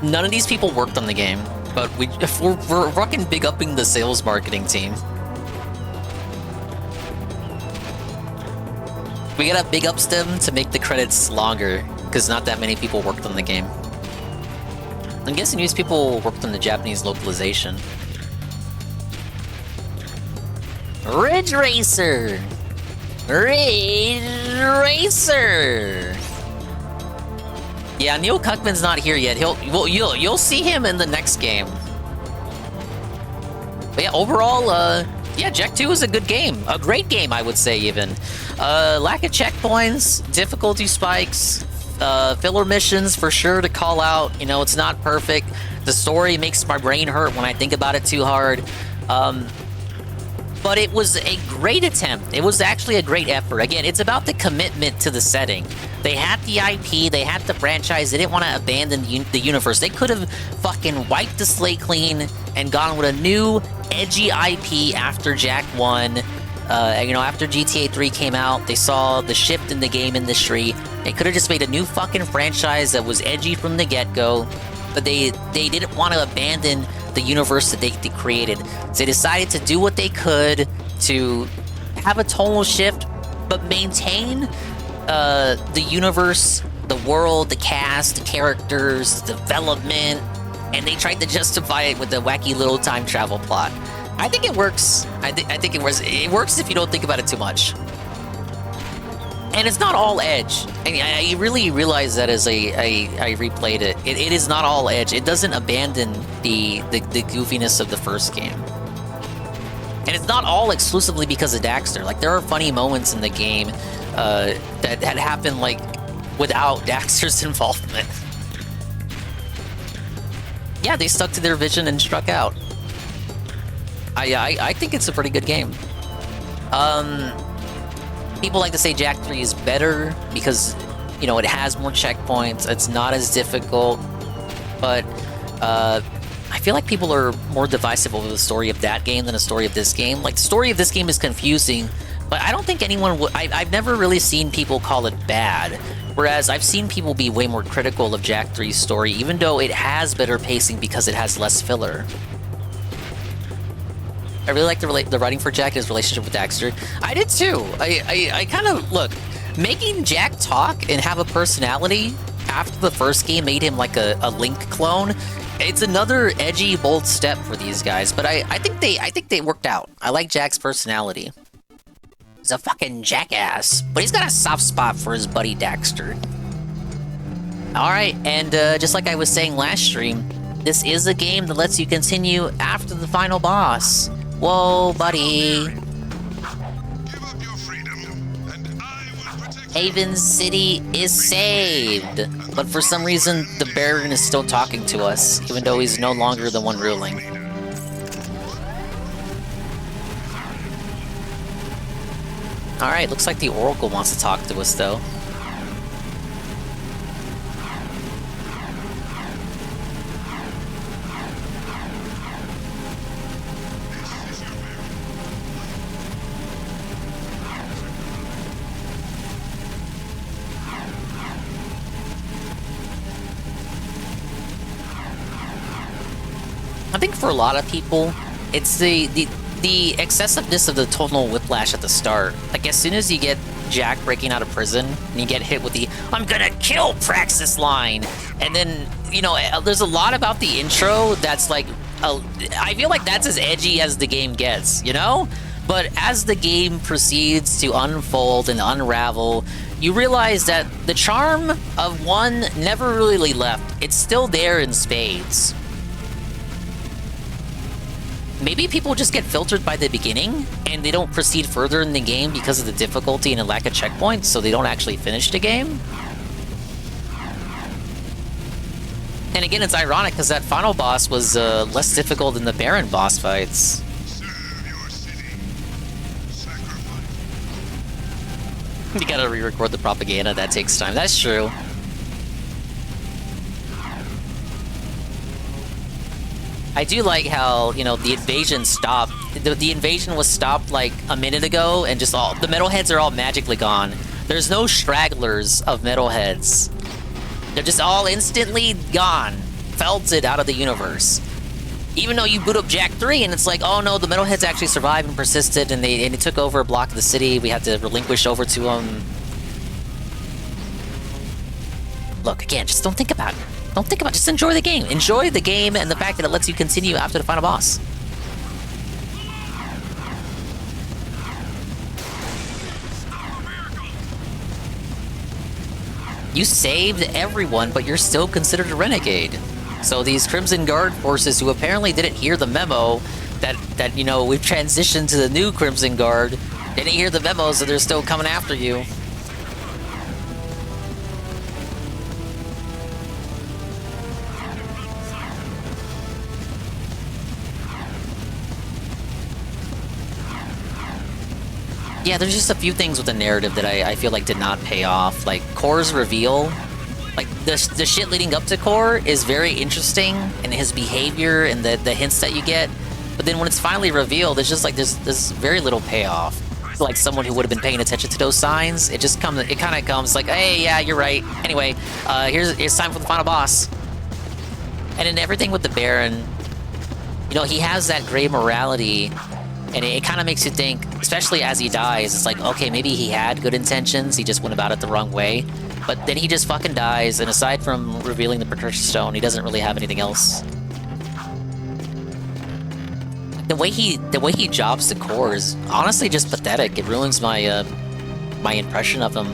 None of these people worked on the game, but we're fucking big upping the sales marketing team. We gotta big ups them to make the credits longer, because not that many people worked on the game. I'm guessing these people worked on the Japanese localization. Ridge Racer! Ridge Racer! Yeah, Neil Cuckman's not here yet. You'll see him in the next game. But yeah, overall, yeah, Jak 2 is a good game. A great game, I would say, even. Lack of checkpoints, difficulty spikes, filler missions for sure to call out. You know, it's not perfect. The story makes my brain hurt when I think about it too hard. But it was a great attempt. It was actually a great effort. Again, it's about the commitment to the setting. They had the IP, they had the franchise, they didn't want to abandon the universe. They could have fucking wiped the slate clean and gone with a new, edgy IP after Jak 1. You know, after GTA 3 came out, they saw the shift in the game industry. They could have just made a new fucking franchise that was edgy from the get-go. But they didn't want to abandon the universe that they created. So they decided to do what they could to have a tonal shift, but maintain the universe, the world, the cast, the characters, the development, and they tried to justify it with the wacky little time travel plot. I think it works. I think it works. It works if you don't think about it too much. And it's not all edge. I really realized that as I replayed it. It is not all edge. It doesn't abandon the goofiness of the first game. And it's not all exclusively because of Daxter. Like, there are funny moments in the game that had happened, like, without Daxter's involvement. Yeah, they stuck to their vision and struck out. I think it's a pretty good game. People like to say Jak 3 is better because, you know, it has more checkpoints. It's not as difficult, but I feel like people are more divisive over the story of that game than the story of this game. Like, the story of this game is confusing, but I don't think anyone would... I've never really seen people call it bad, whereas I've seen people be way more critical of Jak 3's story, even though it has better pacing because it has less filler. I really like the writing for Jak and his relationship with Daxter. I did too. I kind of... Look, making Jak talk and have a personality after the first game made him like a Link clone. It's another edgy, bold step for these guys, but I think they worked out. I like Jak's personality. He's a fucking jackass, but he's got a soft spot for his buddy Daxter. Alright, and just like I was saying last stream, this is a game that lets you continue after the final boss. Whoa, buddy. Haven City is saved, but for some reason, the Baron is still talking to us, even though he's no longer the one ruling. Alright, looks like the Oracle wants to talk to us, though. I think for a lot of people, it's the excessiveness of the tonal whiplash at the start. Like, as soon as you get Jak breaking out of prison, and you get hit with the "I'm gonna kill Praxis" line, and then, you know, there's a lot about the intro that's like, I feel like that's as edgy as the game gets, you know? But as the game proceeds to unfold and unravel, you realize that the charm of 1 never really left. It's still there in spades. Maybe people just get filtered by the beginning, and they don't proceed further in the game because of the difficulty and a lack of checkpoints, so they don't actually finish the game. And again, it's ironic because that final boss was less difficult than the Baron boss fights. You gotta re-record the propaganda, that takes time. That's true. I do like how, you know, the invasion stopped. The invasion was stopped like a minute ago, and just all the metalheads are all magically gone. There's no stragglers of metalheads. They're just all instantly gone, felted out of the universe. Even though you boot up Jak 3 and it's like, oh no, the metalheads actually survived and persisted, and they took over a block of the city. We had to relinquish over to them. Look, again, just don't think about it. Don't think about it, just enjoy the game. Enjoy the game and the fact that it lets you continue after the final boss. You saved everyone, but you're still considered a renegade. So these Crimson Guard forces, who apparently didn't hear the memo that you know, we've transitioned to the new Crimson Guard, didn't hear the memo, so they're still coming after you. Yeah, there's just a few things with the narrative that I feel like did not pay off. Like, Core's reveal, like, the shit leading up to Core is very interesting, and his behavior and the hints that you get. But then when it's finally revealed, it's just like there's very little payoff. Like, someone who would have been paying attention to those signs, it kind of comes like, hey, yeah, you're right. Anyway, here's time for the final boss. And in everything with the Baron, you know, he has that gray morality. And it kind of makes you think, especially as he dies, it's like, okay, maybe he had good intentions, he just went about it the wrong way. But then he just fucking dies, and aside from revealing the Precursor Stone, he doesn't really have anything else. The way he jobs the core is honestly just pathetic. It ruins my my impression of him.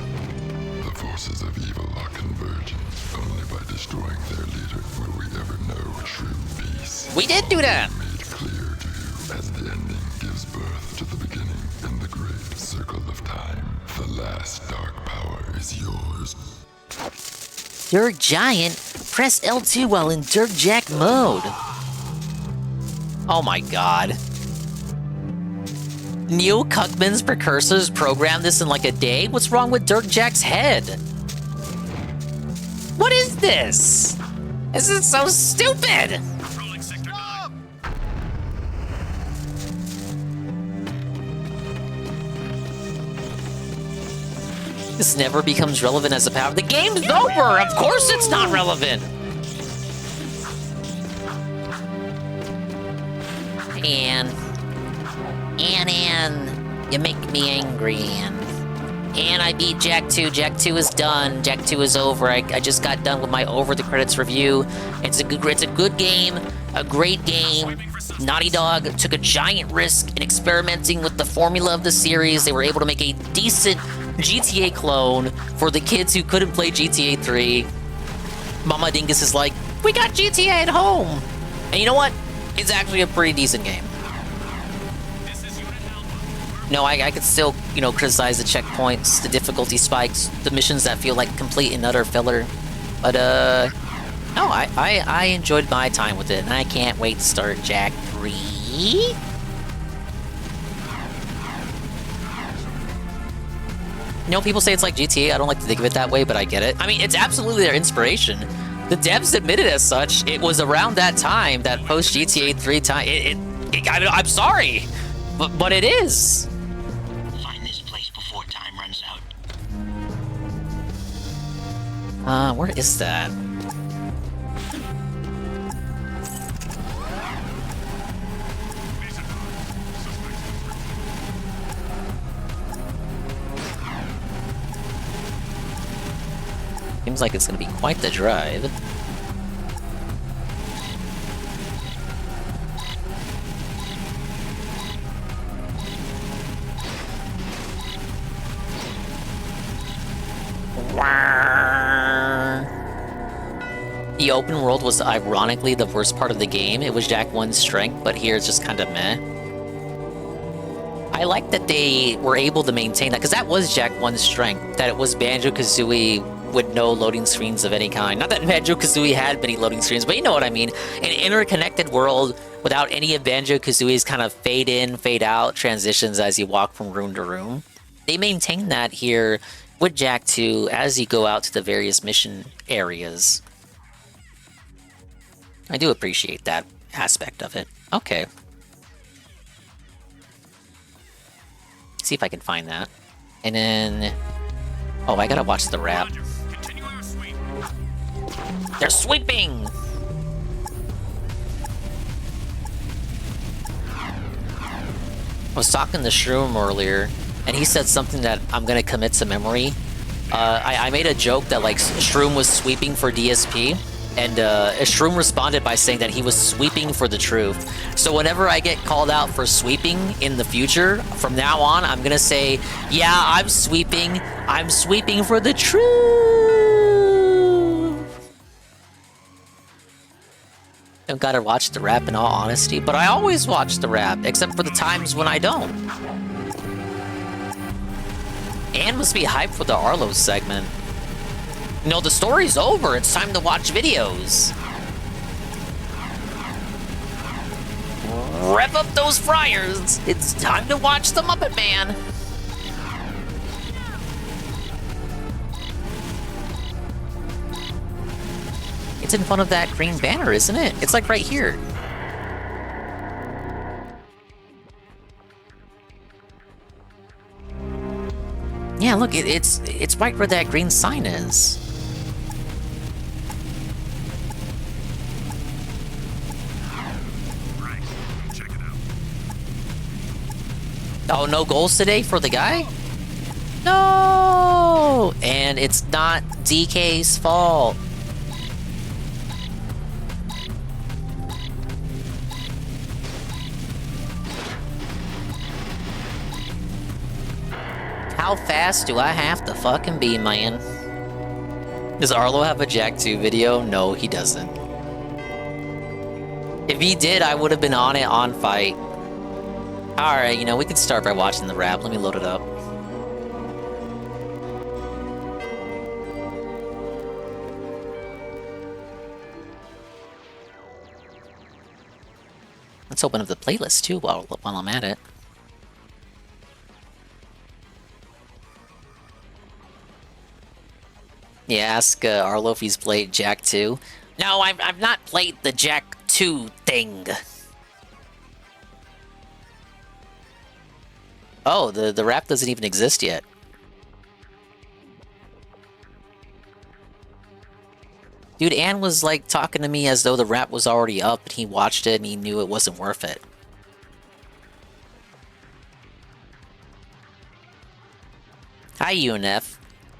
The forces of evil are converging. Only by destroying their leader will we ever know true peace. We did do that. Made clear to you as the ending gives birth to the beginning in the great circle of time. The last dark power is yours. Dirk Giant, press L2 while in Dirk Jack mode. Oh my god. Neil Cuckman's precursors programmed this in like a day? What's wrong with Dirk Jack's head? What is this? This is so stupid! This never becomes relevant as a power. The game's over! Of course it's not relevant! Ann, you make me angry, Ann, I beat Jak 2. Jak 2 is done. Jak 2 is over. I just got done with my over the credits review. It's a good game, a great game. Naughty Dog took a giant risk in experimenting with the formula of the series. They were able to make a decent GTA clone for the kids who couldn't play GTA 3. Mama Dingus is like, we got GTA at home. And you know what? It's actually a pretty decent game. No, I could still, you know, criticize the checkpoints, the difficulty spikes, the missions that feel like complete and utter filler. But, no, I enjoyed my time with it, and I can't wait to start Jak 3. You know, people say it's like GTA. I don't like to think of it that way, but I get it. I mean, it's absolutely their inspiration. The devs admitted as such. It was around that time, that post-GTA 3 time. I'm sorry, but it is. Find this place before time runs out. Where is that? Seems like it's gonna be quite the drive. The open world was ironically the worst part of the game. It was Jak 1's strength, but here it's just kind of meh. I like that they were able to maintain that, because that was Jak 1's strength, that it was Banjo-Kazooie with no loading screens of any kind. Not that Banjo-Kazooie had many loading screens, but you know what I mean. An interconnected world without any of Banjo-Kazooie's kind of fade in, fade out transitions as you walk from room to room. They maintain that here with Jak 2 as you go out to the various mission areas. I do appreciate that aspect of it. Okay. See if I can find that. And then... oh, I gotta watch the rap. They're sweeping! I was talking to Shroom earlier, and he said something that I'm gonna commit to memory. I made a joke that, like, Shroom was sweeping for DSP, and Shroom responded by saying that he was sweeping for the truth. So whenever I get called out for sweeping in the future, from now on, I'm gonna say, yeah, I'm sweeping for the truth. I've gotta watch the rap in all honesty, but I always watch the rap, except for the times when I don't. Anne must be hyped for the Arlo segment. You know, the story's over. It's time to watch videos. Rev up those fryers. It's time to watch the Muppet Man. It's in front of that green banner, isn't it? It's like right here. Yeah, look, it's right where that green sign is. Oh, no goals today for the guy? No! And it's not DK's fault. how fast do I have to fucking be, man? Does Arlo have a Jack 2 video? No, he doesn't. If he did, I would have been on it on fight. Alright, you know, we could start by watching the rap. Let me load it up. Let's open up the playlist too while I'm at it. Yeah, ask Arlo if he's played Jack 2. No, I've not played the Jack 2 thing. Oh, the rap doesn't even exist yet. Dude, Ann was like talking to me as though the rap was already up and he watched it and he knew it wasn't worth it. Hi, UNF.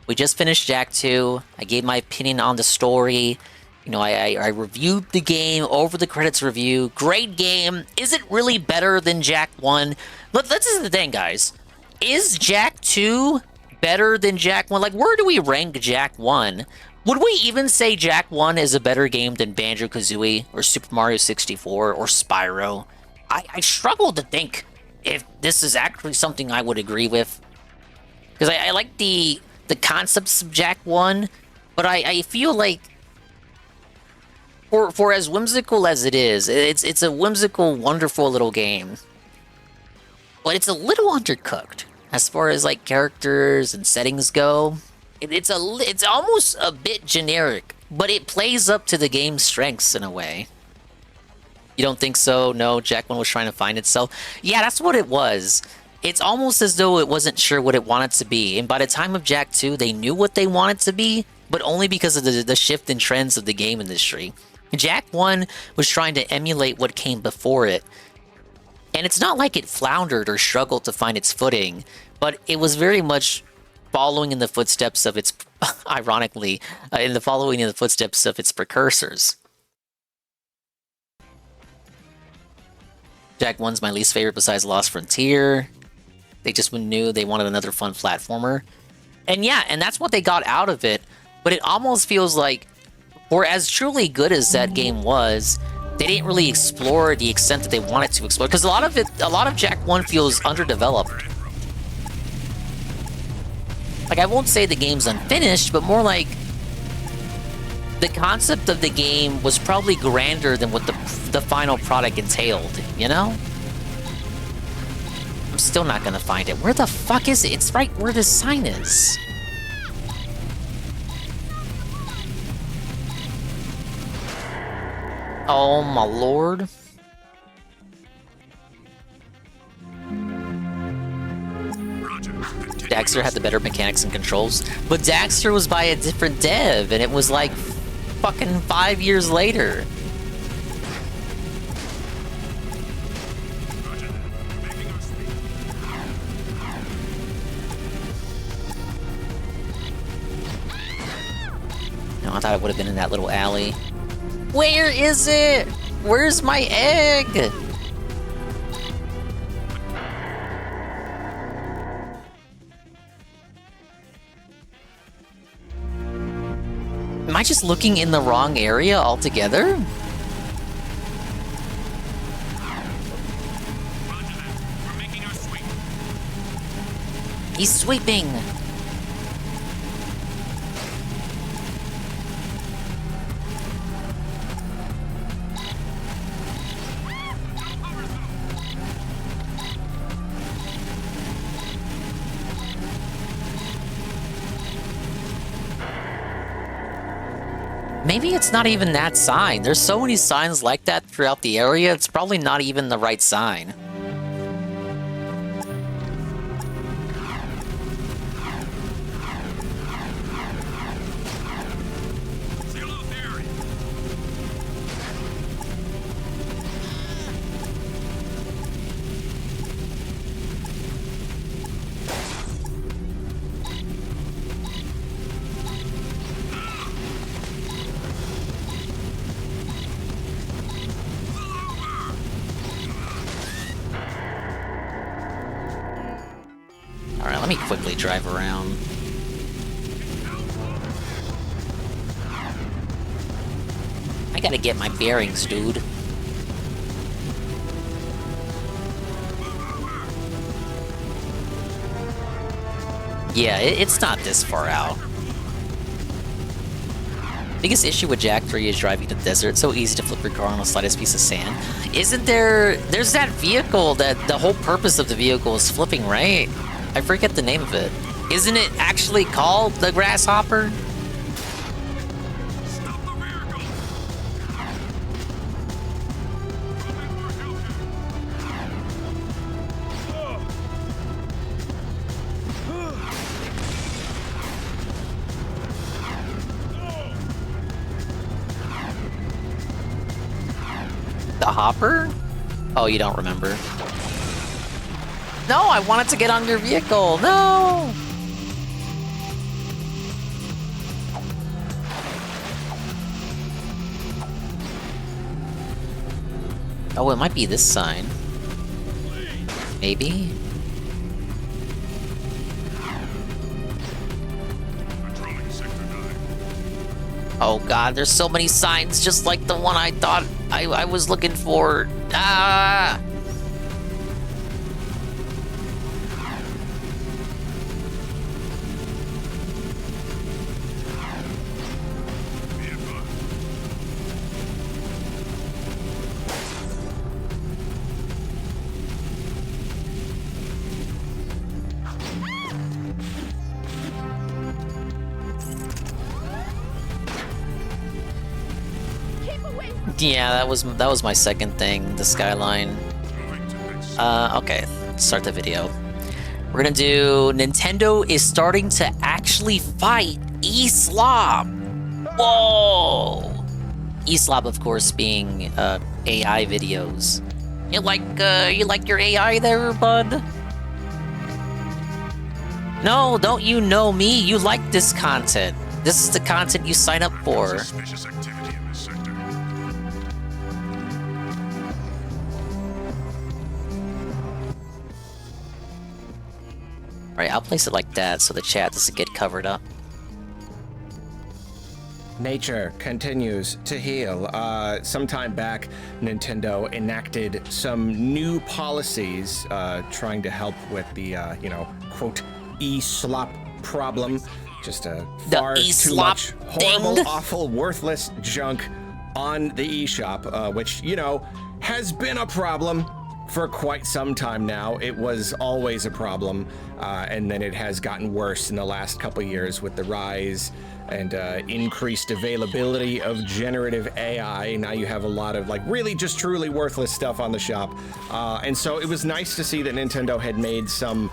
We just finished Jack 2. I gave my opinion on the story. You know, I reviewed the game, over the credits review. Great game. Is it really better than Jack 1? But this is the thing, guys. Is Jack 2 better than Jack 1? Like, where do we rank Jack 1? Would we even say Jack 1 is a better game than Banjo-Kazooie or Super Mario 64 or Spyro? I struggle to think if this is actually something I would agree with. Because I like the concepts of Jack 1, but I feel like for as whimsical as it is, it's a whimsical, wonderful little game. But it's a little undercooked as far as like characters and settings go. It's almost a bit generic, but it plays up to the game's strengths in a way. You don't think so? No, Jack 1 was trying to find itself. Yeah, that's what it was. It's almost as though it wasn't sure what it wanted to be, and by the time of Jack 2, they knew what they wanted to be, but only because of the shift in trends of the game industry. Jack 1 was trying to emulate what came before it, and it's not like it floundered or struggled to find its footing, but it was very much following in the footsteps of its, ironically, following in the footsteps of its precursors. Jack 1's my least favorite besides Lost Frontier. They just knew they wanted another fun platformer. And yeah, and that's what they got out of it. But it almost feels like, for as truly good as that game was, they didn't really explore the extent that they wanted to explore. Because a lot of Jack 1 feels underdeveloped. Like, I won't say the game's unfinished, but more like the concept of the game was probably grander than what the final product entailed, you know? I'm still not gonna find it. Where the fuck is it? It's right where the sign is. Oh my lord. Daxter had the better mechanics and controls, but Daxter was by a different dev, and it was like fucking 5 years later. No, I thought it would have been in that little alley. Where is it? Where's my egg? Am I just looking in the wrong area altogether? He's sweeping! Maybe it's not even that sign. There's so many signs like that throughout the area, it's probably not even the right sign. let me quickly drive around. I gotta get my bearings, dude. Yeah, it's not this far out. Biggest issue with Jak 3 is driving the desert. It's so easy to flip your car on the slightest piece of sand. Isn't there... There's that vehicle that the whole purpose of the vehicle is flipping, right? I forget the name of it. Isn't it actually called the Grasshopper? The Hopper? Oh, you don't remember. No, I wanted to get on your vehicle. No! Oh, it might be this sign. Maybe? Oh god, there's so many signs just like the one I thought I was looking for. Ah! Yeah, that was my second thing, the skyline. Okay, start the video. We're gonna do Nintendo is starting to actually fight eSlop. Whoa! eSlop, of course, being AI videos. You like your AI there, bud? No, don't you know me? You like this content. This is the content you sign up for. Right, I'll place it like that so the chat doesn't get covered up. Nature continues to heal. Sometime back, Nintendo enacted some new policies trying to help with the, quote, eSlop problem. Just far too much horrible, awful, worthless junk on the eShop, which, has been a problem for quite some time now. It was always a problem, and then it has gotten worse in the last couple years with the rise and increased availability of generative AI. Now you have a lot of really just truly worthless stuff on the shop, and so it was nice to see that Nintendo had made some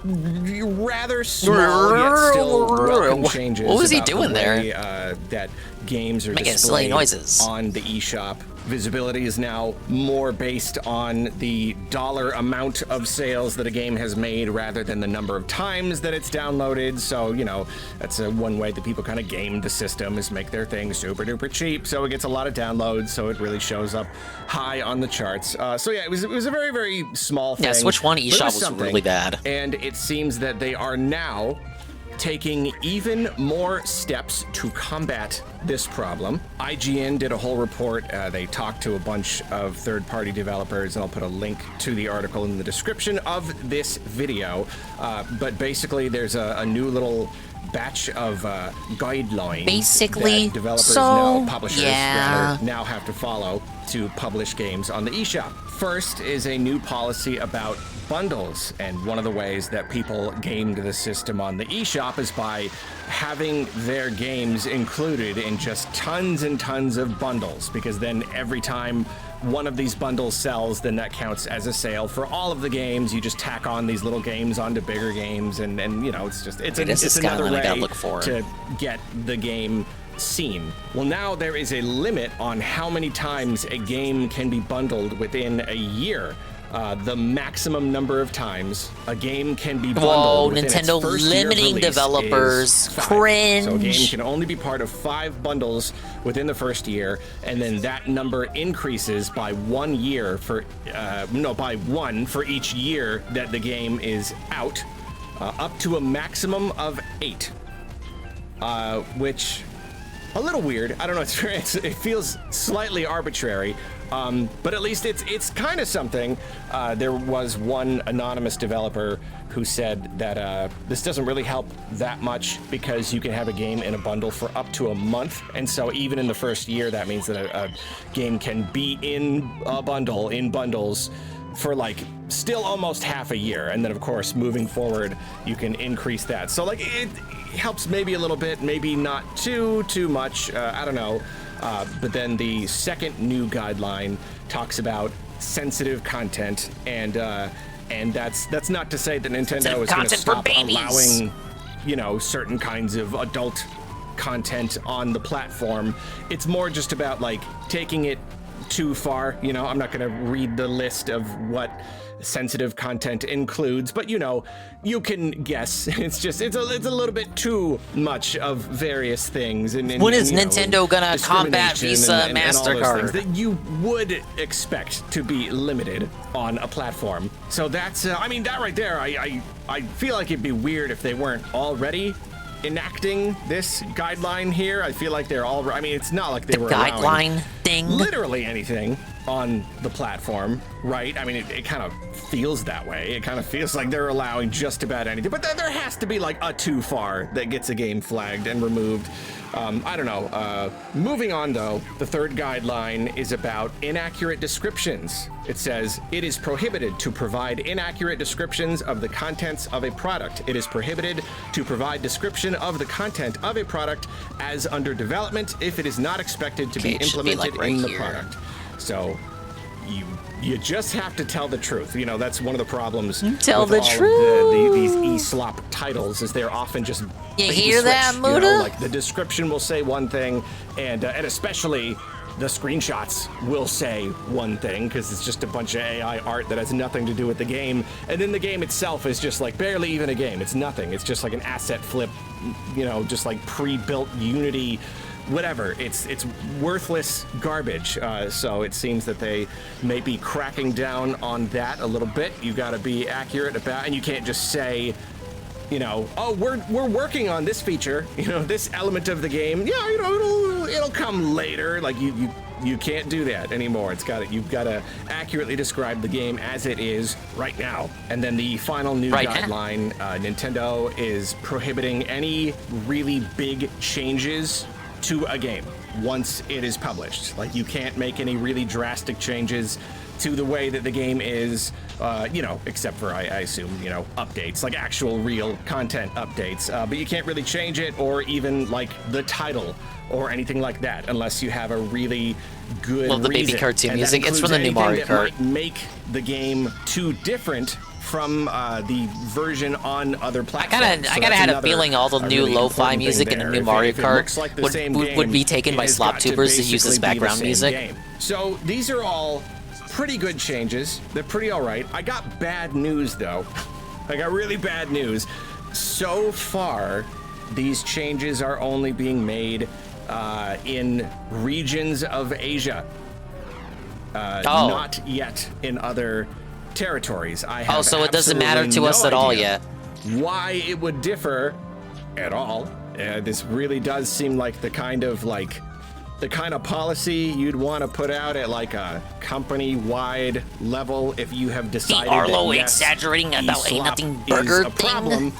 rather small yet still welcome changes. What was he doing there? That games are making displayed silly noises on the eShop. Visibility is now more based on the dollar amount of sales that a game has made rather than the number of times that it's downloaded. So, that's one way that people kind of game the system, is make their thing super duper cheap. So it gets a lot of downloads, so it really shows up high on the charts. So yeah, it was a very, very small thing. Yeah, Switch 1 eShop was really bad. And it seems that they are now taking even more steps to combat this problem. IGN did a whole report. They talked to a bunch of third-party developers, and I'll put a link to the article in the description of this video. But basically, there's a new little batch of guidelines that developers publishers rather, now have to follow to publish games on the eShop. First is a new policy about bundles, and one of the ways that people gamed the system on the eShop is by having their games included in just tons and tons of bundles, because then every time one of these bundles sells, then that counts as a sale for all of the games. You just tack on these little games onto bigger games, and it's another way to get the game seen. Well, now there is a limit on how many times a game can be bundled within a year. The maximum number of times a game can be bundled within Nintendo its first limiting year of developers. is 5. Cringe. So a game can only be part of 5 bundles within the first year, and then that number increases by 1 year by 1 for each year that the game is out. up to a maximum of 8, which a little weird. I don't know. It feels slightly arbitrary, but at least it's kind of something. There was one anonymous developer who said that this doesn't really help that much because you can have a game in a bundle for up to a month, and so even in the first year, that means that a game can be in a bundle, in bundles, for like still almost half a year, and then of course moving forward you can increase that. So like it helps maybe a little bit, maybe not too much. I don't know. But then the second new guideline talks about sensitive content, and that's not to say that Nintendo is going to stop allowing, you know, certain kinds of adult content on the platform. It's more just about like taking it too far. You know, I'm not going to read the list of what sensitive content includes, but you know, you can guess. It's a little bit too much of various things. And when is Nintendo gonna combat Visa, MasterCard? That you would expect to be limited on a platform. So that's, I mean, that right there, I feel like it'd be weird if they weren't already enacting this guideline here. I feel like they're all, I mean, it's not like they were guideline thing, literally anything on the platform, right? I mean, it kind of feels that way. It kind of feels like they're allowing just about anything, but there has to be like a too far that gets a game flagged and removed. I don't know. Moving on though, the third guideline is about inaccurate descriptions. It says, it is prohibited to provide inaccurate descriptions of the contents of a product. It is prohibited to provide description of the content of a product as under development if it is not expected to be implemented in the product. So you just have to tell the truth. You know, that's one of the problems. Tell the truth. These eSlop titles is they're often just you hear that, Muda? You know, like the description will say one thing, and especially the screenshots will say one thing because it's just a bunch of AI art that has nothing to do with the game, and then the game itself is just like barely even a game. It's nothing. It's just like an asset flip, you know, just like pre-built Unity. Whatever, it's worthless garbage. So it seems that they may be cracking down on that a little bit. You got to be accurate about, and you can't just say, you know, oh, we're working on this feature, you know, this element of the game. Yeah, you know, it'll come later. Like you can't do that anymore. You've got to accurately describe the game as it is right now. And then the final new guideline, Nintendo is prohibiting any really big changes to a game once it is published. Like, you can't make any really drastic changes to the way that the game is, you know, except for, I assume, you know, updates, like actual real content updates. But you can't really change it or even, like, the title or anything like that unless you have a really good Love the reason. baby cartoon And music. It's from the new Mario Kart. Might make the game too different from the version on other platforms. I gotta have a feeling all the new really lo-fi music in the new Mario Kart like would be taken by slop tubers to use as background music. Game. So these are all pretty good changes. They're pretty all right. I got bad news though. I got really bad news. So far, these changes are only being made in regions of Asia. Not yet in other territories. I have so it doesn't matter to us at all yet. Why it would differ at all. This really does seem like the kind of policy you'd want to put out at like a company-wide level if you have decided Arlo that yes, exaggerating about a nothing burger is a problem.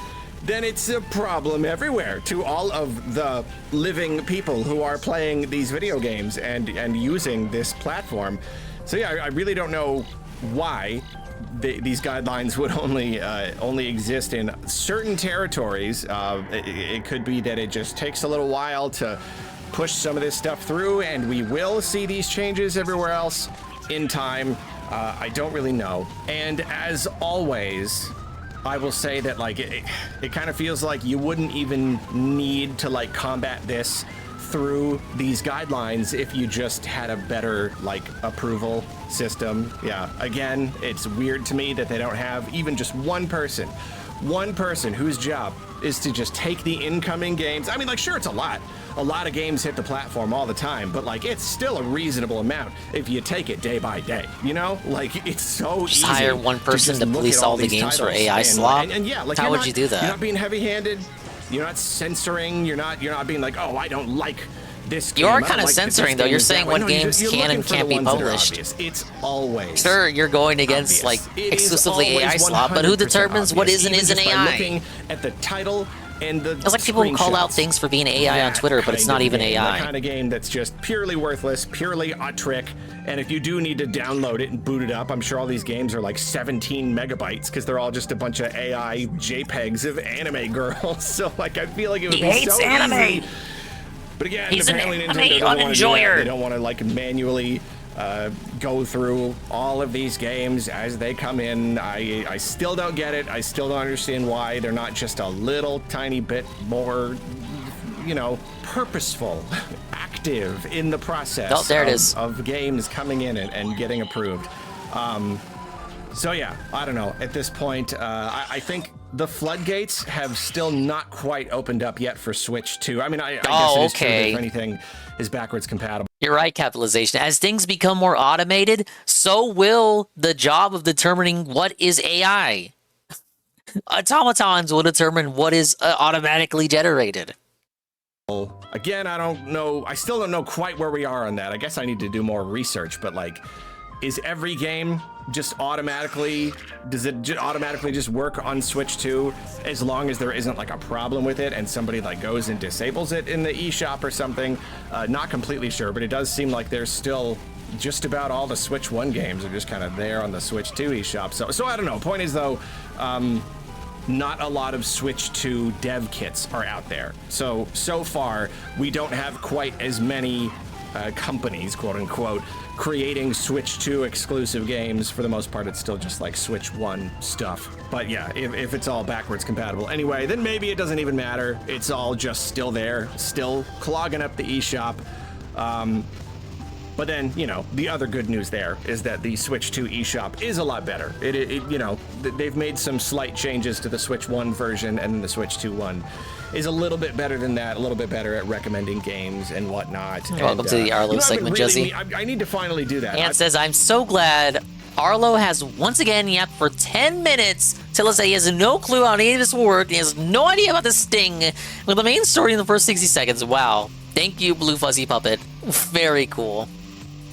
Then it's a problem everywhere to all of the living people who are playing these video games and using this platform. So yeah, I really don't know why these guidelines would only exist in certain territories. It could be that it just takes a little while to push some of this stuff through, and we will see these changes everywhere else in time. I don't really know. And as always, I will say that like it kind of feels like you wouldn't even need to like combat this through these guidelines if you just had a better like approval system. Yeah, again, it's weird to me that they don't have even just one person whose job is to just take the incoming games. I mean, like, sure, it's a lot, a lot of games hit the platform all the time, but like it's still a reasonable amount if you take it day by day. You know, like it's so Just easy. hire one person to police all the games for AI slop. And yeah, like how would you do that? You're not being heavy-handed. You're not censoring. You're not being like, oh, I don't like this game. You are kind of censoring, though. You're saying what games can and can't be published. It's always. Sure, you're going against like exclusively AI slop, but who determines what is and isn't AI? Looking at the title and the It's like people who call out things for being AI on Twitter, but it's not even AI. The kind of game that's just purely worthless, purely a trick. And if you do need to download it and boot it up, I'm sure all these games are like 17 megabytes because they're all just a bunch of AI JPEGs of anime girls. So like, I feel like it would be so easy. But again, apparently Nintendo doesn't want to do that. They don't want to like manually go through all of these games as they come in. I still don't get it. I still don't understand why they're not just a little tiny bit more, you know, purposeful, active in the process of games coming in and getting approved. So yeah, I don't know. At this point, I think the floodgates have still not quite opened up yet for Switch 2. I mean, I guess it is true that if anything is backwards compatible. You're right, capitalization. As things become more automated, so will the job of determining what is AI. Automatons will determine what is automatically generated. Again, I don't know. I still don't know quite where we are on that. I guess I need to do more research, but like, is every game just automatically, does it automatically just work on Switch 2 as long as there isn't like a problem with it and somebody like goes and disables it in the eShop or something? Not completely sure, but it does seem like there's still just about all the Switch 1 games are just kind of there on the Switch 2 eShop. So I don't know. Point is though, not a lot of Switch 2 dev kits are out there. So far, we don't have quite as many companies, quote unquote, creating Switch 2 exclusive games. For the most part, it's still just like Switch 1 stuff. But yeah, if it's all backwards compatible anyway, then maybe it doesn't even matter. It's all just still there, still clogging up the eShop. But then, you know, the other good news there is that the Switch 2 eShop is a lot better. It you know, they've made some slight changes to the Switch 1 version, and then the Switch 2 one is a little bit better than that, a little bit better at recommending games and whatnot. Welcome to the Arlo segment, Jesse. I need to finally do that. And says, I'm so glad Arlo has once again yapped for 10 minutes till us that he has no clue how any of this will work. He has no idea about this sting with the main story in the first 60 seconds. Wow. Thank you, Blue Fuzzy Puppet. Very cool.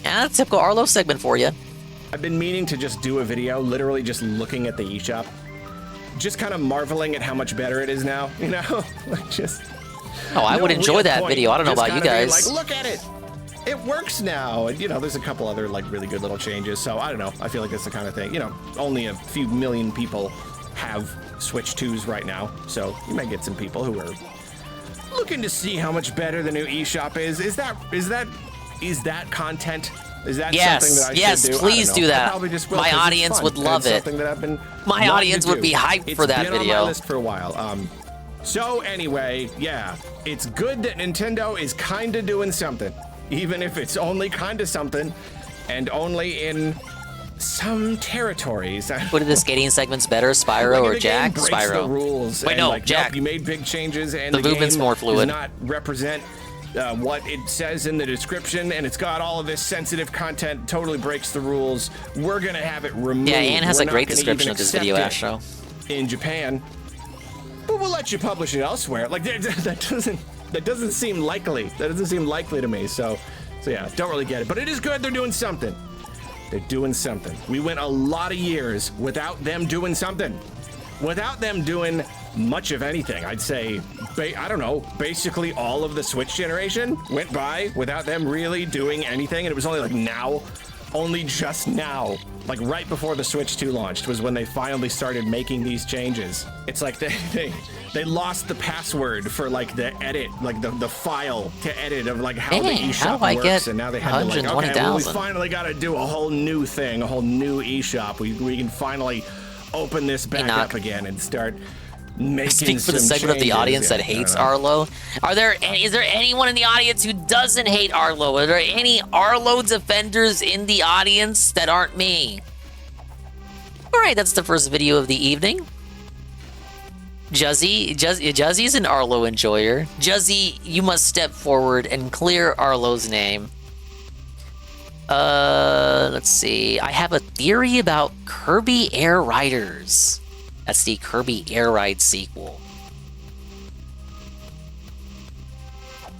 Yeah, that's a typical Arlo segment for you. I've been meaning to just do a video, literally just looking at the eShop. Just kind of marveling at how much better it is now, you know? Like just... Oh, I would enjoy that video. I don't know about you guys. Like, look at it! It works now! And, you know, there's a couple other, like, really good little changes, so I don't know. I feel like that's the kind of thing, you know, only a few million people have Switch 2s right now, so you might get some people who are looking to see how much better the new eShop is. Is that content? Is that something that I should do? Yes, please do that. Just will, my audience would love it. Something that I've been my audience would be hyped for that video. It's been on my list for a while. So anyway, yeah, it's good that Nintendo is kind of doing something, even if it's only kind of something, and only in some territories. What are the skating segments better, Spyro or Jack? Spyro. The rules. Wait, no, like, Jack. Nope, you made big changes, and the movement's more fluid. Does not represent what it says in the description, and it's got all of this sensitive content, totally breaks the rules. We're gonna have it removed. Yeah, Anne has a great description of this video, Astro. In Japan, but we'll let you publish it elsewhere. Like that doesn't seem likely. That doesn't seem likely to me. So yeah, don't really get it. But it is good. They're doing something. They're doing something. We went a lot of years without them doing something. Without them doing much of anything. I'd say, I don't know, basically all of the Switch generation went by without them really doing anything, and it was only like now, only just now, like right before the Switch 2 launched was when they finally started making these changes. It's like they lost the password for like the edit, like the file to edit of like how the eShop works, and now they had to like, okay, well, we finally got to do a whole new thing, a whole new eShop. We can finally open this back up again and start speak for the segment of the audience that hates Arlo. Is there anyone in the audience who doesn't hate Arlo? Are there any Arlo defenders in the audience that aren't me? All right, that's the first video of the evening. Juzzy's an Arlo enjoyer. Juzzy, you must step forward and clear Arlo's name. Let's see. I have a theory about Kirby Air Riders. That's the Kirby Air Ride sequel.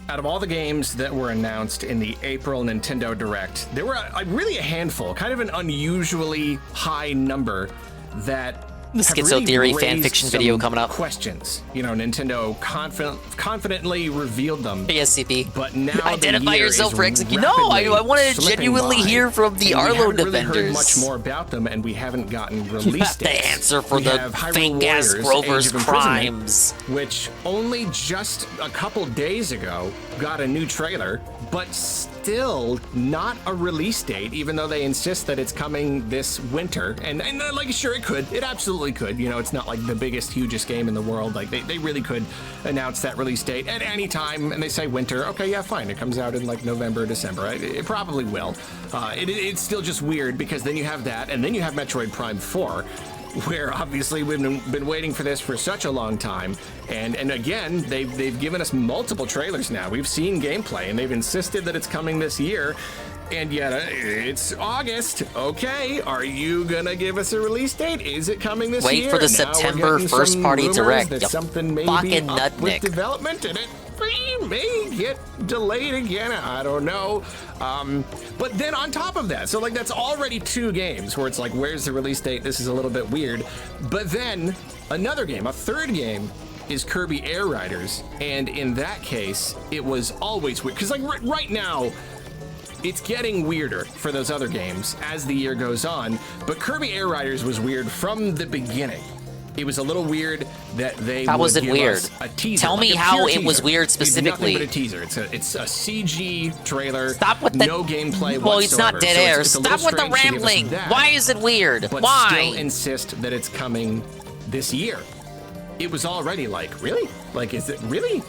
Out of all the games that were announced in the April Nintendo Direct, there were really a handful, kind of an unusually high number that The Schizo Theory fanfiction video coming up. Questions. You know, Nintendo confidently revealed them. ASCP. But now Identify yourself for execute. No, I want to genuinely hear from the Arlo defenders. We haven't really heard much more about them, and we haven't gotten release dates. The answer for the fake-ass Grover's crimes. Which only just a couple days ago got a new trailer, but still not a release date, even though they insist that it's coming this winter. And like, sure, it could. It absolutely could. You know, it's not like the biggest, hugest game in the world. Like, they really could announce that release date at any time, and they say winter. Okay, yeah, fine. It comes out in like November, December. It probably will. It's still just weird because then you have that, and then you have Metroid Prime 4, where obviously we've been waiting for this for such a long time, and again they've given us multiple trailers now. We've seen gameplay, and they've insisted that it's coming this year, and yet it's August. Okay, are you gonna give us a release date? Is it coming this year? Wait for the September first party direct. That something may be up with development, and it may get delayed again. I don't know. But then on top of that, so like that's already 2 games where it's like, where's the release date? This is a little bit weird. But then another game, a third game, is Kirby Air Riders, and in that case, it was always weird because like right now, it's getting weirder for those other games as the year goes on. But Kirby Air Riders was weird from the beginning. It was a little weird that they How was it weird? A teaser. Tell me how it was weird specifically. It's nothing but a teaser. It's a CG trailer. Stop with the no gameplay Well, whatsoever. it's not dead air. It's Stop with the rambling. Why is it weird? But Why? still insist that it's coming this year. It was already like, really? Like, is it really?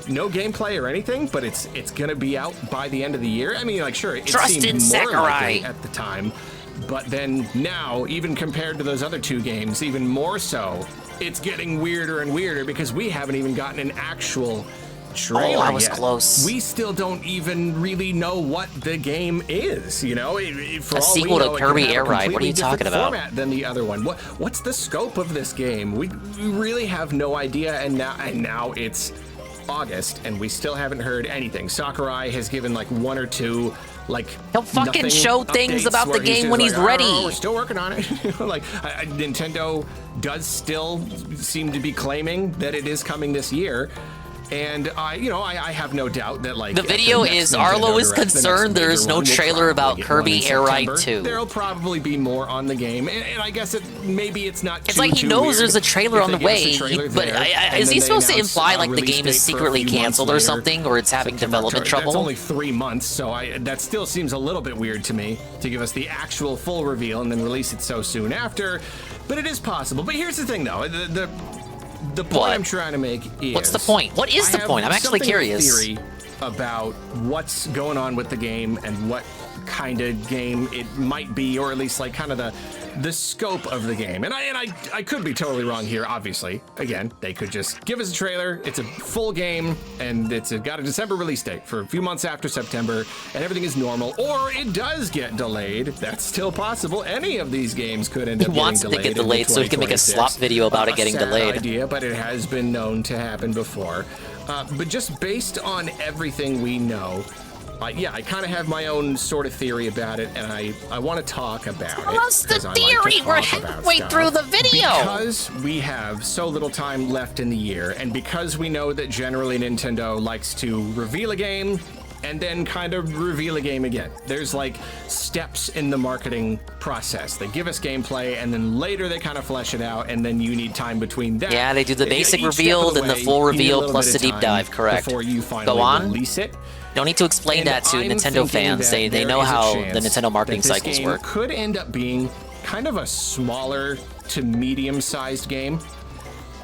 No gameplay or anything, but it's gonna be out by the end of the year. I mean, like, sure, it seemed more likely at the time. But then now, even compared to those other 2 games, even more so, it's getting weirder and weirder because we haven't even gotten an actual trailer I was yet. close. We still don't even really know what the game is, you know? For a all sequel we know, to Kirby it can have Air a Ride. What are you completely talking about? different format than the other one. What's the scope of this game? We really have no idea, and now it's August, and we still haven't heard anything. Sakurai has given like 1 or 2 like he'll fucking show things about the game when he's like, ready. Oh, we're still working on it. Like Nintendo does still seem to be claiming that it is coming this year. And I have no doubt that like the video is Arlo is concerned there is no trailer about Kirby Air Ride 2. There'll probably be more on the game, and I guess maybe it's not. It's like he knows there's a trailer on the way, but is he supposed to imply like the game is secretly canceled or something, or it's having development trouble? That's only 3 months, so that still seems a little bit weird to me to give us the actual full reveal and then release it so soon after. But it is possible. But here's the thing, though. The point I'm trying to make is... What's the point? What is the point? I'm actually curious. Theory about what's going on with the game and what kind of game it might be, or at least like kind of the scope of the game. And I could be totally wrong here, obviously. Again, they could just give us a trailer, it's a full game, and it's got a December release date for a few months after September, and everything is normal. Or it does get delayed. That's still possible. Any of these games could end up getting delayed. He wants it to get delayed so he can make a slop video about it getting delayed. Idea, but it has been known to happen before. But just based on everything we know, yeah, I kind of have my own sort of theory about it, and I want to talk about it. What's the theory? We're halfway through the video. Because we have so little time left in the year, and because we know that generally Nintendo likes to reveal a game and then kind of reveal a game again. There's like steps in the marketing process. They give us gameplay, and then later they kind of flesh it out, and then you need time between that. Yeah, they do the basic reveal, then the full reveal, plus the deep dive, correct. Before you finally Go on. release it. Don't need to explain that to Nintendo fans. They know how the Nintendo marketing cycles work. Could end up being kind of a smaller to medium-sized game.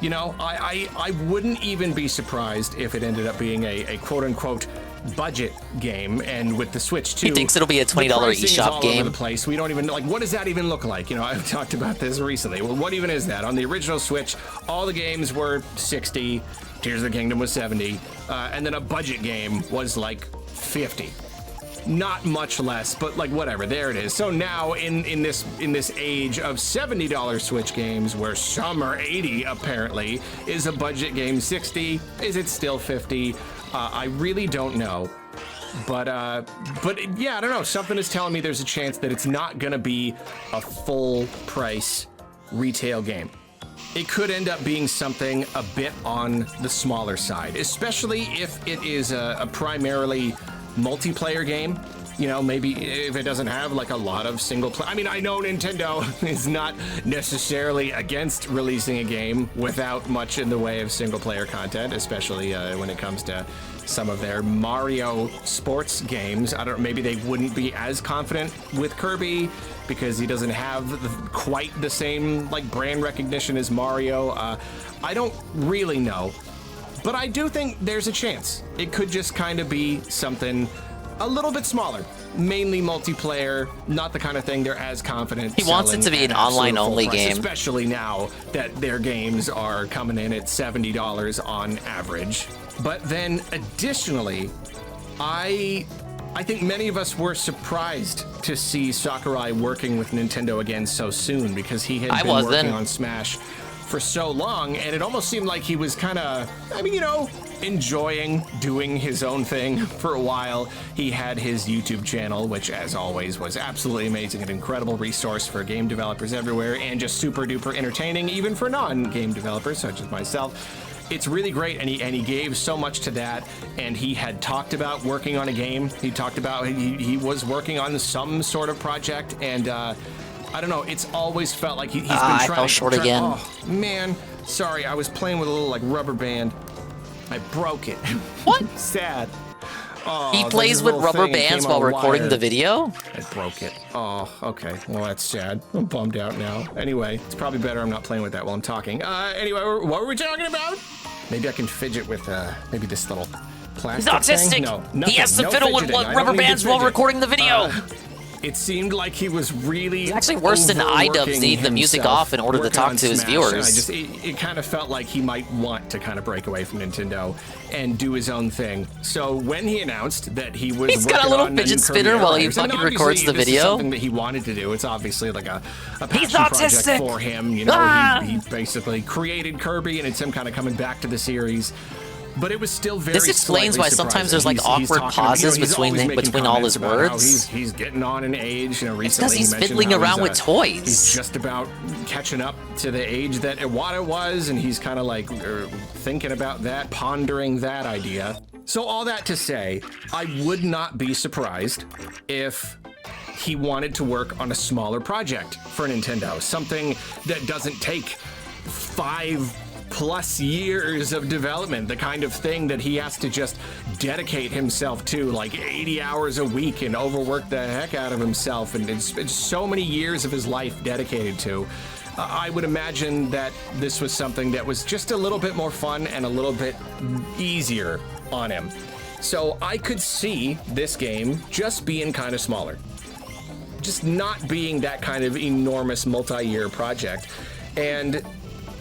You know, I wouldn't even be surprised if it ended up being a quote-unquote budget game, and with the Switch 2, he thinks it'll be a $20 eShop all game. Over the place. We don't even like, what does that even look like? You know, I've talked about this recently. Well, what even is that? On the original Switch, all the games were 60. Tears of the Kingdom was 70, and then a budget game was like 50. Not much less, but like whatever. There it is. So now in this age of $70 Switch games, where some are 80 apparently, is a budget game 60? Is it still 50? I really don't know. But yeah, I don't know. Something is telling me there's a chance that it's not gonna be a full price retail game. It could end up being something a bit on the smaller side, especially if it is a primarily multiplayer game. You know, maybe if it doesn't have like a lot of single player. I mean, I know Nintendo is not necessarily against releasing a game without much in the way of single player content, especially when it comes to some of their Mario sports games. I don't know, maybe they wouldn't be as confident with Kirby because he doesn't have quite the same like brand recognition as Mario. I don't really know. But I do think there's a chance. It could just kind of be something a little bit smaller, mainly multiplayer, not the kind of thing they're as confident. He wants it to be an online-only game, especially now that their games are coming in at $70 on average. But then, additionally, I think many of us were surprised to see Sakurai working with Nintendo again so soon, because he had been working on Smash for so long, and it almost seemed like he was kind of, I mean, you know, enjoying doing his own thing for a while. He had his YouTube channel, which as always was absolutely amazing, an incredible resource for game developers everywhere, and just super duper entertaining even for non-game developers such as myself. It's really great, and he gave so much to that, and he had talked about working on a game. He talked about he was working on some sort of project, and I don't know, it's always felt like he's been trying. I fell short again. Oh, man. Sorry, I was playing with a little, like, rubber band. I broke it. What? Sad. Oh, he plays with rubber bands while recording the video? I broke it. Oh, okay. Well, that's sad. I'm bummed out now. Anyway, it's probably better I'm not playing with that while I'm talking. Anyway, what were we talking about? Maybe I can fidget with, maybe this little plastic He's autistic. thing? No, nothing. He has to No fiddle with fidgeting. I rubber don't need to bands while fidget. recording the video. It seemed like he was really It's actually worse than iDubbbz need the music off in order to talk to his viewers. It kind of felt like he might want to kind of break away from Nintendo and do his own thing. So when he announced that he was He's got a little fidget spinner while he fucking records the video. Something that he wanted to do. It's obviously like a He's passion project autistic. for him. You know, he basically created Kirby, and it's him kind of coming back to the series. But it was still very. This explains why sometimes there's like surprising. awkward pauses between all his words. He's getting on in age. You know, It's recently because he's he mentioned fiddling how around with toys. He's just about catching up to the age that Iwata was, and he's kind of like thinking about that, pondering that idea. So all that to say, I would not be surprised if he wanted to work on a smaller project for Nintendo, something that doesn't take 5+ years of development, the kind of thing that he has to just dedicate himself to, like 80 hours a week, and overwork the heck out of himself, and it's so many years of his life dedicated to. I would imagine that this was something that was just a little bit more fun and a little bit easier on him. So I could see this game just being kind of smaller, just not being that kind of enormous multi-year project. And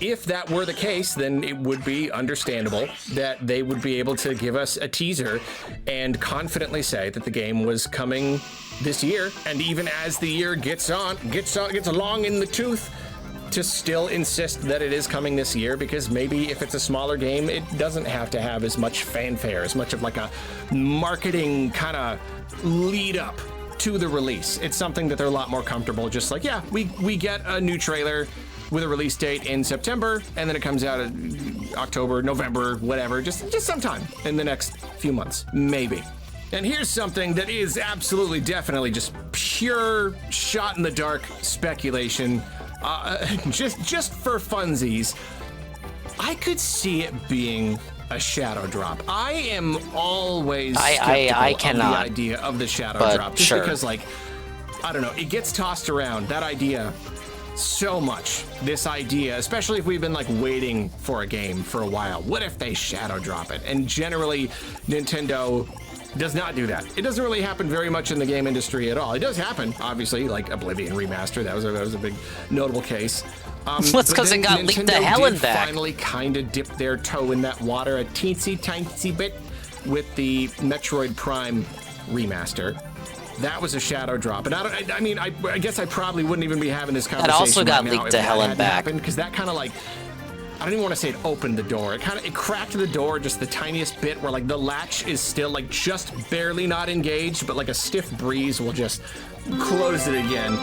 if that were the case, then it would be understandable that they would be able to give us a teaser and confidently say that the game was coming this year, and even as the year gets along in the tooth, to still insist that it is coming this year, because maybe if it's a smaller game, it doesn't have to have as much fanfare, as much of like a marketing kind of lead up to the release. It's something that they're a lot more comfortable, just like, yeah, we get a new trailer with a release date in September, and then it comes out in October, November, whatever, just sometime in the next few months, maybe. And here's something that is absolutely, definitely just pure shot in the dark speculation, just for funsies. I could see it being a shadow drop. I am always skeptical of the idea of the shadow drop, just because, like, I don't know, it gets tossed around, that idea, so much. This idea, especially if we've been like waiting for a game for a while. What if they shadow drop it? And generally, Nintendo Does not do that. It doesn't really happen very much in the game industry at all. It does happen, obviously, like Oblivion Remaster. That was a big notable case. That's because it got leaked to hell and back. Finally kind of dipped their toe in that water a teensy bit with the Metroid Prime Remaster. That was a shadow drop. And I guess I probably wouldn't even be having this conversation. That also got right now leaked to hell and back. Because that kind of like, I don't even want to say it opened the door. It cracked the door just the tiniest bit where like the latch is still like just barely not engaged, but like a stiff breeze will just close it again.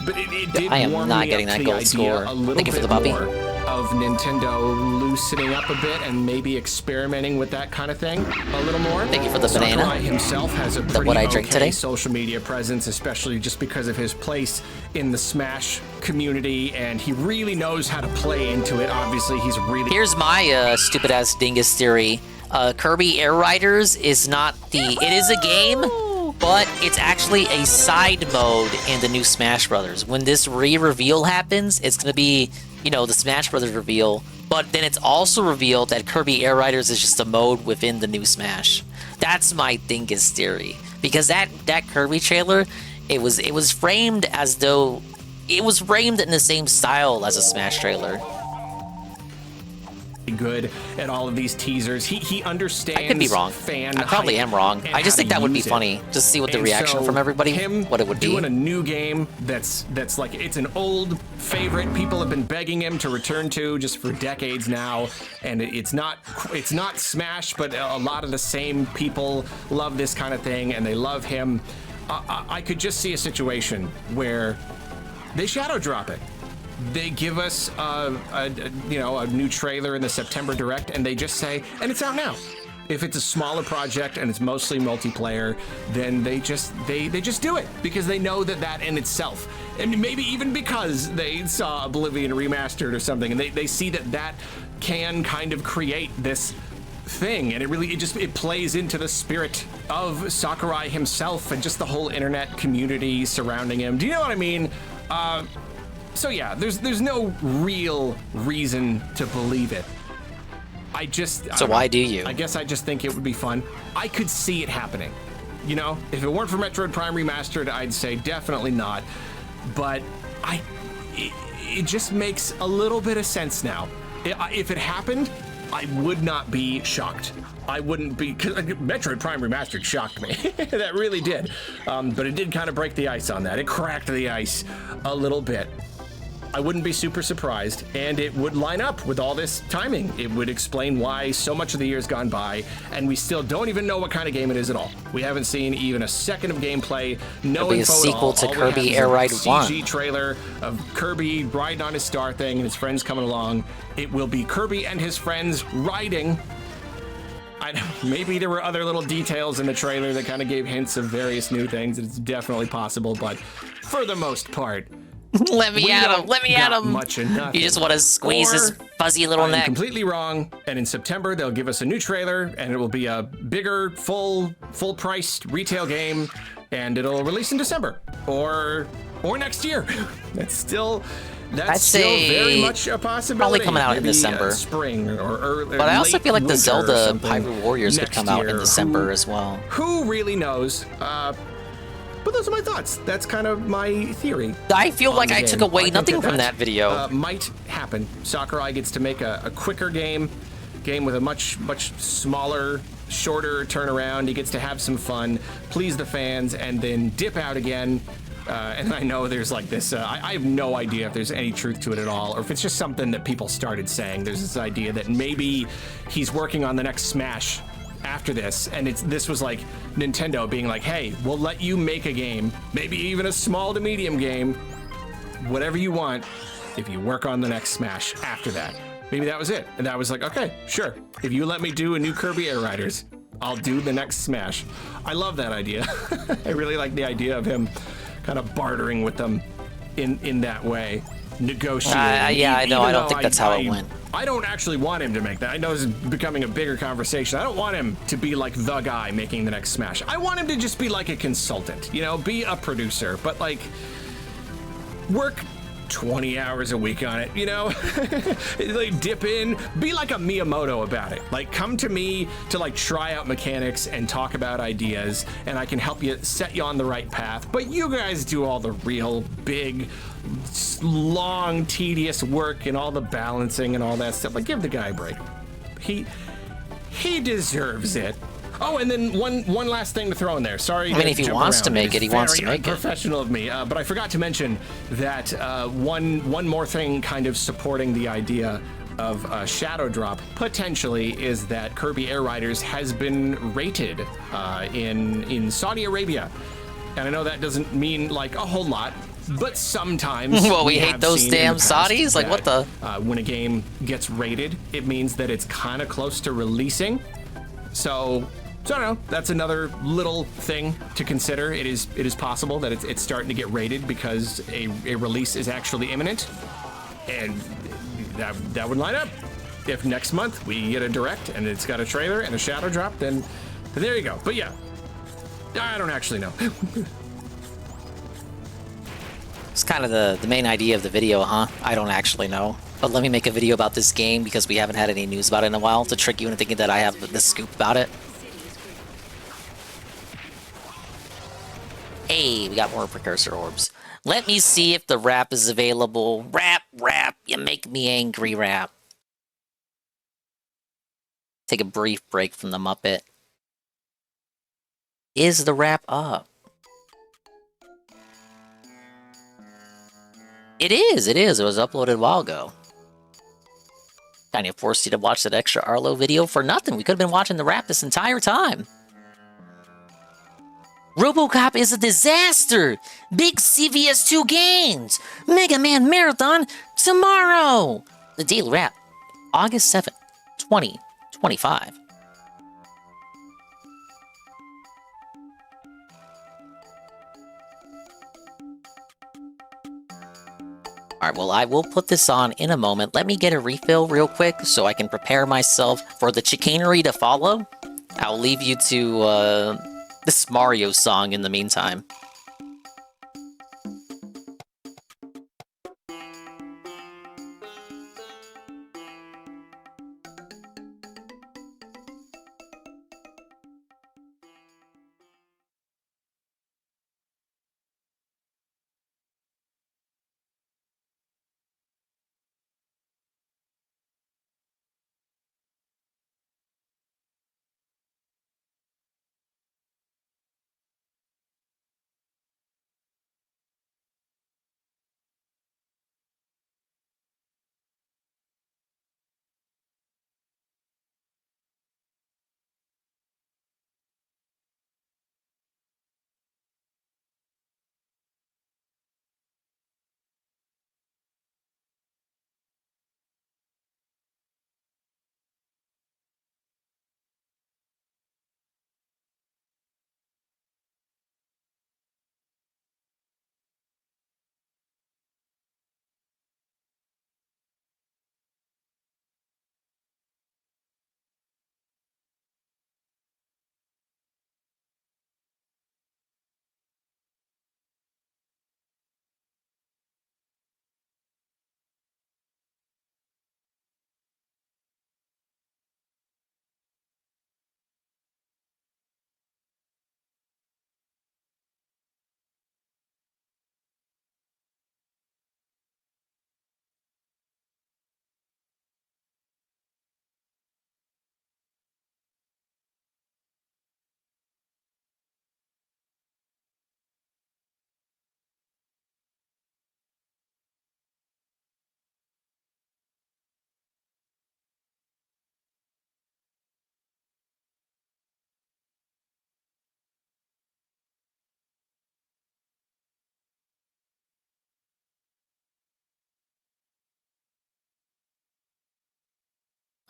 But it did I am warm not me getting up that to gold the idea score. a little Thank you for bit the puppy. more of Nintendo loosening up a bit and maybe experimenting with that kind of thing a little more. Thank you for the Sakurai banana. himself has a pretty what I drink today. social media presence, especially just because of his place in the Smash community, and he really knows how to play into it. Obviously, he's really... Here's my stupid ass dingus theory. Kirby Air Riders is not it is a game, but it's actually a side mode in the new Smash Brothers. When this re-reveal happens, it's gonna be, the Smash Brothers reveal, but then it's also revealed that Kirby Air Riders is just a mode within the new Smash. That's my dingus theory. Because that Kirby trailer, it was framed as though it was framed in the same style as a Smash trailer. Good at all of these teasers. He understands. I could be wrong. I probably am wrong. I just think that would be funny. Just see what the reaction from everybody, what it would be. Doing a new game that's like, it's an old favorite. People have been begging him to return to just for decades now, and it's not Smash, but a lot of the same people love this kind of thing, and they love him. I could just see a situation where they shadow drop it. They give us a new trailer in the September Direct, and they just say, and it's out now. If it's a smaller project and it's mostly multiplayer, then they just do it because they know that in itself, and maybe even because they saw Oblivion Remastered or something, and they see that can kind of create this thing, and it plays into the spirit of Sakurai himself and just the whole internet community surrounding him. Do you know what I mean? So yeah, there's no real reason to believe it. So why do you? I guess I just think it would be fun. I could see it happening. If it weren't for Metroid Prime Remastered, I'd say definitely not. But it just makes a little bit of sense now. If it happened, I would not be shocked. I wouldn't be, because Metroid Prime Remastered shocked me. That really did. But it did kind of break the ice on that. It cracked the ice a little bit. I wouldn't be super surprised, and it would line up with all this timing. It would explain why so much of the year's gone by, and we still don't even know what kind of game it is at all. We haven't seen even a second of gameplay. No info at all. It'll be a sequel to Kirby Air Ride 1. CG trailer of Kirby riding on his star thing and his friends coming along. It will be Kirby and his friends riding. Maybe there were other little details in the trailer that kind of gave hints of various new things. It's definitely possible, but for the most part, Let me at him. Much of nothing. You just want to squeeze his fuzzy little neck. Completely wrong. And in September, they'll give us a new trailer, and it will be a bigger, full-priced retail game, and it'll release in December or next year. That's still very much a possibility. Probably coming out Maybe in December, spring or early. But I also feel like the Zelda Hyrule Warriors could come out in December as well. Who really knows? But those are my thoughts. That's kind of my theory. I feel like I took away nothing from that video. Might happen. Sakurai gets to make a quicker game with a much smaller, shorter turnaround. He gets to have some fun, please the fans, and then dip out again. And I know there's like this, I have no idea if there's any truth to it at all, or if it's just something that people started saying. There's this idea that maybe he's working on the next Smash after this, and this was like Nintendo being like, hey, we'll let you make a game, maybe even a small to medium game, whatever you want, if you work on the next Smash after that. Maybe that was it. And that was like, okay, sure. If you let me do a new Kirby Air Riders, I'll do the next Smash. I love that idea. I really like the idea of him kind of bartering with them in that way, negotiating. Yeah, I know. I don't think that's how it went. I don't actually want him to make that. I know this is becoming a bigger conversation. I don't want him to be like the guy making the next Smash. I want him to just be like a consultant, be a producer, but like work 20 hours a week on it, you know? Like, dip in, be like a Miyamoto about it. Like, come to me to, like, try out mechanics and talk about ideas, and I can help you, set you on the right path. But you guys do all the real big, long, tedious work and all the balancing and all that stuff. Like, give the guy a break. He deserves it. Oh, and then one last thing to throw in there. Sorry. I mean, if he wants to make it, he wants to make it. Professional of me, but I forgot to mention that one more thing, kind of supporting the idea of Shadow Drop potentially, is that Kirby Air Riders has been rated in Saudi Arabia, and I know that doesn't mean like a whole lot. But sometimes well, we hate those damn Saudis. Like, what the? When a game gets rated, it means that it's kind of close to releasing. So I don't know. That's another little thing to consider. It is possible that it's starting to get rated because a release is actually imminent, and that would line up. If next month we get a direct and it's got a trailer and a shadow drop, then there you go. But yeah, I don't actually know. It's kind of the main idea of the video, huh? I don't actually know. But let me make a video about this game because we haven't had any news about it in a while to trick you into thinking that I have the scoop about it. Hey, we got more precursor orbs. Let me see if the rap is available. Rap, you make me angry, rap. Take a brief break from the Muppet. Is the rap up? It is. It was uploaded a while ago. Kind of forced you to watch that extra Arlo video for nothing. We could have been watching the rap this entire time. RoboCop is a disaster! Big CVS 2 games! Mega Man Marathon tomorrow! The Daily Wrap, August 7th, 2025. Alright, well, I will put this on in a moment. Let me get a refill real quick so I can prepare myself for the chicanery to follow. I'll leave you to, this Mario song in the meantime.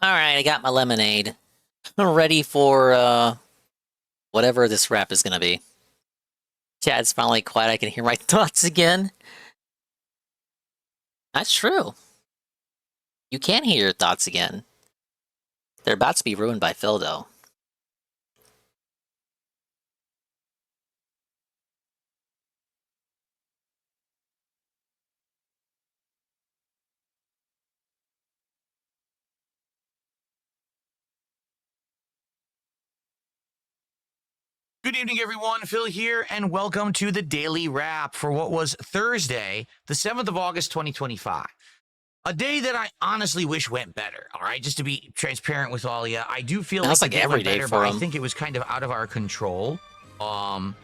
Alright, I got my lemonade. I'm ready for, whatever this rap is gonna be. Chad's finally quiet, I can hear my thoughts again. That's true. You can hear your thoughts again. They're about to be ruined by Phil, though. Good evening, everyone. Phil here, and welcome to the Daily Wrap for what was Thursday, the 7th of August, 2025. A day that I honestly wish went better, all right? Just to be transparent with all of you, I do feel That's like like it every went day better, for but I him. think it was kind of out of our control. And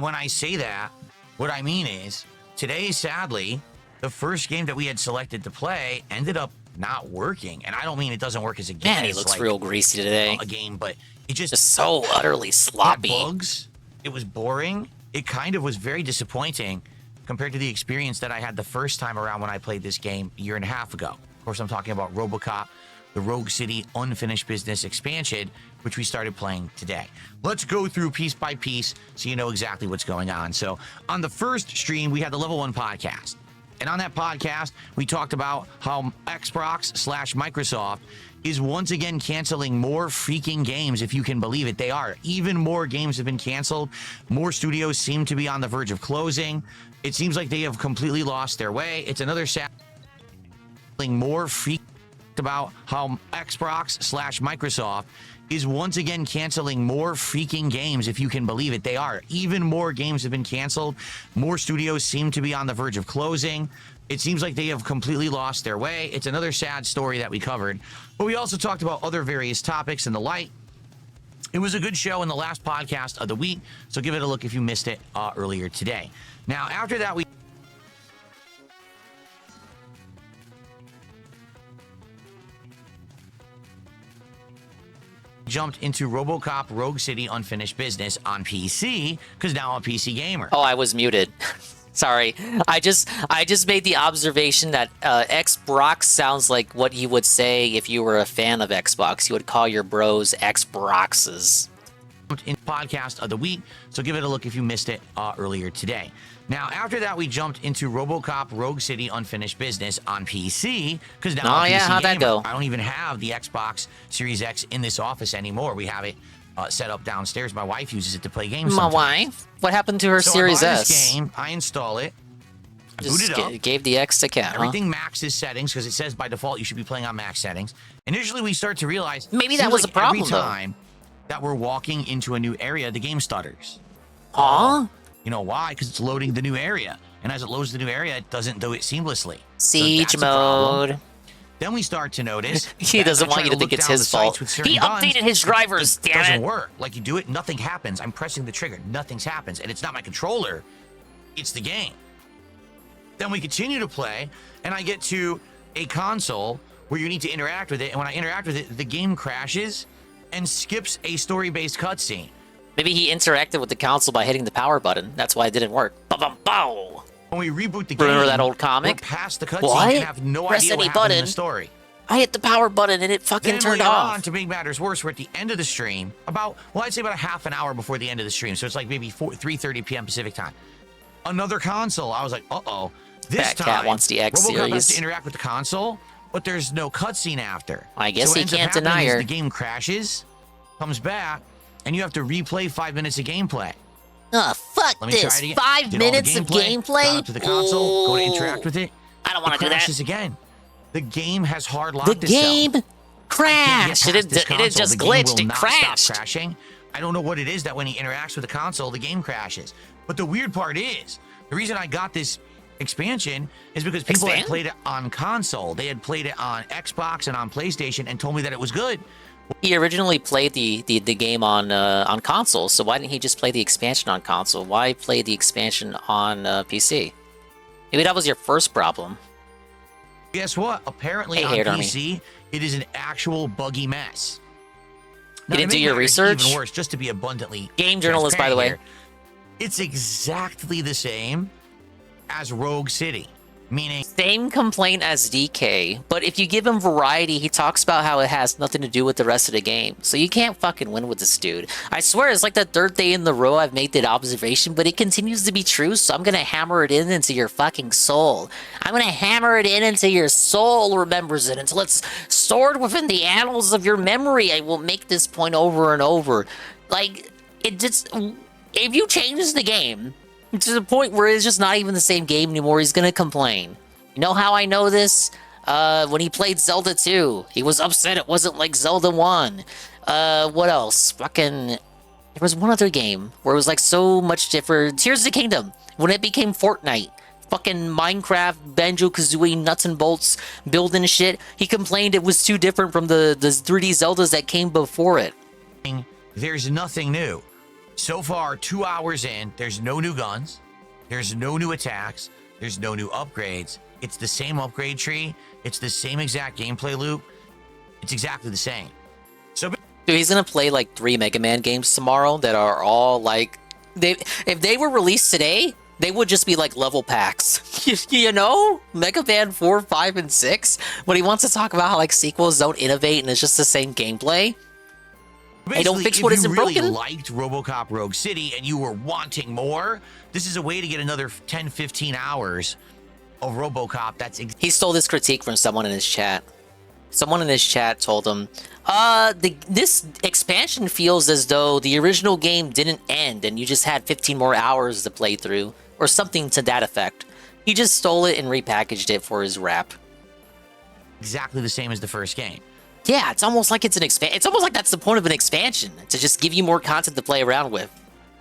when I say that, what I mean is, today, sadly, the first game that we had selected to play ended up not working. And I don't mean it doesn't work as a game. Man, he looks real greasy today. A game, but it just so utterly sloppy. Bugs. It was boring. It kind of was very disappointing compared to the experience that I had the first time around when I played this game a year and a half ago. Of course, I'm talking about RoboCop, the Rogue City Unfinished Business expansion, which we started playing today. Let's go through piece by piece so you know exactly what's going on. So on the first stream, we had the Level 1 podcast. And on that podcast, we talked about how Xbox/Microsoft is once again canceling more freaking games, if you can believe it. They are. Even more games have been canceled. More studios seem to be on the verge of closing. It seems like they have completely lost their way. It's another sad more freak about how Xbox/Microsoft is once again canceling more freaking games, if you can believe it. They are. Even more games have been canceled. More studios seem to be on the verge of closing. It seems like they have completely lost their way. It's another sad story that we covered. But we also talked about other various topics and the like. It was a good show in the last podcast of the week, so give it a look if you missed it earlier today. Now, after that, we jumped into RoboCop Rogue City Unfinished Business on PC, because now I'm a PC gamer. Oh, I was muted. Sorry. I just made the observation that Xbox sounds like what you would say if you were a fan of Xbox. You would call your bros Xboxes. In podcast of the week, so give it a look if you missed it earlier today. Now, after that, we jumped into RoboCop Rogue City Unfinished Business on PC, because now I'm a PC how'd that gamer. go? I don't even have the Xbox Series X in this office anymore. We have it set up downstairs. My wife uses it to play games My sometimes. wife? What happened to her So Series I buy S? this game, I install it, I boot Just it up. gave the X to Cat, huh? Everything maxes settings, because it says by default you should be playing on max settings. Initially, we start to realize Maybe that seems was like a problem, every though. time that we're walking into a new area, the game stutters. Huh? You know why? Because it's loading the new area. And as it loads the new area, it doesn't do it seamlessly. Siege So that's a problem. mode. Then we start to notice He that doesn't as I want try you to look think it's down his the sites fault. with certain He guns, updated his drivers, it damn doesn't it. work. Like you do it, nothing happens. I'm pressing the trigger, nothing happens. And it's not my controller, it's the game. Then we continue to play, and I get to a console where you need to interact with it. And when I interact with it, the game crashes and skips a story-based cutscene. Maybe he interacted with the console by hitting the power button. That's why it didn't work. Ba-bum-bow! When we reboot the game, Remember that old comic? we're past the cutscene What? and have no Press idea any what happened in button. the story. I hit the power button and it fucking Then turned later off. on, to make matters worse, we're at the end of the stream, I'd say about a half an hour before the end of the stream. So it's like maybe 3:30 p.m. Pacific time. Another console. I was like, uh-oh. This Fat time, Cat wants the X RoboCop has series. to interact with the console, but there's no cutscene after. I guess so what he ends up can't happening deny is her. The game crashes, comes back, and you have to replay 5 minutes of gameplay. Oh, fuck Let me try this. it again. 5 Did all the minutes of gameplay? Got up to the console, go to Ooh. interact with it. I don't want to do that. Crashes again. The game has hard The locked game itself. crashed. It It just glitched. It crashed. Crashing. I don't know what it is that when he interacts with the console, the game crashes. But the weird part is, the reason I got this expansion is because people had played it on console. They had played it on Xbox and on PlayStation and told me that it was good. He originally played the game on console, so why didn't he just play the expansion on console? Why play the expansion on PC? Maybe that was your first problem. Guess what? Apparently Hey, on Hated Army. PC, it is an actual buggy mess. You didn't to do make your matters research? Even worse, just to be abundantly Game journalist, by the way. transparent here, it's exactly the same as Rogue City. Meaning, Same complaint as DK, but if you give him variety, he talks about how it has nothing to do with the rest of the game. So you can't fucking win with this dude. I swear, it's like the third day in the row I've made that observation, but it continues to be true, so I'm gonna hammer it in into your fucking soul. I'm gonna hammer it in until your soul remembers it, until it's stored within the annals of your memory. I will make this point over and over. Like, it just... If you change the game to the point where it's just not even the same game anymore, he's gonna complain. You know how I know this? When he played Zelda 2, he was upset it wasn't like Zelda 1. What else? Fucking... There was one other game where it was like so much different. Tears of the Kingdom, when it became Fortnite. Fucking Minecraft, Banjo-Kazooie, nuts and bolts, building shit. He complained it was too different from the 3D Zeldas that came before it. There's nothing new. So far, 2 hours in, there's no new guns. There's no new attacks. There's no new upgrades. It's the same upgrade tree. It's the same exact gameplay loop. It's exactly the same. So Dude, he's gonna play like 3 Mega Man games tomorrow that are all like... If they were released today, they would just be like level packs. You know? Mega Man 4, 5, and 6? When he wants to talk about how like sequels don't innovate and it's just the same gameplay. Hey, don't fix what isn't broken. If you really liked RoboCop Rogue City and you were wanting more, this is a way to get another 10, 15 hours of RoboCop. He stole this critique from someone in his chat. Someone in his chat told him, this expansion feels as though the original game didn't end and you just had 15 more hours to play through, or something to that effect. He just stole it and repackaged it for his rap. Exactly the same as the first game. Yeah, it's almost like it's an it's almost like that's the point of an expansion, to just give you more content to play around with.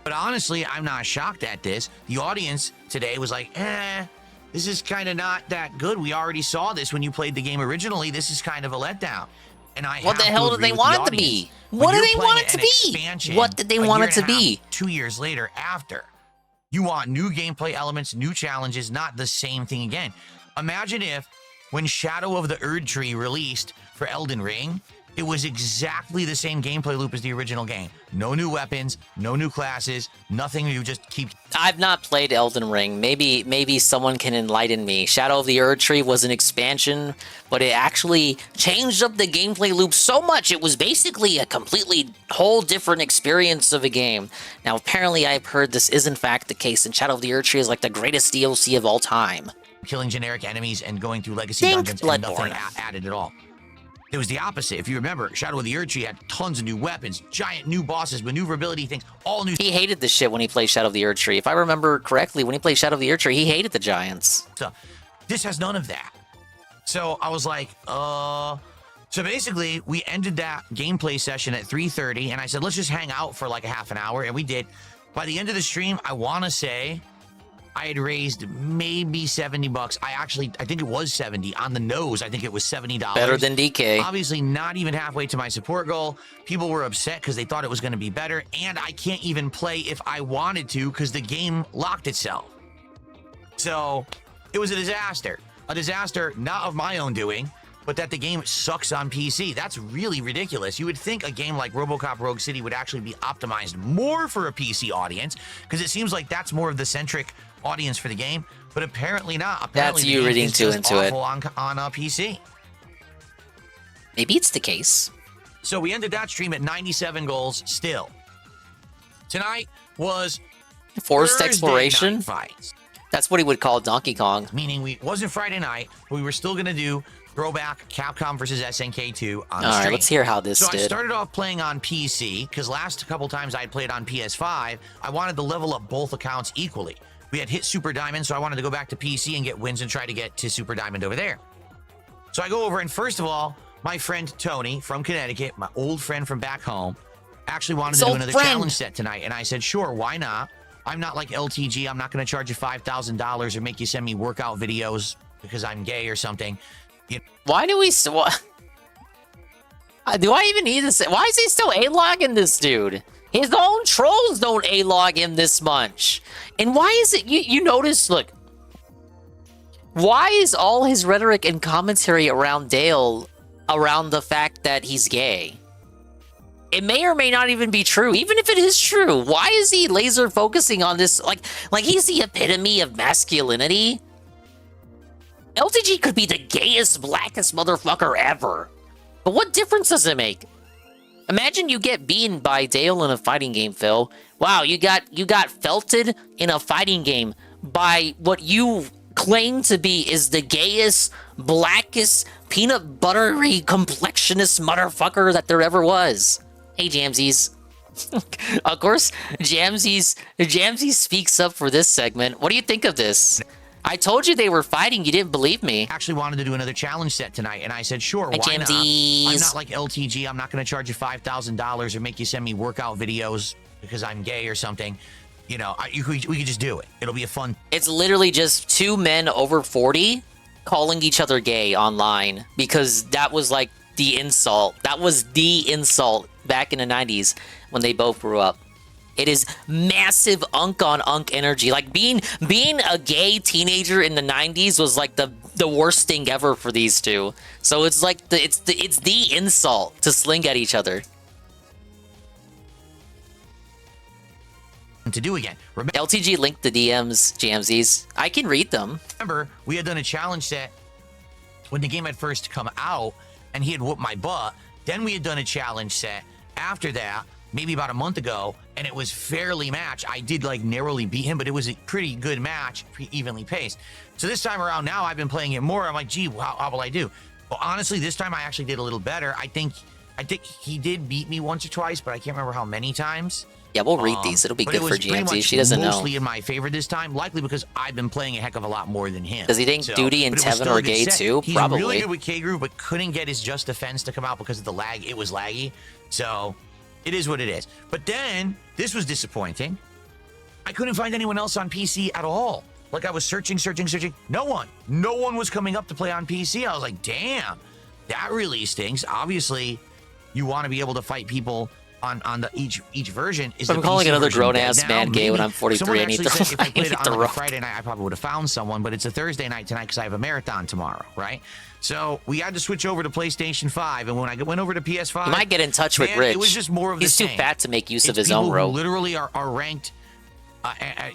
But honestly, I'm not shocked at this. The audience today was like, this is kind of not that good. We already saw this when you played the game originally. This is kind of a letdown. And what the hell did they want it to be? What did they want it to be? What did they want it to be? 2 years later, after. You want new gameplay elements, new challenges, not the same thing again. Imagine if, when Shadow of the Erd Tree released for Elden Ring, it was exactly the same gameplay loop as the original game. No new weapons, no new classes, nothing new, just keep... I've not played Elden Ring. Maybe someone can enlighten me. Shadow of the Erd Tree was an expansion, but it actually changed up the gameplay loop so much it was basically a completely whole different experience of a game. Now, apparently I've heard this is in fact the case, and Shadow of the Erd Tree is like the greatest DLC of all time. Killing generic enemies and going through legacy dungeons and nothing added at all. It was the opposite. If you remember, Shadow of the Erd Tree had tons of new weapons, giant new bosses, maneuverability things, all new... He hated this shit when he played Shadow of the Erd Tree. If I remember correctly, when he played Shadow of the Erd Tree, he hated the giants. So, this has none of that. So, I was like, So, basically, we ended that gameplay session at 3:30, and I said, let's just hang out for like a half an hour, and we did. By the end of the stream, I want to say... I had raised maybe $70. I think it was 70 on the nose. I think it was $70. Better than DK. Obviously not even halfway to my support goal. People were upset because they thought it was going to be better. And I can't even play if I wanted to because the game locked itself. So it was a disaster. A disaster not of my own doing, but that the game sucks on PC. That's really ridiculous. You would think a game like RoboCop Rogue City would actually be optimized more for a PC audience because it seems like that's more of the centric audience for the game, but apparently not. Apparently that's you reading too into it on a PC. Maybe it's the case. So we ended that stream at 97 goals still. Tonight was forced Thursday exploration. Fights. That's what he would call Donkey Kong. Meaning it wasn't Friday night, but we were still gonna do throwback Capcom versus SNK 2 on the stream. All right, let's hear how this did. So I started off playing on PC because last couple times I had played on PS5, I wanted to level up both accounts equally. We had hit Super Diamond, so I wanted to go back to PC and get wins and try to get to Super Diamond over there. So I go over, and first of all, my friend Tony from Connecticut, my old friend from back home, actually wanted to do another challenge set tonight. And I said, sure, why not? I'm not like LTG. I'm not going to charge you $5,000 or make you send me workout videos because I'm gay or something. Why do we... Do I even need this? Why is he still A-logging this dude? His own trolls don't A-log him this much. And why is it... You notice, look. Why is all his rhetoric and commentary around Dale around the fact that he's gay? It may or may not even be true. Even if it is true, why is he laser focusing on this? Like he's the epitome of masculinity? LTG could be the gayest, blackest motherfucker ever. But what difference does it make? Imagine you get beaten by Dale in a fighting game, Phil. Wow, you got felted in a fighting game by what you claim to be is the gayest, blackest, peanut buttery complexionist motherfucker that there ever was. Hey, Jamsies. Of course, Jamsies speaks up for this segment. What do you think of this? I told you they were fighting. You didn't believe me. Actually wanted to do another challenge set tonight, and I said, sure, why not? I'm not like LTG. I'm not going to charge you $5,000 or make you send me workout videos because I'm gay or something, you know, we could just do it. It'll be a fun. It's literally just two men over 40 calling each other gay online because that was like the insult. That was the insult back in the 90s when they both grew up. It is massive unk on unk energy. Like being a gay teenager in the 90s was like the worst thing ever for these two. So it's like it's the insult to sling at each other. To do again. LTG linked the DMs, JMZs. I can read them. Remember, we had done a challenge set when the game had first come out, and he had whooped my butt. Then we had done a challenge set after that, maybe about a month ago, and it was fairly matched. I did like narrowly beat him, but it was a pretty good match, pretty evenly paced. So this time around now, I've been playing it more. I'm like, gee, how will I do? Well, honestly, this time I actually did a little better. I think he did beat me once or twice, but I can't remember how many times. Yeah, we'll read these. It'll be good for GMZ. She doesn't know. Mostly in my favor this time, likely because I've been playing a heck of a lot more than him. Does he think Duty and Tevin are gay too? He's Probably. really good with K-Groove, but couldn't get his Just Defense to come out because of the lag. It was laggy. So it is what it is. But then, this was disappointing. I couldn't find anyone else on PC at all. Like I was searching. No one was coming up to play on PC. I was like, damn, that really stinks. Obviously, you want to be able to fight people on the each version. Is I'm calling another grown-ass man gay when I'm 43. I need to if I played it on the like a Friday night, I probably would have found someone, but it's a Thursday night tonight because I have a marathon tomorrow, right? So we had to switch over to PlayStation 5, and when I went over to PS5, He might get in touch with Rich. It was just more of the same. He's too fat to make use of his people own rope. who literally are ranked, high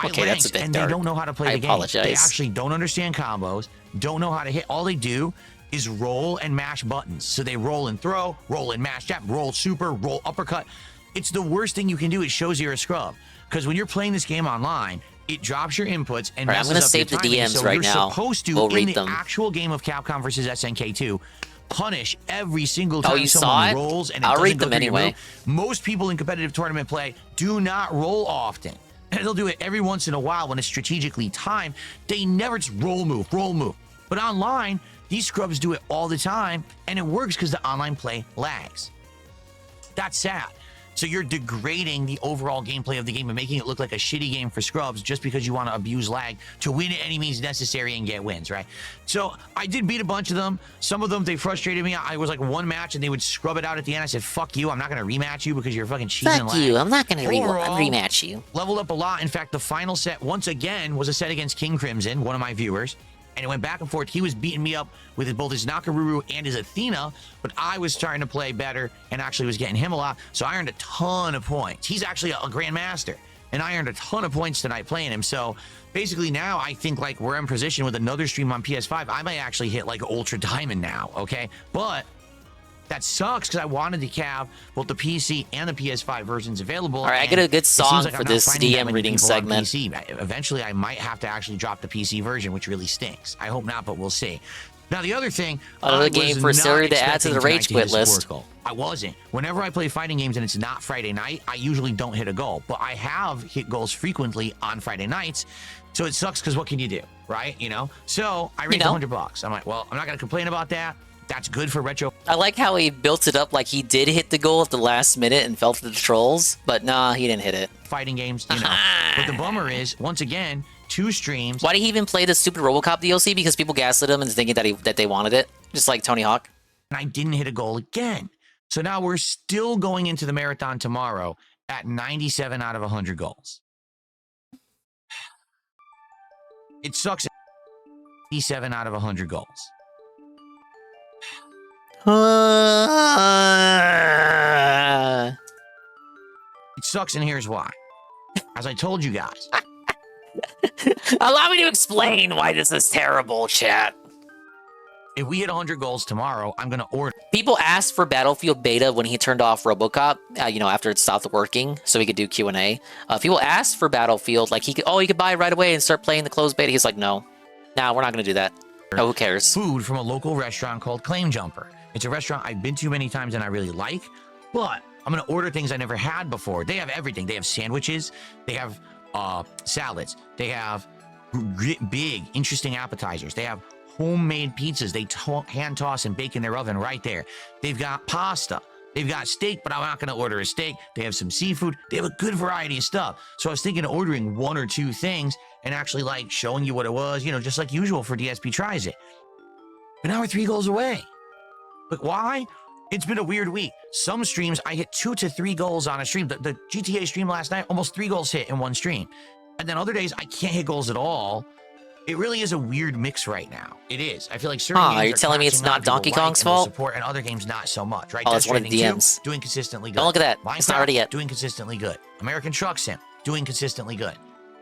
Okay, that's ranks, a bit and dark. they don't know how to play I the game. apologize. They actually don't understand combos, don't know how to hit. All they do is roll and mash buttons. So they roll and throw, roll and mash jab, roll super, roll uppercut. It's the worst thing you can do. It shows you're a scrub. Because when you're playing this game online, it drops your inputs and All right, I'm messes gonna up save your the timing. DMs So right you're now. supposed to, We'll in read the them. actual game of Capcom versus SNK 2, punish every single Oh, time you someone saw it? rolls and it I'll doesn't read go them through your anyway. move. Most people in competitive tournament play do not roll often. And they'll do it every once in a while when it's strategically timed. They never just roll move. But online, these scrubs do it all the time, and it works because the online play lags. That's sad. So you're degrading the overall gameplay of the game and making it look like a shitty game for scrubs just because you want to abuse lag to win at any means necessary and get wins, right? So I did beat a bunch of them. Some of them, they frustrated me. I was like one match and they would scrub it out at the end. I said, fuck you. I'm not going to rematch you because you're fucking cheating and Fuck lag. you. I'm not going to Overall, rematch you. Leveled up a lot. In fact, the final set, once again, was a set against King Crimson, one of my viewers. And it went back and forth. He was beating me up with both his Nakaruru and his Athena, but I was trying to play better and actually was getting him a lot. So I earned a ton of points. He's actually a Grandmaster, and I earned a ton of points tonight playing him. So basically now I think like we're in position with another stream on PS5. I might actually hit like Ultra Diamond now, okay? But that sucks because I wanted to have both the PC and the PS5 versions available. All right, I get a good it seems song like for I'm not this finding that DM many reading people on segment. PC. Eventually, I might have to actually drop the PC version, which really stinks. I hope not, but we'll see. Now, the other thing, Another I game was for not Siri to add to expecting the tonight rage to quit hit a list. score goal. I wasn't. Whenever I play fighting games and it's not Friday night, I usually don't hit a goal. But I have hit goals frequently on Friday nights, so it sucks because what can you do, right? You know. So I raised $100. I'm like, well, I'm not gonna complain about that. That's good for retro. I like how he built it up like he did hit the goal at the last minute and fell for the trolls, but nah, he didn't hit it. Fighting games, you know. But the bummer is, once again, 2 streams. Why did he even play the stupid RoboCop DLC? Because people gaslit him and thinking that they wanted it, just like Tony Hawk. And I didn't hit a goal again. So now we're still going into the marathon tomorrow at 97 out of 100 goals. It sucks. 87 out of 100 goals. It sucks, and here's why. As I told you guys. Allow me to explain why this is terrible, chat. If we hit 100 goals tomorrow, I'm going to order. People asked for Battlefield Beta when he turned off RoboCop, after it stopped working, so he could do Q&A. People asked for Battlefield, like he could buy it right away and start playing the closed beta. He's like, no, we're not going to do that. No, who cares? Food from a local restaurant called Claim Jumper. It's a restaurant I've been to many times and I really like, but I'm going to order things I never had before. They have everything. They have sandwiches. They have salads. They have big, interesting appetizers. They have homemade pizzas. They hand toss and bake in their oven right there. They've got pasta. They've got steak, but I'm not going to order a steak. They have some seafood. They have a good variety of stuff. So I was thinking of ordering 1 or 2 things and actually like showing you what it was, you know, just like usual for DSP Tries It. But now we're 3 goals away. But why? It's been a weird week. Some streams, I hit 2 to 3 goals on a stream. The GTA stream last night, almost 3 goals hit in one stream. And then other days, I can't hit goals at all. It really is a weird mix right now. It is. I feel like certain games you're telling me it's not Donkey Kong's fault? fault? Support, and other games not so much, right? Oh, Death it's one of the Stranding 2, DMs. doing consistently good. Don't look at that. Minecraft, It's not ready yet. doing consistently good. American Truck Sim, doing consistently good.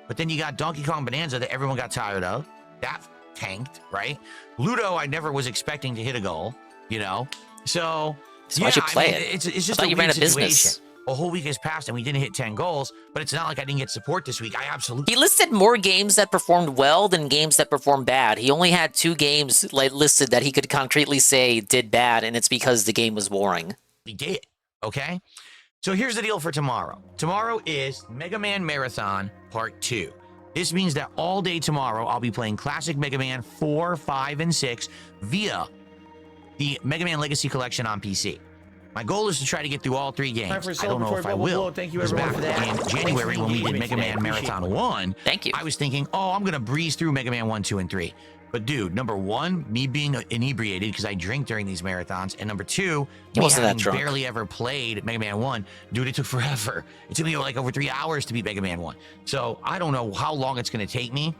But then you got Donkey Kong Bonanza that everyone got tired of. That tanked, right? Ludo, I never was expecting to hit a goal, you know? So, So why'd you play it? It's I just thought a you weird ran a business. situation. A whole week has passed and we didn't hit 10 goals, but it's not like I didn't get support this week. I absolutely He listed more games that performed well than games that performed bad. He only had 2 games like listed that he could concretely say did bad, and it's because the game was boring. did, okay? So here's the deal for tomorrow. Tomorrow is Mega Man Marathon Part 2. This means that all day tomorrow, I'll be playing Classic Mega Man 4, 5, and 6 via the Mega Man Legacy Collection on PC. My goal is to try to get through all 3 games. I don't know if I will. Thank you, Because everyone, back for that. in January, when we did Mega Man Appreciate Marathon it. 1, thank you. I was thinking, oh, I'm going to breeze through Mega Man 1, 2, and 3. But dude, number 1, me being inebriated because I drink during these marathons, and number 2, He me wasn't that having drunk. barely ever played Mega Man 1. Dude, it took forever. It took me like over 3 hours to beat Mega Man 1. So I don't know how long it's going to take me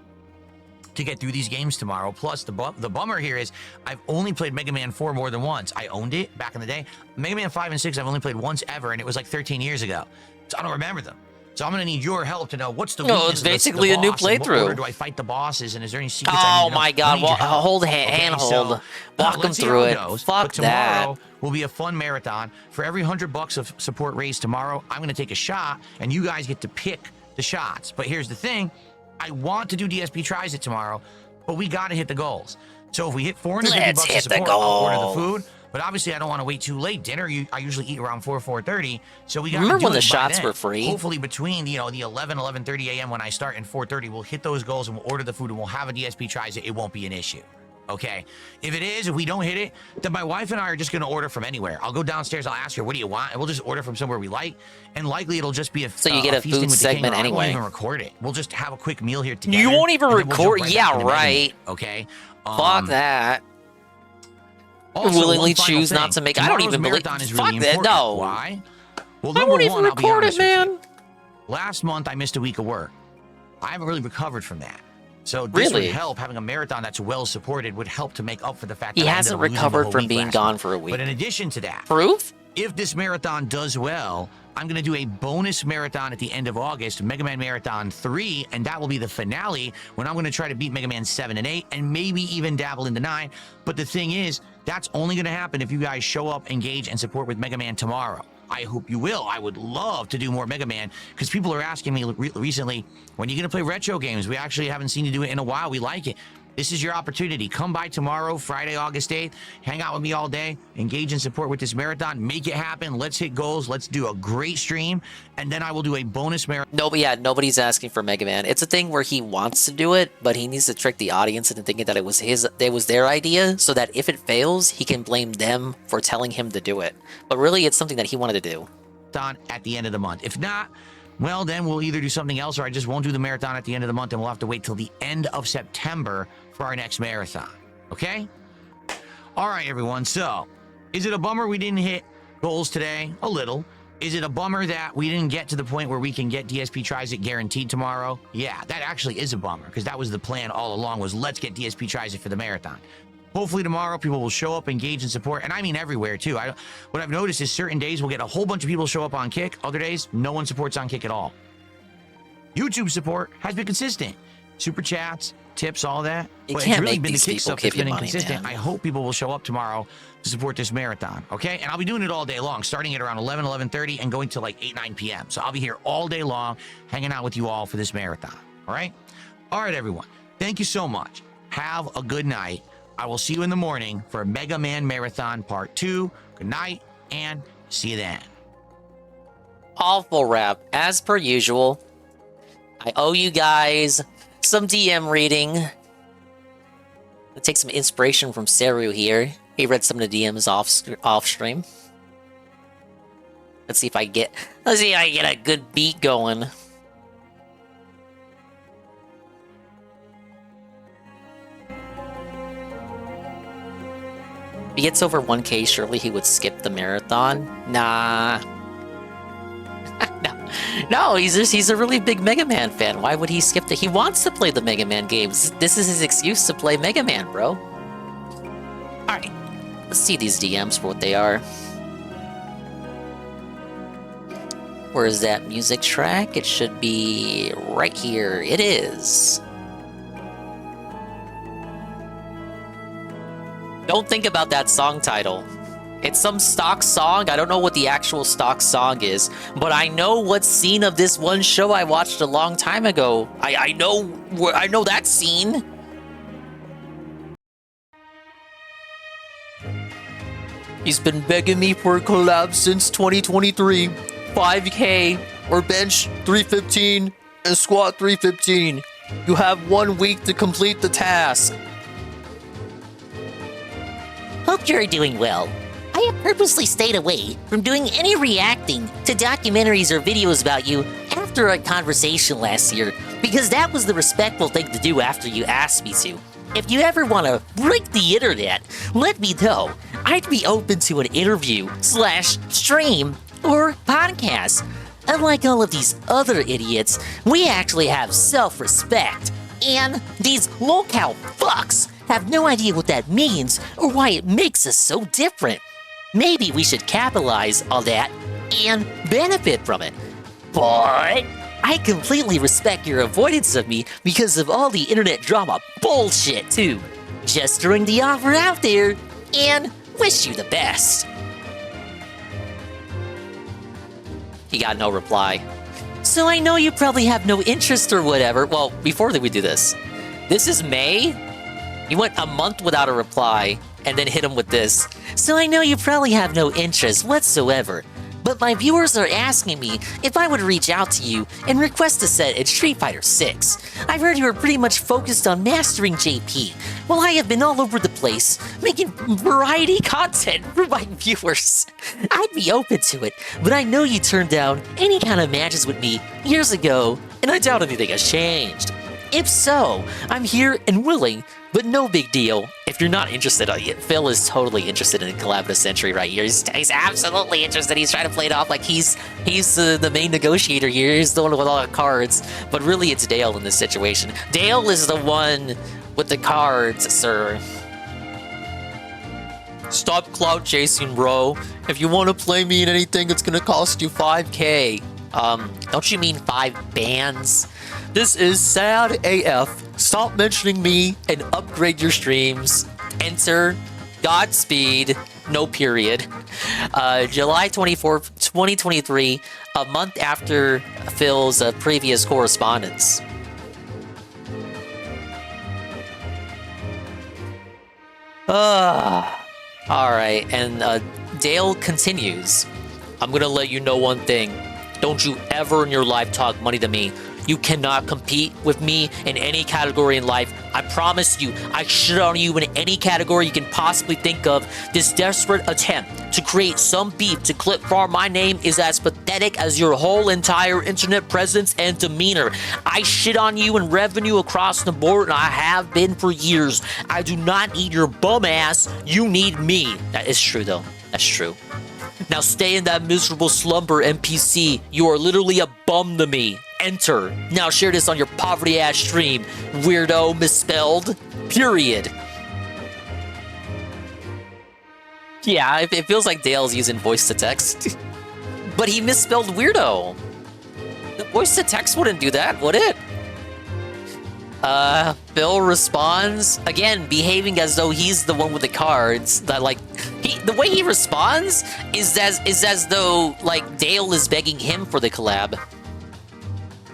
to get through these games tomorrow. Plus, the bummer here is I've only played Mega Man 4 more than once. I owned it back in the day. Mega Man 5 and 6 I've only played once ever, and it was like 13 years ago. So I don't remember them. So I'm going to need your help to know what's the No, weakness it's of the basically a new boss, and what playthrough. order do I fight the bosses, and is there any secrets I need Oh to know? my I god, need your help. hold handhold. Walk him let's see through how it. goes. Fuck But tomorrow that. will be a fun marathon. For every $100 of support raised tomorrow, I'm going to take a shot, and you guys get to pick the shots. But here's the thing. I want to do DSP Tries It tomorrow, but we got to hit the goals. So if we hit $450 Let's of hit the support, I'll order the goal. food. But obviously, I don't want to wait too late. Dinner, I usually eat around 4:30. So we got to Remember do when it the by shots then. were free? Hopefully, between the 11:30 a.m. when I start and 4:30, we'll hit those goals and we'll order the food and we'll have a DSP Tries It. It won't be an issue. Okay. If it is, if we don't hit it, then my wife and I are just going to order from anywhere. I'll go downstairs. I'll ask her, what do you want? And we'll just order from somewhere we like. And likely it'll just be a So you get a feasting food with the king, segment or I anyway. won't even record it. We'll just have a quick meal here together. You won't even and then we'll jump record. right Yeah, back into Mega Man, right. okay. Fuck that. Also, Willingly one final choose not thing. to make. I don't Tomorrow's even believe. marathon is Fuck really that. important. No. Why? Well, I number won't even one, I'll be record honest it, with you. man. Last month, I missed a week of work. I haven't really recovered from that. So this Really? would help. Having a marathon that's well supported would help to make up for the fact He that I hasn't ended up losing the recovered whole from week being last gone month. for a week. But in addition to that, Proof? if this marathon does well, I'm going to do a bonus marathon at the end of August, Mega Man Marathon 3, and that will be the finale when I'm going to try to beat Mega Man 7 and 8 and maybe even dabble into 9. But the thing is, that's only going to happen if you guys show up, engage, and support with Mega Man tomorrow. I hope you will. I would love to do more Mega Man because people are asking me recently, when are you going to play retro games? We actually haven't seen you do it in a while. We like it. This is your opportunity. Come by tomorrow, Friday, August 8th. Hang out with me all day. Engage and support with this marathon. Make it happen. Let's hit goals. Let's do a great stream. And then I will do a bonus marathon. No, but yeah, nobody's asking for Mega Man. It's a thing where he wants to do it, but he needs to trick the audience into thinking that it was their idea, so that if it fails, he can blame them for telling him to do it. But really, it's something that he wanted to do. At the end of the month. If not, well, then we'll either do something else or I just won't do the marathon at the end of the month and we'll have to wait till the end of September for our next marathon. Okay? All right, everyone. So, is it a bummer we didn't hit goals today? A little. Is it a bummer that we didn't get to the point where we can get DSP Tries It guaranteed tomorrow? Yeah, that actually is a bummer because that was the plan all along, was let's get DSP Tries It for the marathon. Hopefully tomorrow people will show up, engage, and support. And I mean everywhere, too. What I've noticed is certain days we'll get a whole bunch of people show up on Kick. Other days, no one supports on Kick at all. YouTube support has been consistent. Super chats, tips, all that. You But can't it's really make been the these Kick people stuff give that's you been money, inconsistent. man. I hope people will show up tomorrow to support this marathon, okay? And I'll be doing it all day long, starting at around 11:30, and going to like 8, 9 p.m. So I'll be here all day long, hanging out with you all for this marathon, all right? All right, everyone. Thank you so much. Have a good night. I will see you in the morning for Mega Man Marathon Part 2. Good night, and see you then. Awful rap, as per usual. I owe you guys some DM reading. I'll take some inspiration from Seru here. He read some of the DMs off stream. Let's see if I get a good beat going. If he gets over 1K, surely he would skip the marathon. Nah. No, he's a really big Mega Man fan. Why would he skip He wants to play the Mega Man games. This is his excuse to play Mega Man, bro. Alright, let's see these DMs for what they are. Where is that music track? It should be right here. It is. Don't think about that song title. It's some stock song. I don't know what the actual stock song is, but I know what scene of this one show I watched a long time ago. I know that scene. He's been begging me for a collab since 2023. 5K or bench 315 and squat 315. You have 1 week to complete the task. Hope you're doing well. I have purposely stayed away from doing any reacting to documentaries or videos about you after our conversation last year, because that was the respectful thing to do after you asked me to. If you ever want to break the internet, let me know. I'd be open to an interview / stream or podcast. Unlike all of these other idiots, we actually have self-respect. And these lolcow fucks have no idea what that means or why it makes us so different. Maybe we should capitalize on that and benefit from it. But I completely respect your avoidance of me because of all the internet drama bullshit too. Just throwing the offer out there and wish you the best. He got no reply. So I know you probably have no interest or whatever. Well, before we do this is May. You went a month without a reply and then hit him with this. So I know you probably have no interest whatsoever. But my viewers are asking me if I would reach out to you and request a set in Street Fighter 6. I've heard you are pretty much focused on mastering JP, while I have been all over the place, making variety content for my viewers. I'd be open to it, but I know you turned down any kind of matches with me years ago, and I doubt anything has changed. If so, I'm here and willing, but no big deal. If you're not interested, Phil is totally interested in collab of the century right here. He's absolutely interested. He's trying to play it off like he's the main negotiator here. He's the one with all the cards. But really, it's Dale in this situation. Dale is the one with the cards, sir. Stop clout chasing, bro. If you want to play me in anything, it's gonna cost you 5K. Don't you mean 5 bands? This is sad AF. Stop mentioning me and upgrade your streams. Enter Godspeed, no period. July 24th, 2023, a month after Phil's previous correspondence. Alright, and Dale continues. I'm gonna let you know one thing. Don't you ever in your life talk money to me. You cannot compete with me in any category in life. I promise you, I shit on you in any category you can possibly think of. This desperate attempt to create some beef to clip farm my name is as pathetic as your whole entire internet presence and demeanor. I shit on you in revenue across the board, and I have been for years. I do not need your bum ass. You need me. That is true, though. That's true. Now stay in that miserable slumber, NPC. You are literally a bum to me. Enter. Now share this on your poverty-ass stream. Weirdo misspelled. Period. Yeah, it feels like Dale's using voice-to-text. But he misspelled weirdo. The voice-to-text wouldn't do that, would it? Phil responds, again, behaving as though he's the one with the cards. That, like, the way he responds is as though, like, Dale is begging him for the collab.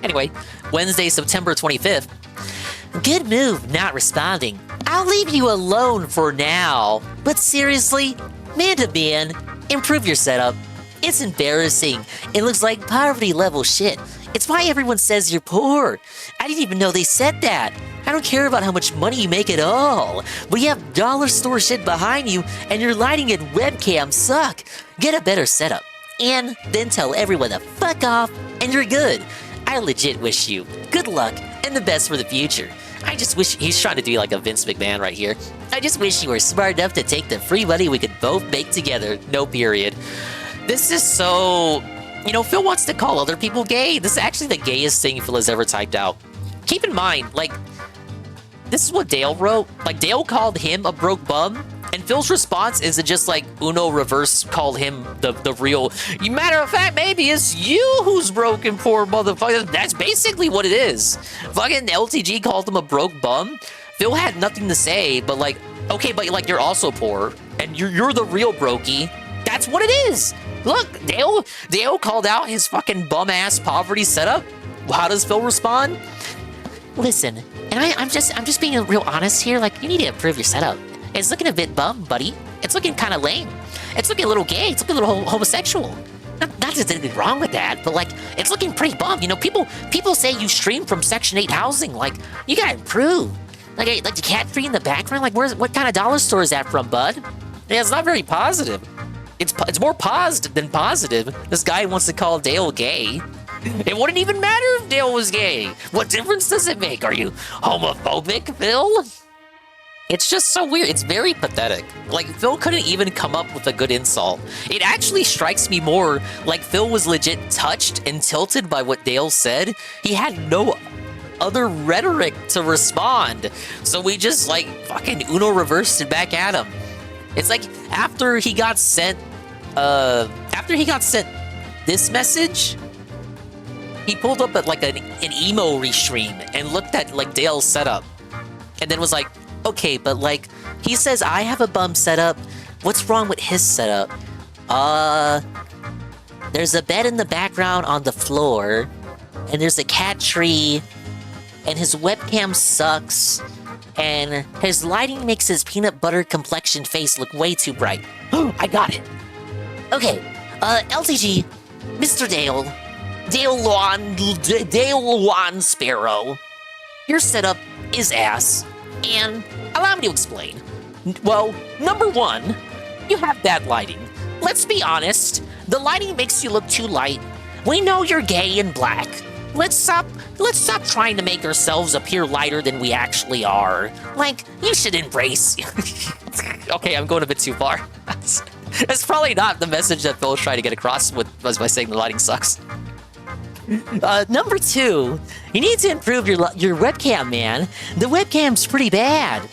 Anyway, Wednesday, September 25th. Good move, not responding. I'll leave you alone for now. But seriously, man to man, improve your setup. It's embarrassing. It looks like poverty level shit. It's why everyone says you're poor. I didn't even know they said that. I don't care about how much money you make at all. But you have dollar store shit behind you, and your lighting and webcam suck. Get a better setup. and then tell everyone to fuck off, and you're good. I legit wish you good luck and the best for the future. I just wish, he's trying to do like a Vince McMahon right here. I just wish you were smart enough to take the free money we could both make together. No period. This is so, you know, Phil wants to call other people gay. This is actually the gayest thing Phil has ever typed out. Keep in mind, like, this is what Dale wrote. Like, Dale called him a broke bum, and Phil's response is to just, like, Uno reverse called him the real... Matter of fact, maybe it's you who's broken, poor motherfucker. That's basically what it is. Fucking LTG called him a broke bum. Phil had nothing to say, but, like, okay, but, like, you're also poor, and you're the real brokey. That's what it is. Look, Dale called out his fucking bum-ass poverty setup. How does Phil respond? Listen, and I'm just being real honest here. Like, you need to improve your setup. It's looking a bit bum, buddy. It's looking kind of lame. It's looking a little gay. It's looking a little homosexual. Not just anything wrong with that, but like, it's looking pretty bum. You know, people say you stream from Section 8 housing. Like, you gotta improve. Like the cat tree in the background. Like, what kind of dollar store is that from, bud? Yeah, it's not very positive. It's more paused than positive. This guy wants to call Dale gay. It wouldn't even matter if Dale was gay. What difference does it make? Are you homophobic, Phil? It's just so weird. It's very pathetic. Like, Phil couldn't even come up with a good insult. It actually strikes me more like Phil was legit touched and tilted by what Dale said. He had no other rhetoric to respond. So we just, like, fucking Uno reversed it back at him. It's like, after he got sent this message, he pulled up at like an emo restream and looked at like Dale's setup, and then was like, okay, but like, he says I have a bum setup. What's wrong with his setup? There's a bed in the background on the floor, and there's a cat tree, and his webcam sucks, and his lighting makes his peanut butter complexion face look way too bright. I got it. Okay, LTG, Mr. Dale Juan Sparrow, your setup is ass, and allow me to explain. Well, number one, you have bad lighting. Let's be honest, the lighting makes you look too light. We know you're gay and black. Let's stop trying to make ourselves appear lighter than we actually are. Like, you should embrace... Okay, I'm going a bit too far. That's probably not the message that Phil was trying to get across was by saying the lighting sucks. Number two, you need to improve your webcam, man. The webcam's pretty bad.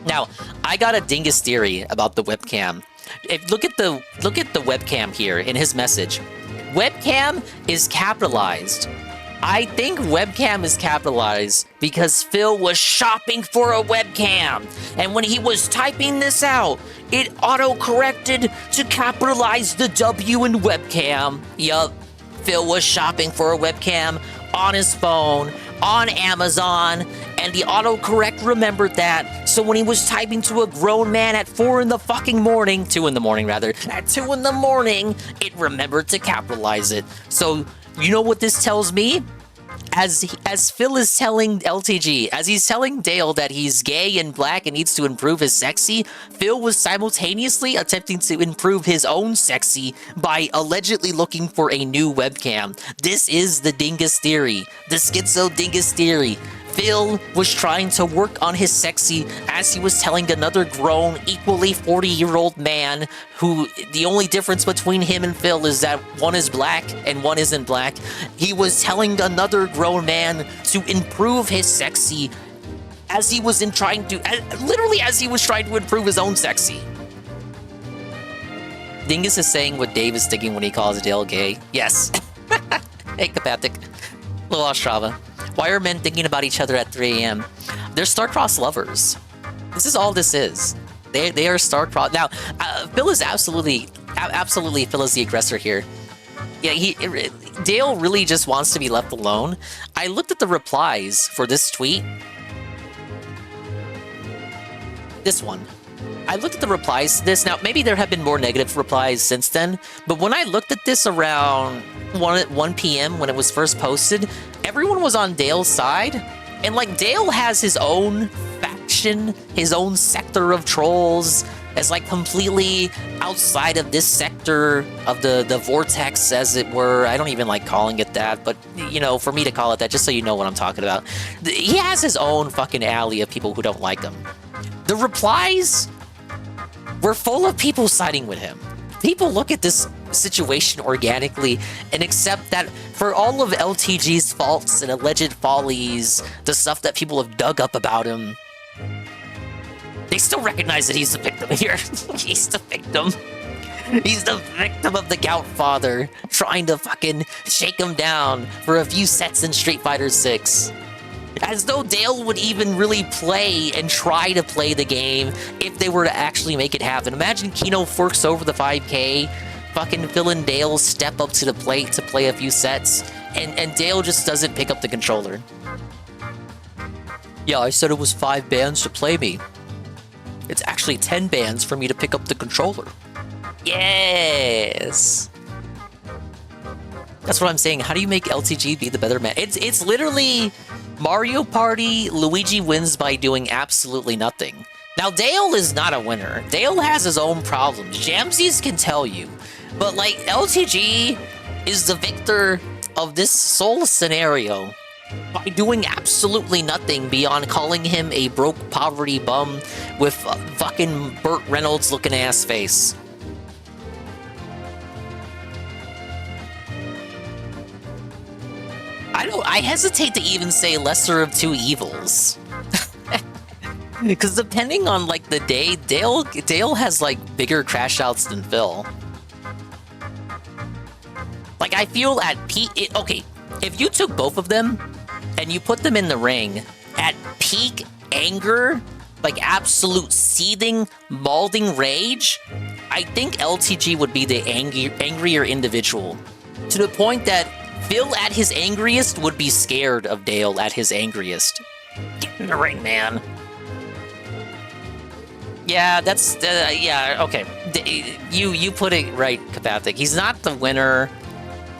Now, I got a dingus theory about the webcam. Look at the webcam here in his message. Webcam is capitalized. I think webcam is capitalized because Phil was shopping for a webcam. And when he was typing this out, it auto-corrected to capitalize the W in webcam. Yup, Phil was shopping for a webcam on his phone, on Amazon, and the autocorrect remembered that. So when he was typing to a grown man at 2 in the morning, it remembered to capitalize it. So you know what this tells me? As Phil is telling LTG, as he's telling Dale that he's gay and black and needs to improve his sexy, Phil was simultaneously attempting to improve his own sexy by allegedly looking for a new webcam. This is the dingus theory, the schizo dingus theory. Phil was trying to work on his sexy as he was telling another grown, equally 40-year-old man who the only difference between him and Phil is that one is black and one isn't black. He was telling another grown man to improve his sexy as he was trying to improve his own sexy. Dingus is saying what Dave is thinking when he calls Dale gay. Yes. Hey, Kapathic. Little Ostrava. Why are men thinking about each other at 3 a.m.? They're star-crossed lovers. This is all this is. They are star-crossed. Now, Phil is absolutely Phil is the aggressor here. Yeah, Dale really just wants to be left alone. I looked at the replies for this tweet. This one. I looked at the replies to this. Now, maybe there have been more negative replies since then, but when I looked at this around 1 p.m. when it was first posted, everyone was on Dale's side. And, like, Dale has his own faction, his own sector of trolls, as like completely outside of this sector of the vortex, as it were. I don't even like calling it that, but you know, for me to call it that, just so you know what I'm talking about. He has his own fucking alley of people who don't like him. The replies were full of people siding with him. People look at this situation organically and accept that for all of LTG's faults and alleged follies, the stuff that people have dug up about him, they still recognize that he's the victim here. He's the victim. He's the victim of the Gout Father, trying to fucking shake him down for a few sets in Street Fighter 6. As though Dale would even really play and try to play the game if they were to actually make it happen. Imagine Kino forks over the 5K, fucking Phil and Dale step up to the plate to play a few sets, and Dale just doesn't pick up the controller. Yeah, I said it was 5 bands to play me. It's actually 10 bands for me to pick up the controller. Yes! That's what I'm saying. How do you make LTG be the better man? It's literally Mario Party. Luigi wins by doing absolutely nothing. Now, Dale is not a winner. Dale has his own problems. Jamsies can tell you. But, like, LTG is the victor of this sole scenario by doing absolutely nothing beyond calling him a broke poverty bum with fucking Burt Reynolds looking ass face. I hesitate to even say lesser of two evils. Because depending on, like, the day, Dale has, like, bigger crash outs than Phil. Like, I feel at peak... Okay, if you took both of them and you put them in the ring at peak anger, like absolute seething, malding rage, I think LTG would be the angrier individual. To the point that Phil at his angriest would be scared of Dale at his angriest. Get in the ring, man. Yeah, that's... yeah, okay. You put it right, Kapathic. He's not the winner,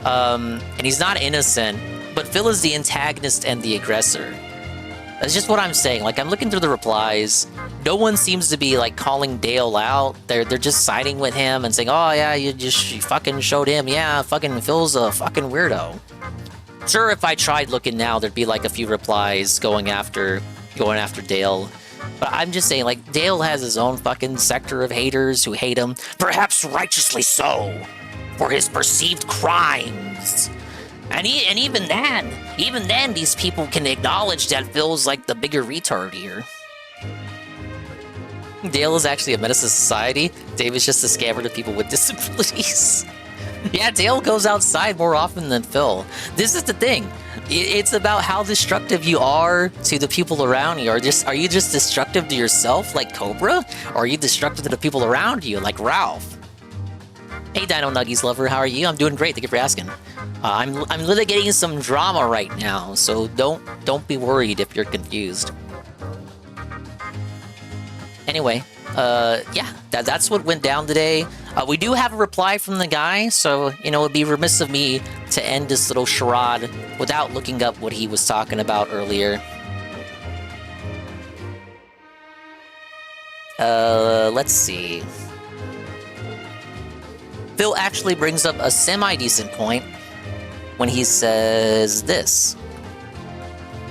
and he's not innocent, but Phil is the antagonist and the aggressor. That's just what I'm saying. Like, I'm looking through the replies. No one seems to be, like, calling Dale out. They're just siding with him and saying, oh, yeah, you fucking showed him. Yeah, fucking Phil's a fucking weirdo. Sure, if I tried looking now, there'd be, like, a few replies going after Dale. But I'm just saying, like, Dale has his own fucking sector of haters who hate him, perhaps righteously so, for his perceived crimes. And even then, these people can acknowledge that Phil's like the bigger retard here. Dale is actually a menace to society. Dave is just a scabbard of people with disabilities. Yeah, Dale goes outside more often than Phil. This is the thing. It's about how destructive you are to the people around you. Are you just destructive to yourself like Cobra? Or are you destructive to the people around you like Ralph? Hey, Dino Nuggies lover, how are you? I'm doing great. Thank you for asking. I'm litigating some drama right now, so don't be worried if you're confused. Anyway, yeah, that's what went down today. We do have a reply from the guy, so, you know, it'd be remiss of me to end this little charade without looking up what he was talking about earlier. Let's see. Phil actually brings up a semi-decent point when he says this.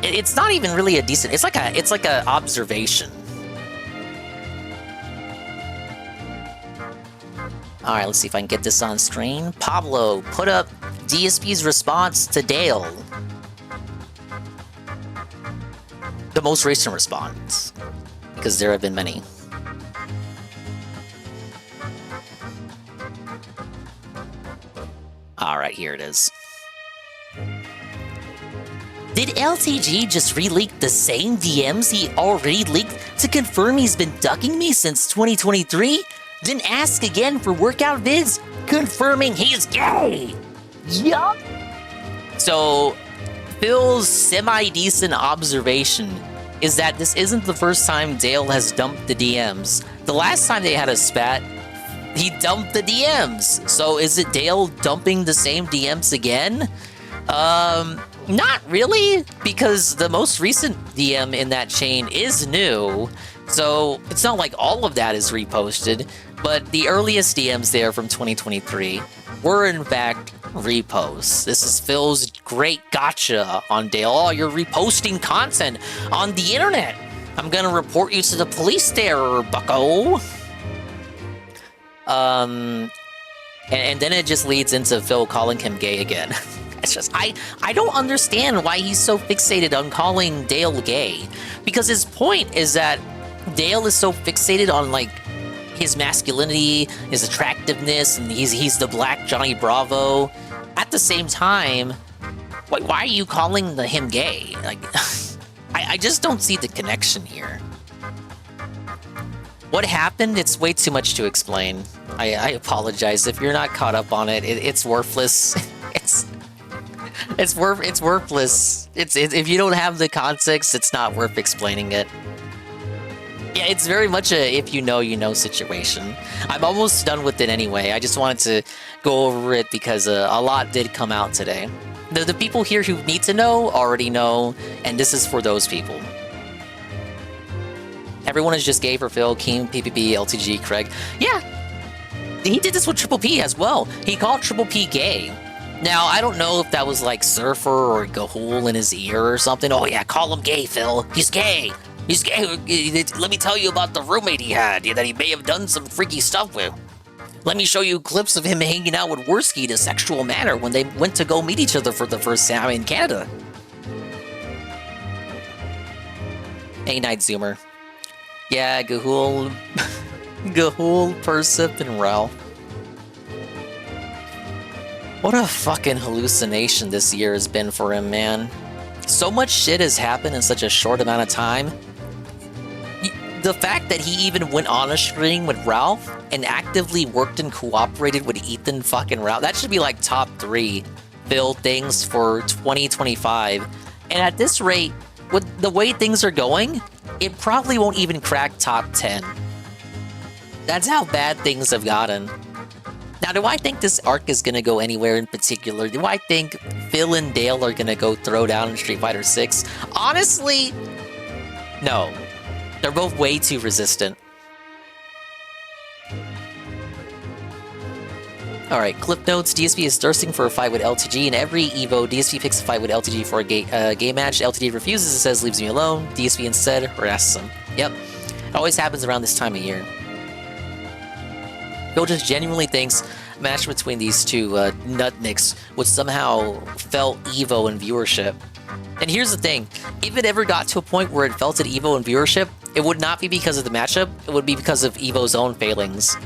It's not even really a decent... It's like a observation. Alright, let's see if I can get this on screen. Pablo put up DSP's response to Dale. The most recent response. Because there have been many. Alright, here it is. Did LTG just re-leak the same DMs he already leaked to confirm he's been ducking me since 2023? Then ask again for workout vids, confirming he's gay! Yup! So, Phil's semi-decent observation is that this isn't the first time Dale has dumped the DMs. The last time they had a spat, he dumped the DMs. So is it Dale dumping the same DMs again? Not really, because the most recent DM in that chain is new, So it's not like all of that is reposted, but the earliest DMs there from 2023 were in fact reposts. This is Phil's great gotcha on Dale. Oh, you're reposting content on the internet. I'm gonna report you to the police there, bucko. And then it just leads into Phil calling him gay again. It's just, I don't understand why he's so fixated on calling Dale gay. Because his point is that Dale is so fixated on, like, his masculinity, his attractiveness, and he's the black Johnny Bravo. At the same time, why are you calling him gay? Like, I just don't see the connection here. What happened? It's way too much to explain. I apologize if you're not caught up on it. It's worthless. It's worthless. If you don't have the context, it's not worth explaining it. Yeah, it's very much a if you know situation. I'm almost done with it anyway. I just wanted to go over it because a lot did come out today. The people here who need to know already know, and this is for those people. Everyone is just gay for Phil, Keem, PPP, LTG, Craig. Yeah, he did this with Triple P as well. He called Triple P gay. Now, I don't know if that was like Surfer or Gahul in his ear or something. Oh yeah, call him gay, Phil. He's gay. He's gay. Let me tell you about the roommate he had that he may have done some freaky stuff with. Let me show you clips of him hanging out with Worski in a sexual manner when they went to go meet each other for the first time in Canada. Hey, Night Zoomer. Yeah, Gahul, Persip, and Ralph. What a fucking hallucination this year has been for him, man. So much shit has happened in such a short amount of time. The fact that he even went on a stream with Ralph and actively worked and cooperated with Ethan fucking Ralph, that should be like top 3 Phil things for 2025. And at this rate, with the way things are going, it probably won't even crack top 10. That's how bad things have gotten. Now, do I think this arc is going to go anywhere in particular? Do I think Phil and Dale are going to go throw down in Street Fighter 6? Honestly, no. They're both way too resistant. Alright, clip notes. DSP is thirsting for a fight with LTG. In every EVO, DSP picks a fight with LTG for a game match. LTG refuses and says, leaves me alone. DSP instead harasses him. Yep. It always happens around this time of year. Phil just genuinely thinks a match between these two nutnicks would somehow felt EVO in viewership. And here's the thing, if it ever got to a point where it felt at EVO in viewership, it would not be because of the matchup, it would be because of EVO's own failings.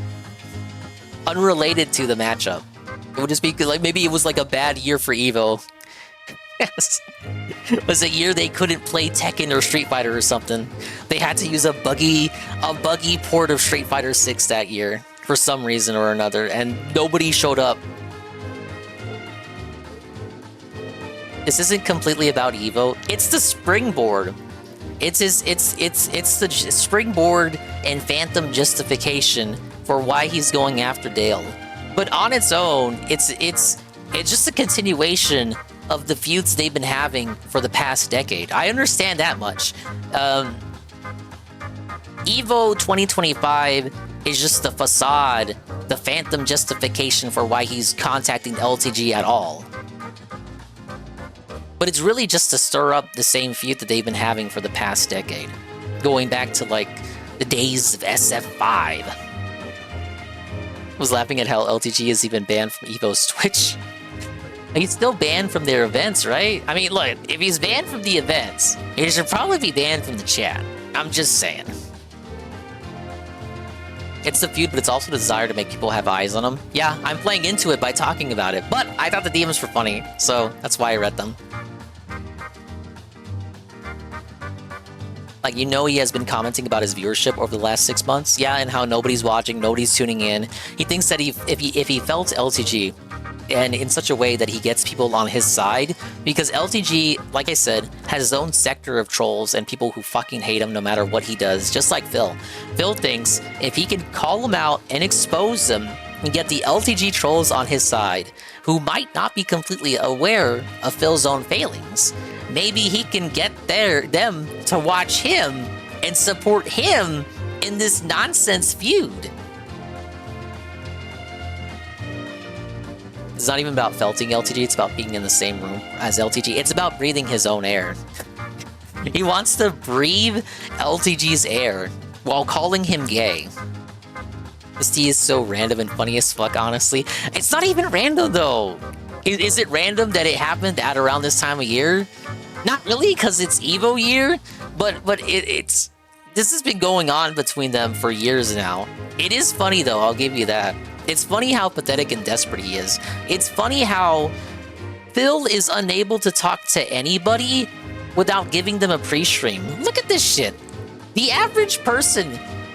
Unrelated to the matchup. It would just be like, maybe it was like a bad year for EVO. Yes. It was a year they couldn't play Tekken or Street Fighter or something. They had to use a buggy port of Street Fighter 6 that year. For some reason or another, and nobody showed up. This isn't completely about Evo. It's the springboard. It's the springboard and phantom justification for why he's going after Dale. But on its own, it's just a continuation of the feuds they've been having for the past decade. I understand that much. Evo 2025 is just the facade, the phantom justification for why he's contacting LTG at all. But it's really just to stir up the same feud that they've been having for the past decade. Going back to, like, the days of SF5. I was laughing at how LTG is even banned from Evo's Twitch. He's still banned from their events, right? I mean, look, if he's banned from the events, he should probably be banned from the chat. I'm just saying. It's the feud, but it's also the desire to make people have eyes on him. Yeah, I'm playing into it by talking about it, but I thought the DMs were funny, so that's why I read them. Like, you know, he has been commenting about his viewership over the last 6 months. Yeah, and how nobody's watching, nobody's tuning in. He thinks that if he felt LTG, and in such a way that he gets people on his side, because LTG, like I said, has his own sector of trolls and people who fucking hate him no matter what he does, just like Phil. Phil thinks if he can call them out and expose them and get the LTG trolls on his side, who might not be completely aware of Phil's own failings, maybe he can get them to watch him and support him in this nonsense feud. It's not even about felting LTG, it's about being in the same room as LTG. It's about breathing his own air. He wants to breathe LTG's air while calling him gay. This tea is so random and funny as fuck, honestly. It's not even random, though. Is it random that it happened at around this time of year? Not really, because it's Evo year, but it's... This has been going on between them for years now. It is funny, though, I'll give you that. It's funny how pathetic and desperate he is. It's funny how Phil is unable to talk to anybody without giving them a pre-stream. Look at this shit. The average person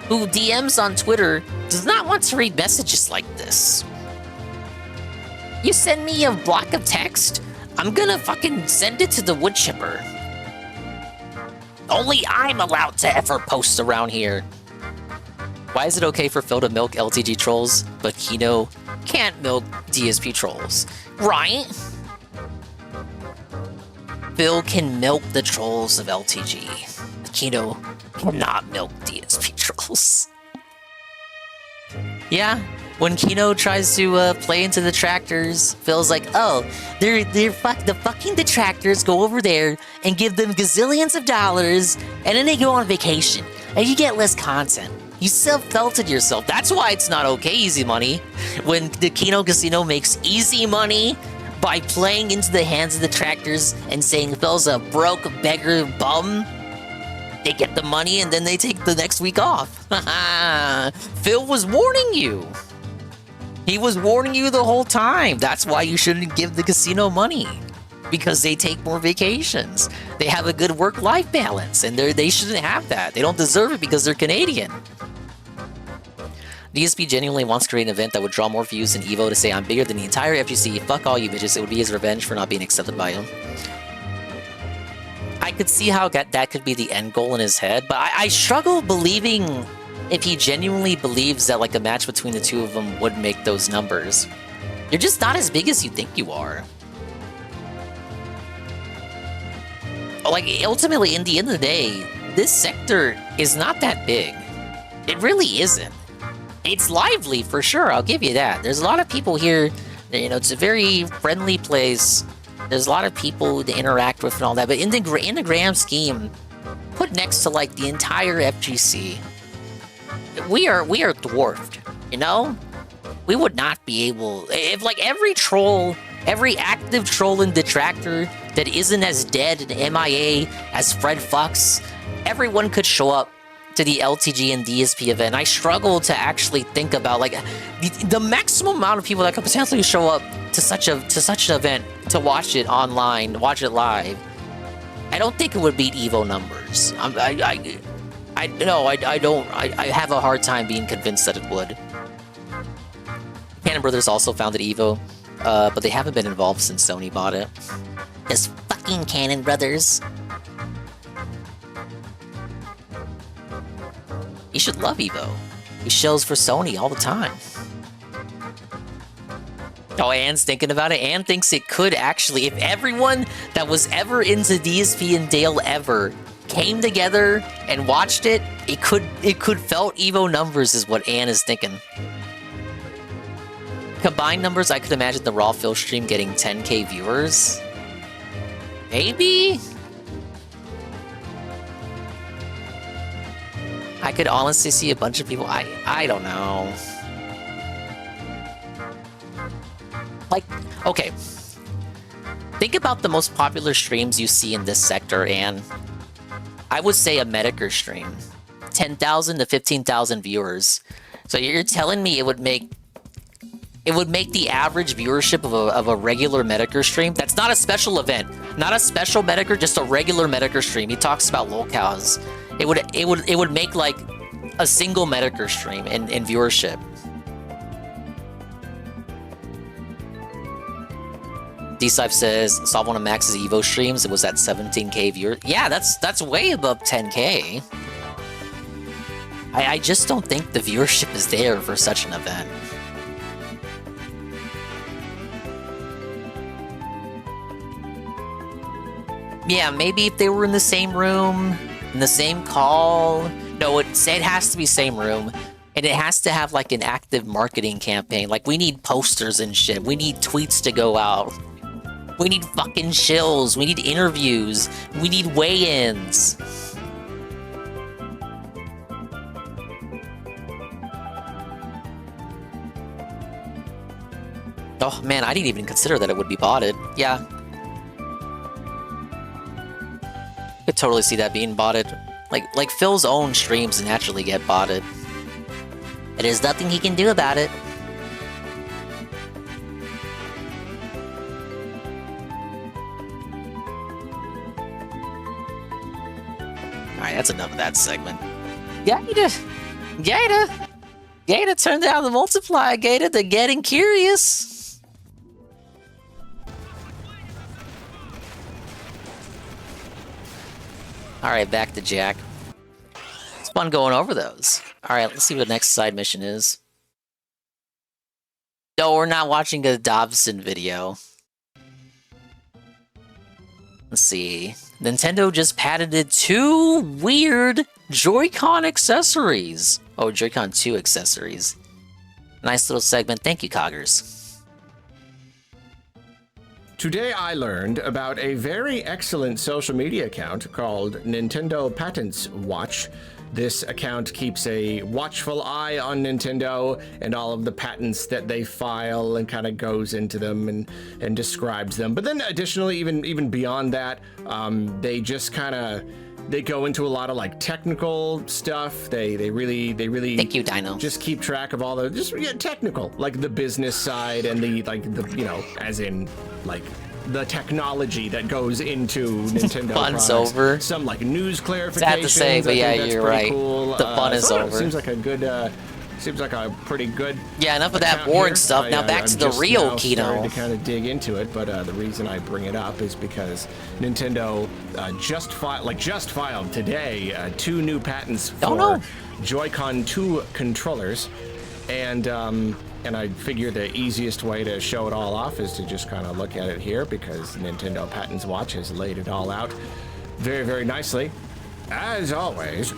who DMs on Twitter does not want to read messages like this. You send me a block of text, I'm gonna fucking send it to the wood chipper. Only I'm allowed to ever post around here. Why is it okay for Phil to milk LTG trolls, but Kino can't milk DSP trolls? Right? Phil can milk the trolls of LTG. Kino cannot milk DSP trolls. Yeah, when Kino tries to play into the detractors, Phil's like, oh, the fucking detractors go over there and give them gazillions of dollars, and then they go on vacation, and you get less content. You self-felted yourself. That's why it's not okay, Easy Money. When the Kino Casino makes easy money by playing into the hands of the detractors and saying Phil's a broke beggar bum, they get the money and then they take the next week off. Phil was warning you. He was warning you the whole time. That's why you shouldn't give the casino money. Because they take more vacations. They have a good work-life balance, and they shouldn't have that. They don't deserve it because they're Canadian. DSP genuinely wants to create an event that would draw more views than Evo to say, I'm bigger than the entire FGC, fuck all you bitches. It would be his revenge for not being accepted by him. I could see how that could be the end goal in his head, but I struggle believing if he genuinely believes that like a match between the two of them would make those numbers. You're just not as big as you think you are. Like, ultimately, in the end of the day, this sector is not that big. It really isn't. It's lively, for sure, I'll give you that. There's a lot of people here, you know, it's a very friendly place. There's a lot of people to interact with and all that, but in the grand scheme, put next to, like, the entire FGC, we are dwarfed, you know? We would not be able... If, like, every troll, every active troll and detractor that isn't as dead and MIA as Fred Fox, everyone could show up to the LTG and DSP event. I struggle to actually think about, like, the maximum amount of people that could potentially show up to such an event to watch it online, watch it live. I don't think it would beat Evo numbers. I have a hard time being convinced that it would. Cannon Brothers also founded Evo, but they haven't been involved since Sony bought it. This fucking Cannon Brothers. You should love Evo. He shows for Sony all the time. Oh, Anne's thinking about it. Anne thinks it could actually, if everyone that was ever into DSP and Dale ever came together and watched it, it could felt Evo numbers is what Anne is thinking. Combined numbers, I could imagine the Raw Phil stream getting 10k viewers. Maybe? I could honestly see a bunch of people. I don't know. Like, okay. Think about the most popular streams you see in this sector, and I would say a Medicare stream. 10,000 to 15,000 viewers. So you're telling me it would make the average viewership of a regular Medicare stream? That's not a special event. Not a special Medicare, just a regular Medicare stream. He talks about locales. It would make like a single Medicare stream in viewership. D-Cyph says, saw one of Max's Evo streams, it was at 17k viewers. Yeah, that's way above 10k. I just don't think the viewership is there for such an event. Yeah, maybe if they were in the same room, in the same call. No, it has to be same room. And it has to have like an active marketing campaign. Like we need posters and shit. We need tweets to go out. We need fucking shills. We need interviews. We need weigh-ins. Oh man, I didn't even consider that it would be botted. Yeah. Could totally see that being botted. Like Phil's own streams naturally get botted. There's nothing he can do about it. Alright, that's enough of that segment. Gator, turn down the multiplier, Gator. They're getting curious. Alright, back to Jack. It's fun going over those. Alright, let's see what the next side mission is. No, we're not watching a Dobson video. Let's see. Nintendo just patented 2 weird Joy-Con accessories. Oh, Joy-Con 2 accessories. Nice little segment. Thank you, Coggers. Today I learned about a very excellent social media account called Nintendo Patents Watch. This account keeps a watchful eye on Nintendo and all of the patents that they file and kind of goes into them and describes them. But then additionally, even beyond that, they just kind of they go into a lot of like technical stuff. They really thank you, Dino. Just keep track of all the technical, like the business side and the as in like the technology that goes into Nintendo Fun's products. over. Some like news clarifications. Sad to say, but yeah, you're right. Cool. The fun is over. Seems like a good. Seems like a pretty good. Yeah, enough of that boring stuff. Now back to the real Kino. To kind of dig into it, but the reason I bring it up is because Nintendo just filed today 2 new patents for Joy-Con 2 controllers, and I figure the easiest way to show it all off is to just kind of look at it here, because Nintendo Patents Watch has laid it all out very, very nicely. As always,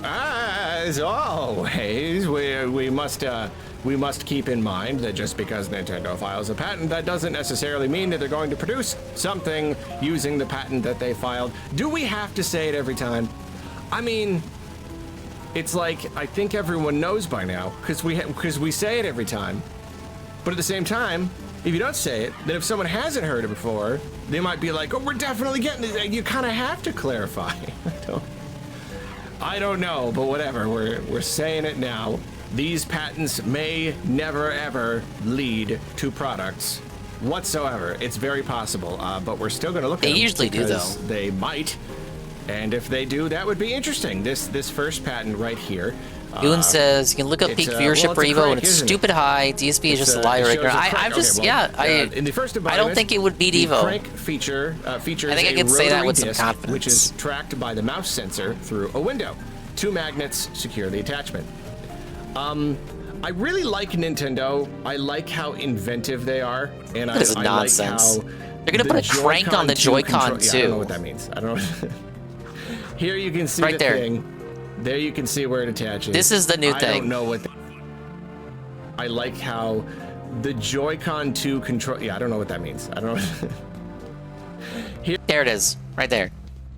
we must keep in mind that just because Nintendo files a patent, that doesn't necessarily mean that they're going to produce something using the patent that they filed. Do we have to say it every time? I mean, it's like, I think everyone knows by now, because we say it every time. But at the same time, if you don't say it, then if someone hasn't heard it before, they might be like, oh, we're definitely getting it. You kind of have to clarify. I don't know, but whatever. We're saying it now. These patents may never ever lead to products whatsoever. It's very possible, but we're still going to look at them. They usually do, though. They might, and if they do, that would be interesting. This first patent right here. Goon says you can look up peak viewership for Evo, and it's stupid high. DSP is just a liar right now. In the first I don't think it would beat Evo. The crank feature features I think I a can say that with some disc, confidence. which is tracked by the mouse sensor through a window. 2 magnets secure the attachment. I really like Nintendo. I like how inventive they are, and I nonsense. like how they're gonna put a crank on the Joy-Con too. I don't know what that means. I don't know. Here you can see the thing. There you can see where it attaches. This is the new thing. I don't know what. I like how the Joy-Con 2 control. Yeah, I don't know what that means. I don't know. Here. There it is, right there.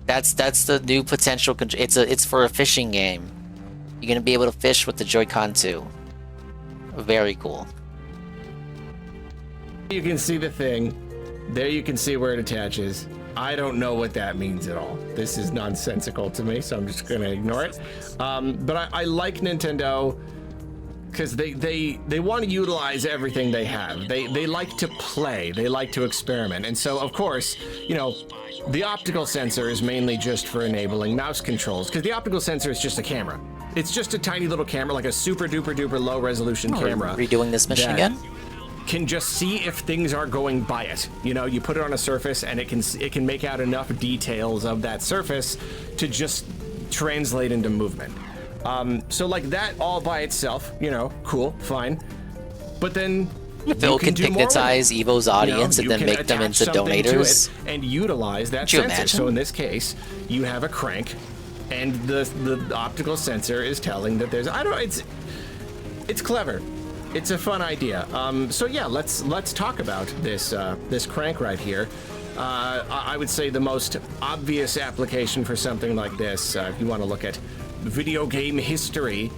That's the new potential. It's for a fishing game. You're gonna be able to fish with the Joy-Con 2. Very cool. You can see the thing. There you can see where it attaches. I don't know what that means at all. This is nonsensical to me, so I'm just gonna ignore it. But I like Nintendo because they want to utilize everything they have. They like to play. They like to experiment. And so, of course, the optical sensor is mainly just for enabling mouse controls, because the optical sensor is just a camera. It's just a tiny little camera, like a super duper duper low resolution camera. Redoing this mission again? Can just see if things are going by it. You put it on a surface and it can make out enough details of that surface to just translate into movement. So like that all by itself, cool, fine. But then Phil can do more with hypnotize it. Evo's audience You and then can make them attach into something to donators. it and utilize that Could you sensor. imagine? So in this case, you have a crank, and the optical sensor is telling that there's it's clever. It's a fun idea. So yeah, let's talk about this crank right here. I would say the most obvious application for something like this, if you want to look at video game history,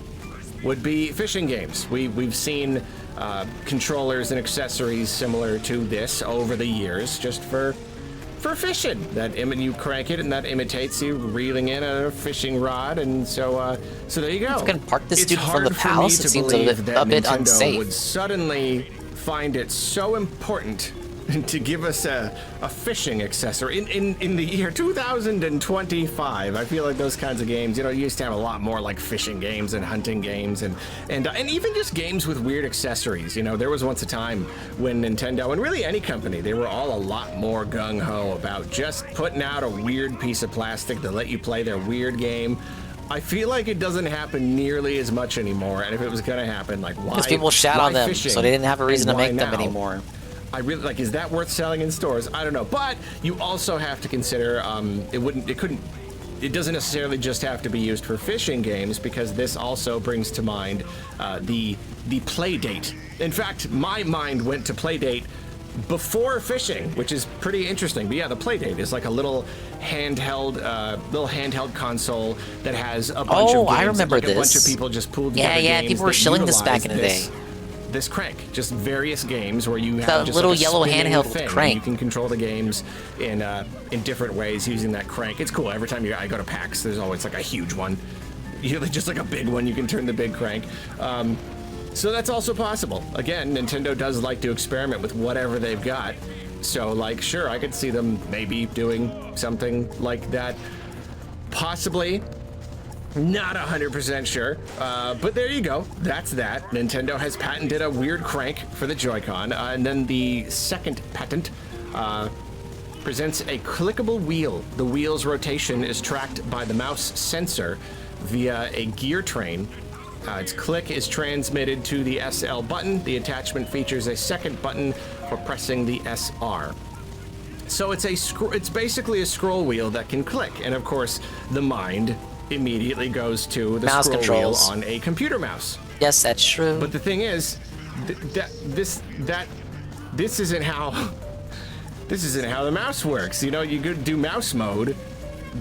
would be fishing games. We've seen controllers and accessories similar to this over the years, just for fishing. You crank it and that imitates you reeling in a fishing rod, and so there you go. If I can park this It's dude in front of hard the for me house, to it seems believe that a bit Nintendo unsafe. would suddenly find it so important to give us a fishing accessory in the year 2025. I feel like those kinds of games, you used to have a lot more like fishing games and hunting games and even just games with weird accessories. There was once a time when Nintendo and really any company, they were all a lot more gung-ho about just putting out a weird piece of plastic to let you play their weird game. I feel like it doesn't happen nearly as much anymore, and if it was going to happen, like why? Because people shat on them, fishing? so they didn't have a reason to And why make them now? anymore. I really is that worth selling in stores? I don't know, but you also have to consider it doesn't necessarily just have to be used for fishing games, because this also brings to mind the play date. In fact, my mind went to play date before fishing, which is pretty interesting. But yeah, the play date is like a little handheld console that has a bunch of games. I remember like this. A bunch of people just pulled together Yeah, games people were that shilling this back utilize in the day. This crank, just various games where you have The just little like a yellow spinning handheld thing. crank. You can control the games in different ways using that crank. It's cool. Every time I go to PAX, there's always like a huge one, just like a big one. You can turn the big crank. So that's also possible. Again, Nintendo does like to experiment with whatever they've got. So sure, I could see them maybe doing something like that. Possibly. Not 100% sure, but there you go. That's that. Nintendo has patented a weird crank for the Joy-Con, and then the second patent presents a clickable wheel. The wheel's rotation is tracked by the mouse sensor via a gear train. Its click is transmitted to the SL button. The attachment features a second button for pressing the SR. So it's basically a scroll wheel that can click, and of course, the mind immediately goes to the Mouse scroll controls. wheel on a computer mouse. Yes, that's true. But the thing is, this isn't how the mouse works. You could do mouse mode.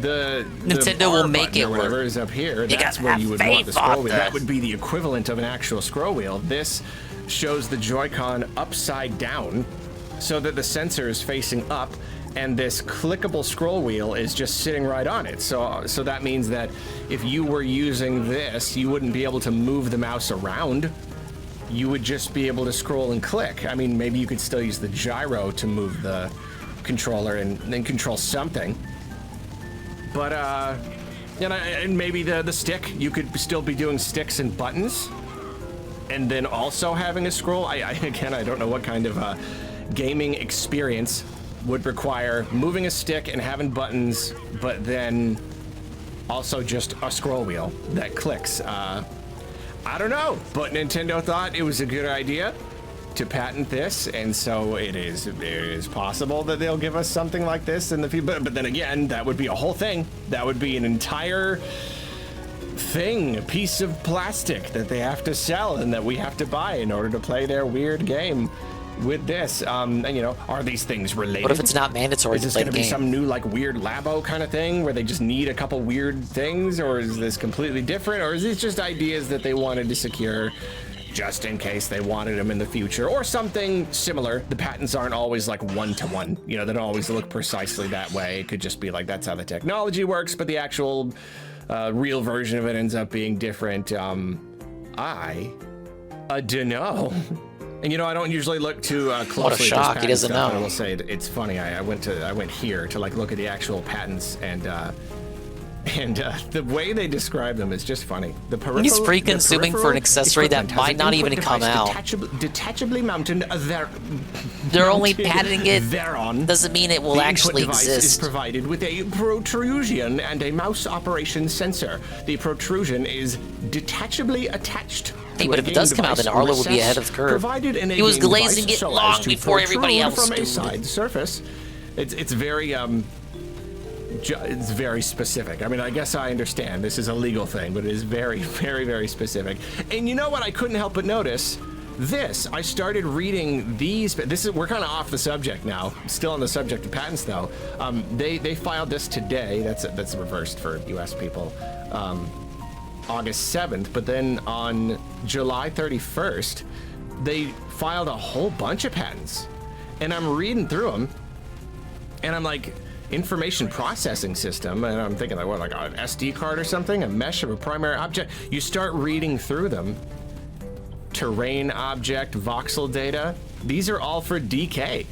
The Nintendo will make it or whatever work. is up here. You That's gotta where have you would want the faith scroll on wheel. That this. would be the equivalent of an actual scroll wheel. This shows the Joy-Con upside down, so that the sensor is facing up, and this clickable scroll wheel is just sitting right on it. So that means that if you were using this, you wouldn't be able to move the mouse around. You would just be able to scroll and click. I mean, maybe you could still use the gyro to move the controller and then control something. But and maybe the stick, you could still be doing sticks and buttons, and then also having a scroll. I don't know what kind of gaming experience would require moving a stick and having buttons, but then also just a scroll wheel that clicks. I don't know, but Nintendo thought it was a good idea to patent this, and so it is possible that they'll give us something like this in the future. But then again, that would be a whole thing. That would be an entire thing, a piece of plastic that they have to sell and that we have to buy in order to play their weird game with this. And are these things related? What if it's not mandatory Is to this play going the to be game? some new weird labo kind of thing where they just need a couple weird things, or is this completely different, or is this just ideas that they wanted to secure just in case they wanted them in the future, or something similar? The patents aren't always like one-to-one. They don't always look precisely that way. It could just be like that's how the technology works, but the actual real version of it ends up being different. I don't know. And I don't usually look too closely. What a shock, at this he doesn't patent stuff, know. but I will say it's funny. I went here to look at the actual patents, and And the way they describe them is just funny. The peripheral, He's free consuming for an accessory that equipment has might an not even input come device out. Detachably mounted They're only patenting it. Thereon. Doesn't mean it will The actually input device is exist. provided with a protrusion and a mouse operation sensor. The protrusion is detachably attached. Hey, to but a if it game does come out, then device Arlo would be recessed, ahead of the curve. Provided in a He was game glazing device it so as long to before everybody protrude else, from a dude. side surface. It's very it's very specific. I mean, I guess I understand this is a legal thing, but it is very, very, very specific. And you know what? I couldn't help but notice this. I started reading these. We're kind of off the subject now. Still on the subject of patents, though. They filed this today. That's reversed for U.S. people. August 7th, but then on July 31st, they filed a whole bunch of patents. And I'm reading through them, and I'm like, information processing system, and I'm thinking like, what, like an SD card or something? A mesh of a primary object? You start reading through them. Terrain object, voxel data. These are all for DK.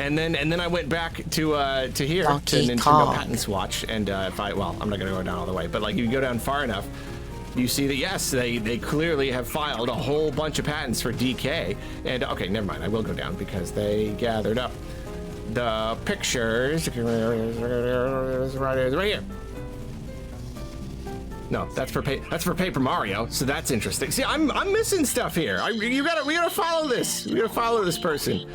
And then I went back to here, Donkey to Nintendo Kong. Patents Watch, and I'm not gonna go down all the way, but like you go down far enough, you see that yes, they clearly have filed a whole bunch of patents for DK. And okay, never mind, I will go down because they gathered up the pictures right here. No, that's for Paper Mario, so that's interesting. See, I'm missing stuff here. We gotta follow this. We gotta follow this person.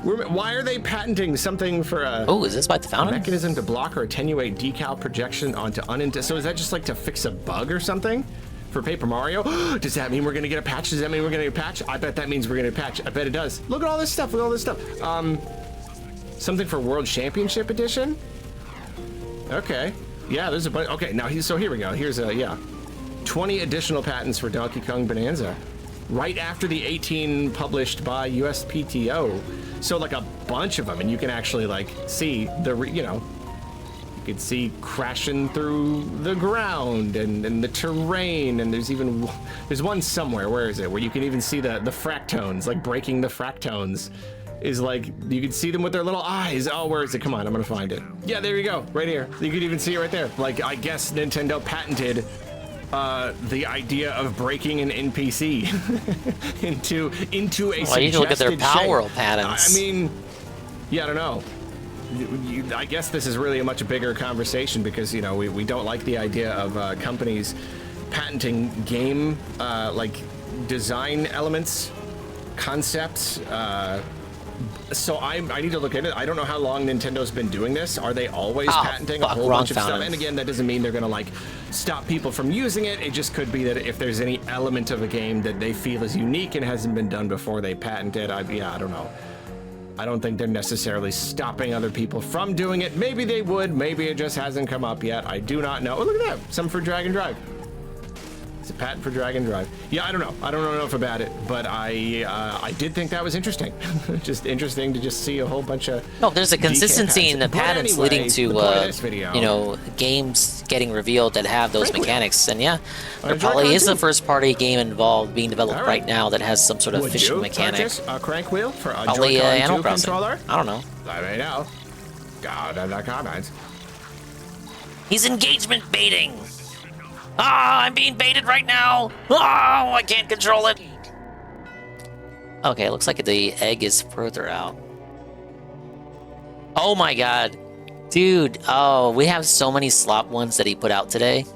Why are they patenting something for a? Oh, is this by the fountain? Mechanism to block or attenuate decal projection onto unintended. So is that just like to fix a bug or something? For Paper Mario? Does that mean we're gonna get a patch? Does that mean we're gonna get a patch? I bet that means we're gonna get a patch. I bet it does. Look at all this stuff. Look at all this stuff. Something for World Championship Edition? Okay. Yeah, there's a bunch. Okay, now so here we go. Here's 20 additional patents for Donkey Kong Bonanza. Right after the 18 published by USPTO. So like a bunch of them, and you can actually like see you can see crashing through the ground and the terrain, and there's one somewhere, where is it, where you can even see the fractones, like breaking the fractones. Is like, you can see them with their little eyes. Oh, where is it? Come on, I'm gonna find it. Yeah, there you go, right here. You can even see it right there. Like, I guess Nintendo patented the idea of breaking an NPC into a Well, you can look at their suggested power shape. patents. I mean, yeah, I don't know. I guess this is really a much bigger conversation because, we don't like the idea of companies patenting game, like, design elements, concepts, so I need to look at it. I don't know how long Nintendo's been doing this. Are they always patenting a whole bunch of stuff? And again, that doesn't mean they're gonna like stop people from using it. It just could be that if there's any element of a game that they feel is unique and hasn't been done before, they patent it. I don't know. I don't think they're necessarily stopping other people from doing it. Maybe they would. Maybe it just hasn't come up yet. I do not know. Oh, look at that. Some for Dragon Drive. It's a patent for Dragon Drive. Yeah, I don't know. I don't know enough about it, but I did think that was interesting. Just interesting to just see a whole bunch of. No, there's a consistency in the patents leading to games getting revealed that have those mechanics. And yeah, there probably is a first-party game involved being developed right now that has some sort of fishing mechanic. A crank wheel for a Probably Animal Joy-Con 2 Crossing. controller? I don't know. Let me know. God, in the comments. He's engagement baiting. Ah, I'm being baited right now. Oh, I can't control it. Okay, it looks like the egg is further out. Oh my god. Dude, oh, we have so many slop ones that he put out today.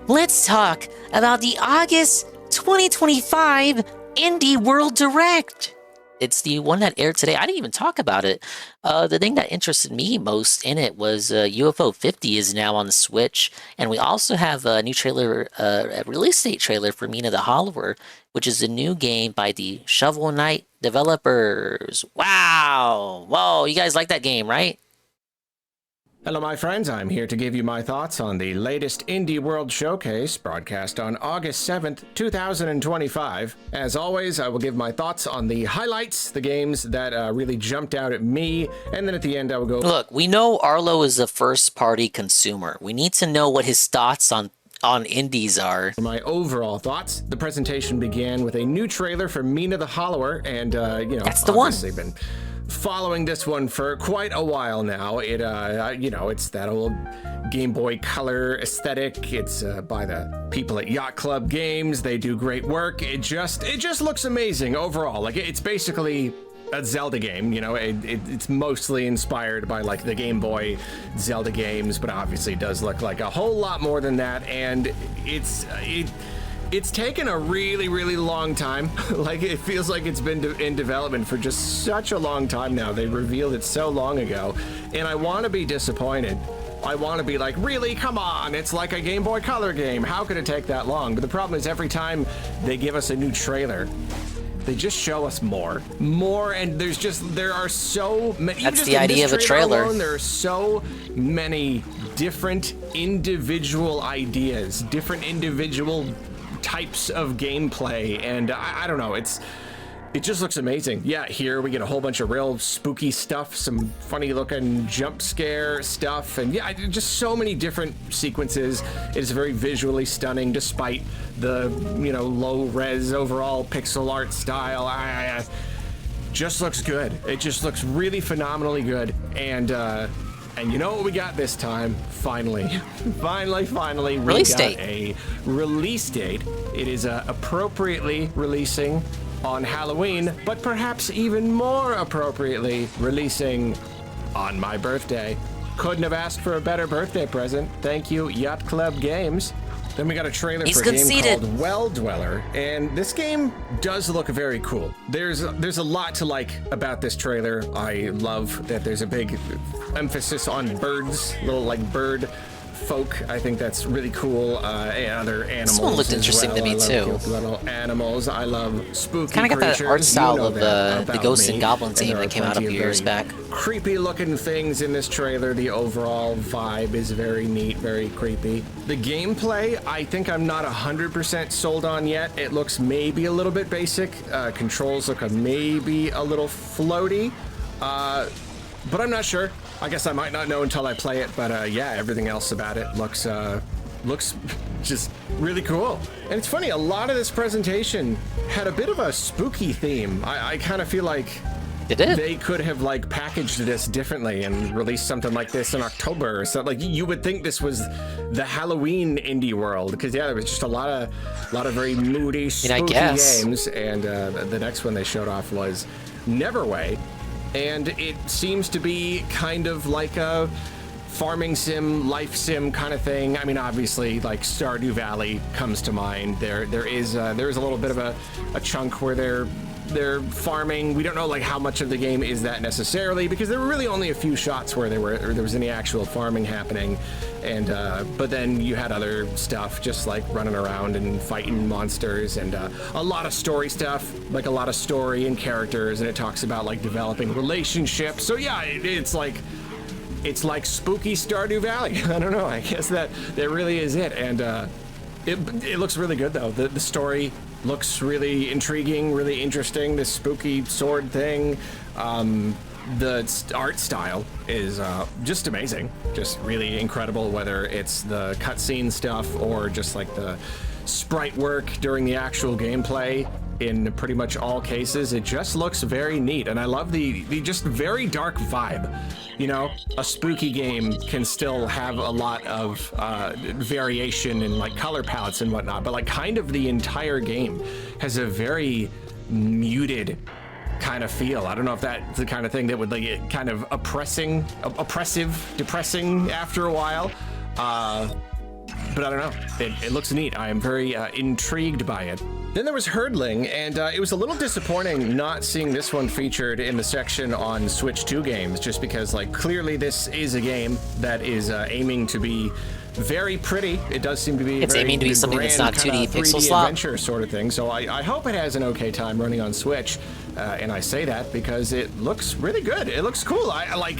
Let's talk about the August 2025 Indie World Direct. It's the one that aired today. I didn't even talk about it. The thing that interested me most in it was UFO 50 is now on the Switch. And we also have a new trailer, a release date trailer for Mina the Hollower, which is a new game by the Shovel Knight developers. Wow. Whoa, you guys like that game, right? Hello, my friends. I'm here to give you my thoughts on the latest Indie World Showcase, broadcast on August 7th, 2025. As always, I will give my thoughts on the highlights, the games that really jumped out at me, and then at the end I will go... Look, we know Arlo is a first-party consumer. We need to know what his thoughts on indies are. My overall thoughts. The presentation began with a new trailer for Mina the Hollower, and, That's the one. Been following this one for quite a while now. It's that old Game Boy Color aesthetic. It's by the people at Yacht Club Games. They do great work. It just looks amazing overall. Like, it's basically a Zelda game, it's mostly inspired by like the Game Boy Zelda games, but obviously does look like a whole lot more than that. And it's taken a really, really long time. Like, it feels like it's been in development for just such a long time now. They revealed it so long ago, and I want to be disappointed. I want to be like, really? Come on, it's like a Game Boy Color game. How could it take that long? But the problem is every time they give us a new trailer, they just show us more, and there are so many. That's the idea of a trailer. Alone, there are so many different individual ideas, different individual types of gameplay, and I don't know, it just looks amazing. Yeah, here we get a whole bunch of real spooky stuff, some funny looking jump scare stuff, and yeah, just so many different sequences. It is very visually stunning despite the low res overall pixel art style. Just looks good. It just looks really phenomenally good. And you know what we got this time? Finally, we got a release date. It is appropriately releasing on Halloween, but perhaps even more appropriately releasing on my birthday. Couldn't have asked for a better birthday present. Thank you, Yacht Club Games. Then we got a trailer for a game called Well Dweller, and this game does look very cool. There's a lot to like about this trailer. I love that there's a big emphasis on birds, little like bird folk. I think that's really cool. And other animals. This one looked interesting to me too. Little animals. I love spooky kind of got that art style of the Ghosts and Goblins game that came out a few years back. Creepy looking things in this trailer. The overall vibe is very neat, very creepy. The gameplay, I think I'm not 100% sold on yet. It looks maybe a little bit basic. Controls look maybe a little floaty. But I'm not sure. I guess I might not know until I play it, but yeah, everything else about it looks just really cool. And it's funny, a lot of this presentation had a bit of a spooky theme. I kind of feel like they could have like packaged this differently and released something like this in October or something. Like, you would think this was the Halloween indie world, because yeah, there was just a lot of very moody, spooky games. And the next one they showed off was Neverway. And it seems to be kind of like a farming sim, life sim kind of thing. I mean, obviously, like Stardew Valley comes to mind. There is a little bit of a chunk where they're farming. We don't know like how much of the game is that necessarily, because there were really only a few shots where there was any actual farming happening. And but then you had other stuff just like running around and fighting monsters, and a lot of story stuff, like a lot of story and characters, and it talks about like developing relationships. So yeah, it's like spooky Stardew Valley. I don't know, I guess that really is it. And it looks really good though. The story looks really intriguing, really interesting. This spooky sword thing. The art style is just amazing, just really incredible, whether it's the cutscene stuff or just like the sprite work during the actual gameplay. In pretty much all cases, it just looks very neat, and I love the just very dark vibe. You know, a spooky game can still have a lot of variation in like color palettes and whatnot, but like kind of the entire game has a very muted kind of feel. I don't know if that's the kind of thing that would like get kind of oppressive, depressing after a while. But I don't know. It looks neat. I am very intrigued by it. Then there was Herdling, and it was a little disappointing not seeing this one featured in the section on Switch 2 games, just because like clearly this is a game that is aiming to be very pretty. It does seem to be aiming to be something that's not 2D pixel slot adventure sort of thing. So I hope it has an okay time running on Switch, and I say that because it looks really good. It looks cool. I like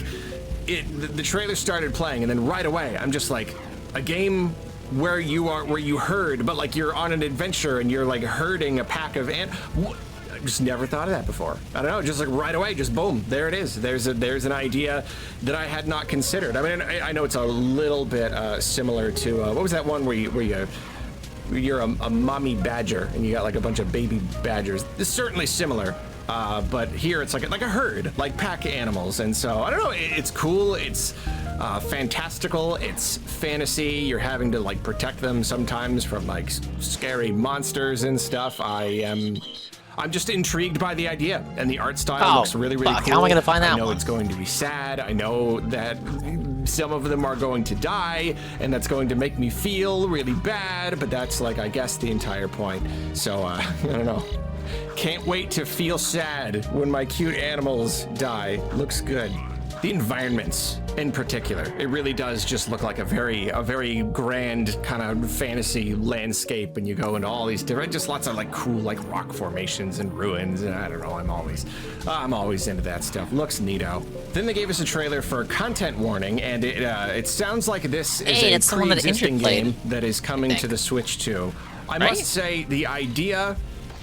it. The trailer started playing, and then right away I'm just like, a game where you herd, but like you're on an adventure and you're like herding a pack of I just never thought of that before. I don't know, just like right away, just boom, there it is. There's an idea that I had not considered. I mean, I know it's a little bit similar to what was that one where you're a mommy badger and you got like a bunch of baby badgers. It's certainly similar. But here it's like a herd, like pack animals. And so, I don't know, it's cool. It's fantastical. It's fantasy. You're having to like protect them sometimes from like scary monsters and stuff. I'm just intrigued by the idea, and the art style looks really, really cool. How am I gonna find that I know one? it's going to be sad. I know that some of them are going to die, and that's going to make me feel really bad, but that's like, I guess, the entire point. So, I don't know. Can't wait to feel sad when my cute animals die. Looks good. The environments in particular, it really does just look like a very grand kind of fantasy landscape, and you go into all these different, just lots of like cool like rock formations and ruins, and I don't know, I'm always into that stuff. Looks neato. Then they gave us a trailer for content warning, and it sounds like this is a pre-existing game that is coming to the Switch 2. I must say the idea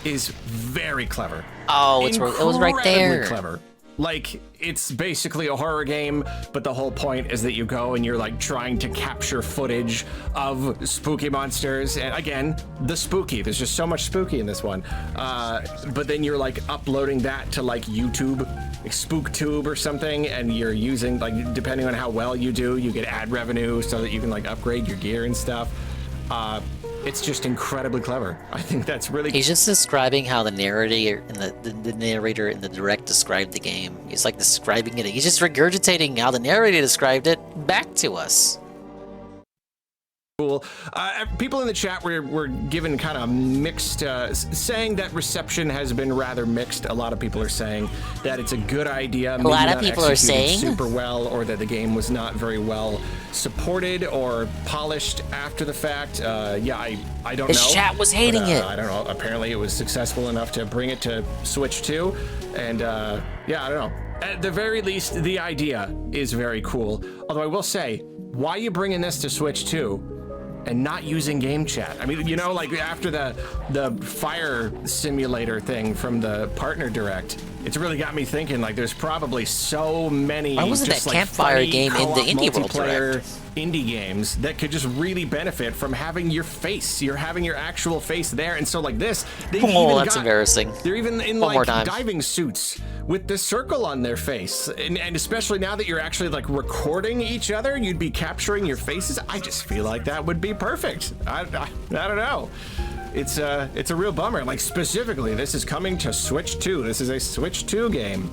is very clever. Oh, it was right there. Incredibly clever. Like, it's basically a horror game, but the whole point is that you go and you're like trying to capture footage of spooky monsters. And again, the spooky, there's just so much spooky in this one. But then you're like uploading that to like YouTube, like SpookTube or something, and you're using, like, depending on how well you do, you get ad revenue so that you can like upgrade your gear and stuff. It's just incredibly clever. I think that's really. He's just describing how the narrator and the narrator in the direct described the game. He's like describing it. He's just regurgitating how the narrator described it back to us. Cool. People in the chat were given kind of mixed, saying that reception has been rather mixed. A lot of people are saying that it's a good idea. A lot of people are saying super well, or that the game was not very well supported or polished after the fact. Yeah, I don't know. His chat was hating it. I don't know. Apparently, it was successful enough to bring it to Switch 2, and yeah, I don't know. At the very least, the idea is very cool. Although I will say, why are you bringing this to Switch 2? And not using game chat? I mean, you know, like after the fire simulator thing from the partner direct, it's really got me thinking, like, there's probably so many. Why wasn't just that like campfire funny game in the co-op Indie World multiplayer Direct? Indie games that could just really benefit from having your face. You're having your actual face there, and so like this, that's embarrassing. They're even in One more like time. diving suits with the circle on their face, and especially now that you're actually like recording each other, you'd be capturing your faces. I just feel like that would be perfect. I don't know. It's a real bummer. Like, specifically, this is coming to Switch 2. This is a Switch 2 game.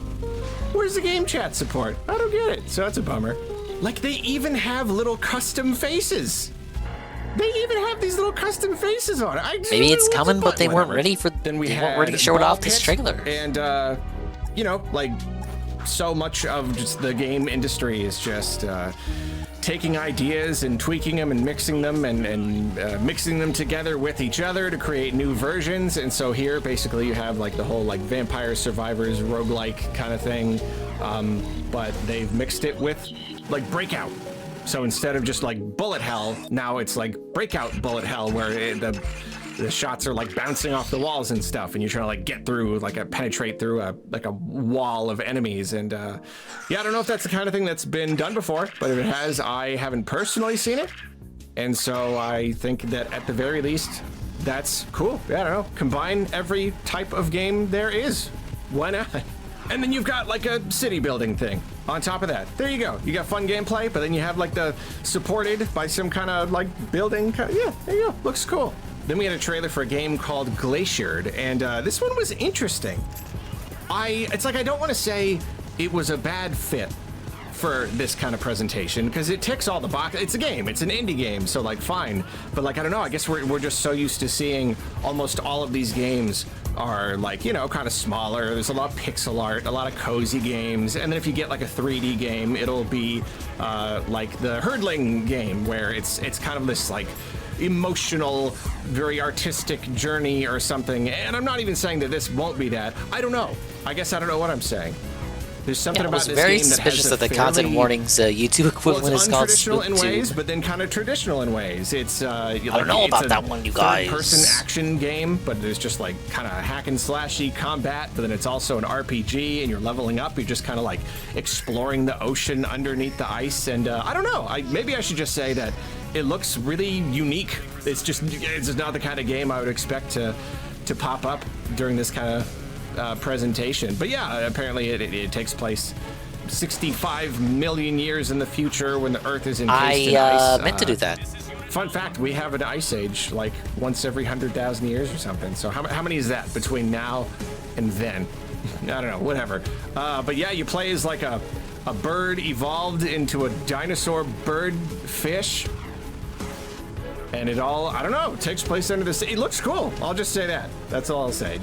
Where's the game chat support? I don't get it. So that's a bummer. Like, they even have little custom faces. They even have these little custom faces on it. Maybe it's coming, but they weren't ready for. Then we weren't ready to show it off this trailer. And you know, like, so much of just the game industry is just taking ideas and tweaking them and mixing them and mixing them together with each other to create new versions. And so here, basically, you have like the whole like Vampire Survivors roguelike kind of thing, but they've mixed it with like Breakout. So instead of just like bullet hell, now it's like Breakout bullet hell, where the shots are like bouncing off the walls and stuff, and you're trying to like get through, like penetrate through a wall of enemies. And yeah, I don't know if that's the kind of thing that's been done before, but if it has, I haven't personally seen it. And so I think that at the very least, that's cool. Yeah, I don't know. Combine every type of game there is. Why not? And then you've got like a city building thing on top of that. There you go. You got fun gameplay, but then you have like the supported by some kind of like building. Yeah, there you go. Looks cool. Then we had a trailer for a game called Glaciered, and this one was interesting. It's like, I don't want to say it was a bad fit for this kind of presentation, because it ticks all the boxes. It's a game, it's an indie game, so like fine. But like, I don't know, I guess we're just so used to seeing almost all of these games are like, you know, kind of smaller. There's a lot of pixel art, a lot of cozy games, and then if you get like a 3D game, it'll be like the Herdling game, where it's kind of this like emotional, very artistic journey or something. And I'm not even saying that this won't be that. I don't know. I guess I don't know what I'm saying. There's something about this game that has very suspicious that the content warning's YouTube equivalent is called untraditional in ways, SpookTube. but then kind of traditional in ways. It's I don't know about that one, you guys. Third-person action game, but there's just like kind of hack and slashy combat. But then it's also an RPG, and you're leveling up. You're just kind of like exploring the ocean underneath the ice. And I don't know. Maybe I should just say that it looks really unique. It's just not the kind of game I would expect to pop up during this kind of presentation. But yeah, apparently it takes place 65 million years in the future when the Earth is encased in ice. I meant to do that. Fun fact, we have an ice age like once every 100,000 years or something. So how many is that between now and then? I don't know, whatever. But yeah, you play as like a bird evolved into a dinosaur bird fish. And it all, I don't know, takes place under the sea. It looks cool. I'll just say that. That's all I'll say.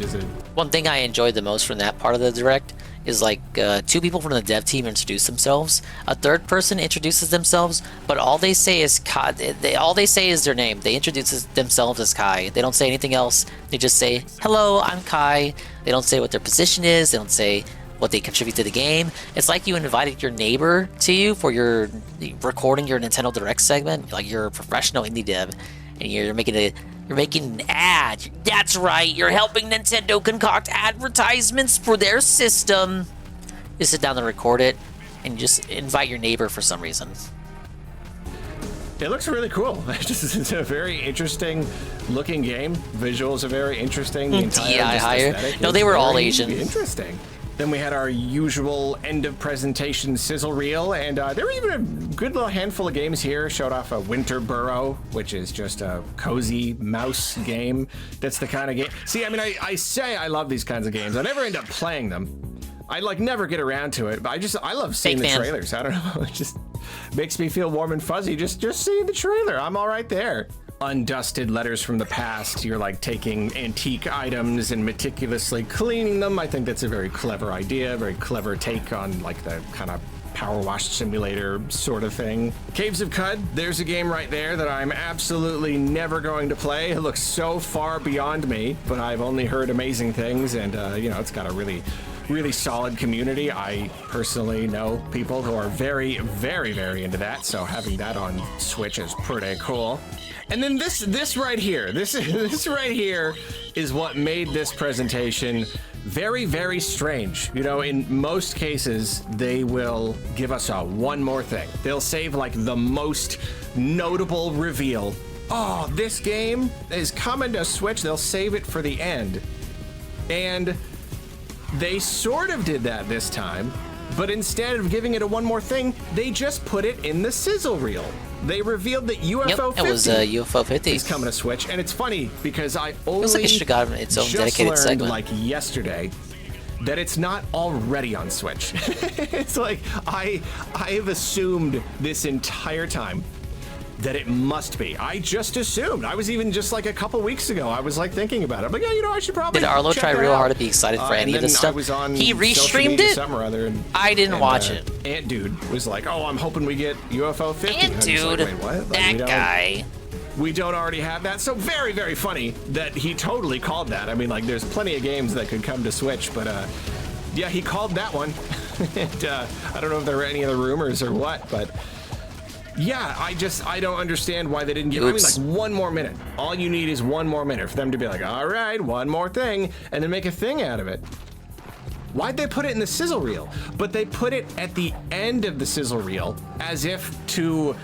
One thing I enjoyed the most from that part of the direct is like 2 people from the dev team introduce themselves. A third person introduces themselves, but all they say is Kai. All they say is their name. They introduce themselves as Kai. They don't say anything else. They just say, "Hello, I'm Kai." They don't say what their position is. They don't say what they contribute to the game. It's like you invited your neighbor to you for your recording your Nintendo Direct segment. Like you're a professional indie dev, and you're making an ad. That's right, you're helping Nintendo concoct advertisements for their system. You sit down and record it, and you just invite your neighbor for some reason. It looks really cool. It's a very interesting looking game. Visuals are very interesting. The entire aesthetic No, they were all Asian. Interesting. Then we had our usual end of presentation sizzle reel, and there were even a good little handful of games here. Showed off a Winter Burrow, which is just a cozy mouse game. That's the kind of game. See, I mean, I say I love these kinds of games. I never end up playing them. I like never get around to it, but I love seeing the trailers. I don't know, it just makes me feel warm and fuzzy just seeing the trailer. I'm all right there. Undusted letters from the past. You're like taking antique items and meticulously cleaning them. I think that's a very clever idea, very clever take on like the kind of power wash simulator sort of thing. Caves of Cud, there's a game right there that I'm absolutely never going to play. It looks so far beyond me, but I've only heard amazing things, and you know, it's got a really solid community. I personally know people who are very, very, very into that, so having that on Switch is pretty cool. And then this right here, this right here is what made this presentation very, very strange. You know, in most cases, they will give us one more thing. They'll save like the most notable reveal. Oh, this game is coming to Switch. They'll save it for the end. And they sort of did that this time, but instead of giving it one more thing, they just put it in the sizzle reel. They revealed that UFO 50 it was UFO 50 is coming to Switch, and it's funny because I only like it should have gotten its own just dedicated learned segment. like yesterday that it's not already on Switch. It's like I have assumed this entire time that it must be. I just assumed. I was even just like a couple weeks ago, I was like thinking about it. I'm like, yeah, you know, I should probably. Did Arlo check try that real out. hard to be excited for any of this stuff? He restreamed it. I didn't watch it. Ant Dude was like, oh, I'm hoping we get UFO 50. Ant Dude, like, wait, what? that guy. We don't already have that. So very, very funny that he totally called that. I mean, like, there's plenty of games that could come to Switch, but yeah, he called that one. And I don't know if there were any other rumors or what, but yeah, I don't understand why they didn't give. I mean, like, one more minute. All you need is one more minute for them to be like, all right, one more thing, and then make a thing out of it. Why'd they put it in the sizzle reel? But they put it at the end of the sizzle reel as if to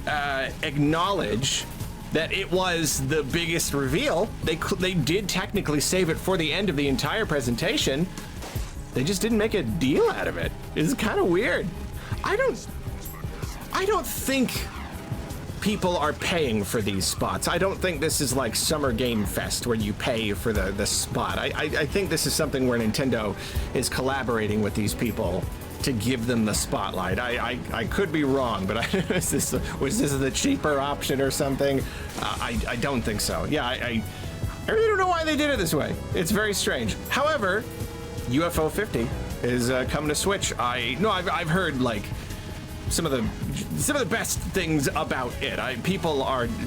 acknowledge that it was the biggest reveal. They did technically save it for the end of the entire presentation. They just didn't make a deal out of it. It's kind of weird. I don't think people are paying for these spots. I don't think this is like Summer Game Fest where you pay for the spot. I think this is something where Nintendo is collaborating with these people to give them the spotlight. I could be wrong, but was this the cheaper option or something? I don't think so. Yeah, I really don't know why they did it this way. It's very strange. However, UFO 50 is coming to Switch. I've heard like some of the best things about it.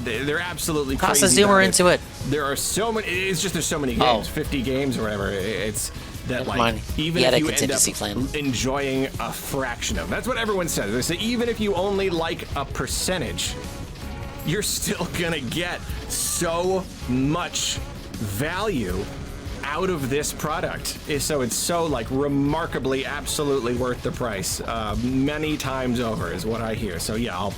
They're absolutely crazy. Toss a zoomer into it. There are so many. It's just there's so many games, 50 games or whatever. It's that like even if you end up enjoying a fraction of, that's what everyone says. They say even if you only like a percentage, you're still gonna get so much value out of this product. So it's so like remarkably, absolutely worth the price. Many times over is what I hear. So yeah,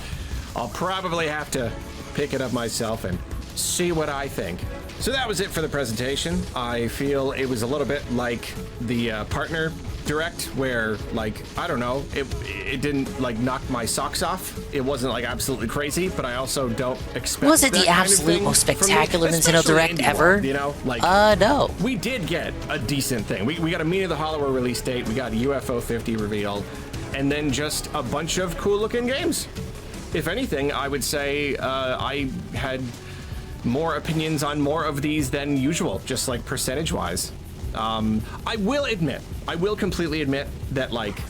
I'll probably have to pick it up myself and see what I think. So that was it for the presentation. I feel it was a little bit like the partner direct, where, like, I don't know, it didn't like knock my socks off. It wasn't like absolutely crazy, but I also don't expect. Was it that the kind of absolute thing most from me, spectacular Nintendo especially Direct indie ever? world, you know, like No. We did get a decent thing. We got a Meet of the Hollower release date. We got UFO 50 reveal, and then just a bunch of cool looking games. If anything, I would say I had more opinions on more of these than usual, just like percentage wise. I will completely admit that, like,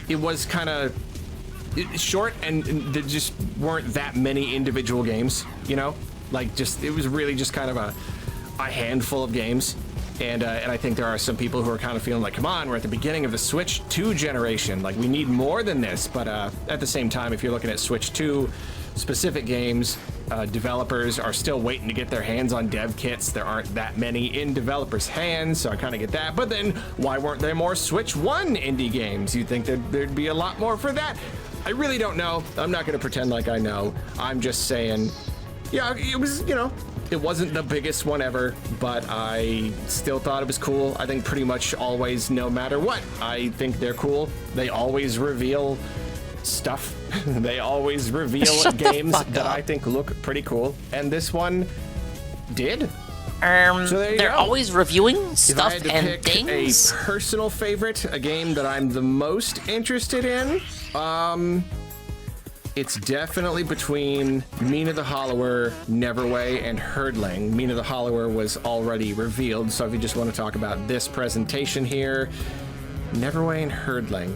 it was kind of short and there just weren't that many individual games, you know? Like, just, it was really just kind of a handful of games. And I think there are some people who are kind of feeling like, come on, we're at the beginning of the Switch 2 generation. Like, we need more than this. But at the same time, if you're looking at Switch 2 specific games, developers are still waiting to get their hands on dev kits. There aren't that many in developers' hands, so I kind of get that. But then, why weren't there more Switch 1 indie games? You'd think there'd be a lot more for that. I really don't know. I'm not going to pretend like I know. I'm just saying, yeah, it was, you know, it wasn't the biggest one ever, but I still thought it was cool. I think pretty much always, no matter what, I think they're cool. They always reveal stuff. They always reveal games that I think look pretty cool, and this one did. So they're always reviewing stuff if I had to and pick things. a personal favorite, a game that I'm the most interested in, it's definitely between Mean of the Hollower, Neverway, and Herdling. Mean of the Hollower was already revealed, so if you just want to talk about this presentation here, Neverway and Herdling.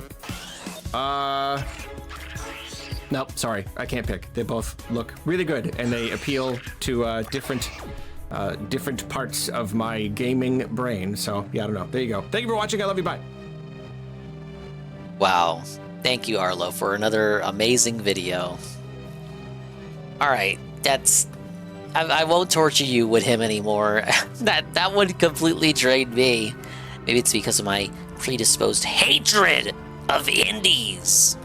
Nope, sorry, I can't pick. They both look really good, and they appeal to different parts of my gaming brain. So, yeah, I don't know. There you go. Thank you for watching. I love you. Bye. Wow. Thank you, Arlo, for another amazing video. Alright, that's... I won't torture you with him anymore. that would completely drain me. Maybe it's because of my predisposed hatred of indies.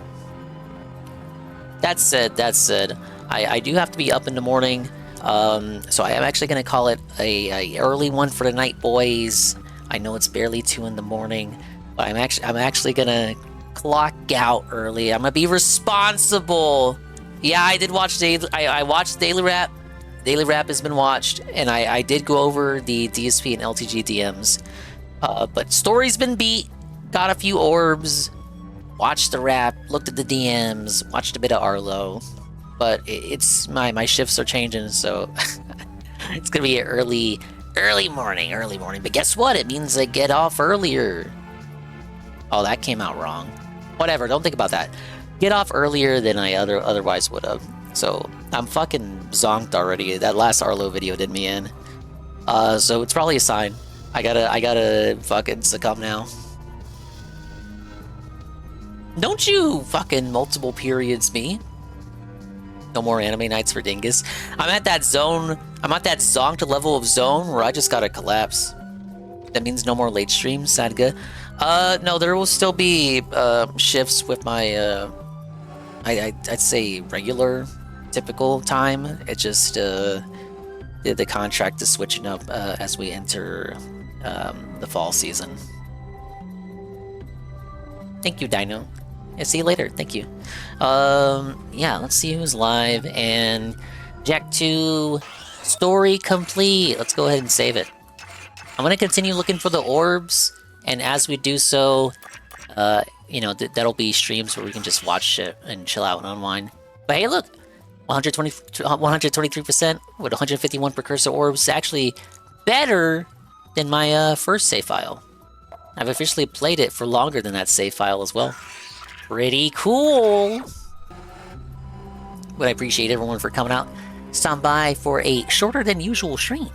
That said, I do have to be up in the morning, so I am actually going to call it a early one for the night, boys. I know it's barely 2 in the morning, but I'm actually going to clock out early. I'm gonna be responsible. Yeah, I did watch I watched Daily Wrap. Daily Wrap has been watched, and I did go over the DSP and LTG DMs. But story's been beat. Got a few orbs. Watched the wrap. Looked at the DMs. Watched a bit of Arlo. But it's my shifts are changing, so it's gonna be an early morning. But guess what? It means I get off earlier. Oh, that came out wrong. Whatever, don't think about that. Get off earlier than I otherwise would have. So, I'm fucking zonked already. That last Arlo video did me in. So it's probably a sign. I gotta fucking succumb now. Don't you fucking multiple periods me. No more anime nights for Dingus. I'm at that zonked level of zone where I just gotta collapse. That means no more late streams, Sadga. No, there will still be shifts with my I'd say regular, typical time. It just the contract is switching up as we enter the fall season. Thank you, Dino. Yeah, see you later. Thank you. Yeah, let's see who's live. And Jack 2 story complete. Let's go ahead and save it. I'm gonna continue looking for the orbs. And as we do so, you know, that'll be streams where we can just watch it and chill out and unwind. But hey, look, 123% with 151 precursor orbs. Actually better than my first save file. I've officially played it for longer than that save file as well. Pretty cool. But I appreciate everyone for coming out. Stop by for a shorter than usual stream.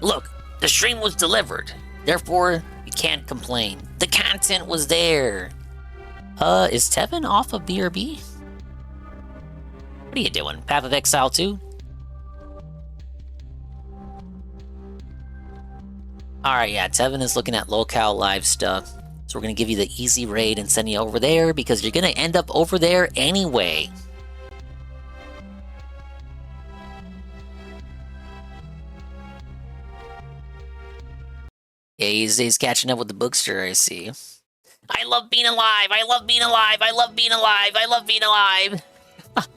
Look, the stream was delivered. Therefore, you can't complain. The content was there. Is Tevin off of BRB? What are you doing? Path of Exile 2? Alright, yeah, Tevin is looking at locale live stuff. So we're gonna give you the easy raid and send you over there because you're gonna end up over there anyway. Yeah, he's catching up with the bookster, I see. I love being alive! I love being alive! I love being alive! I love being alive!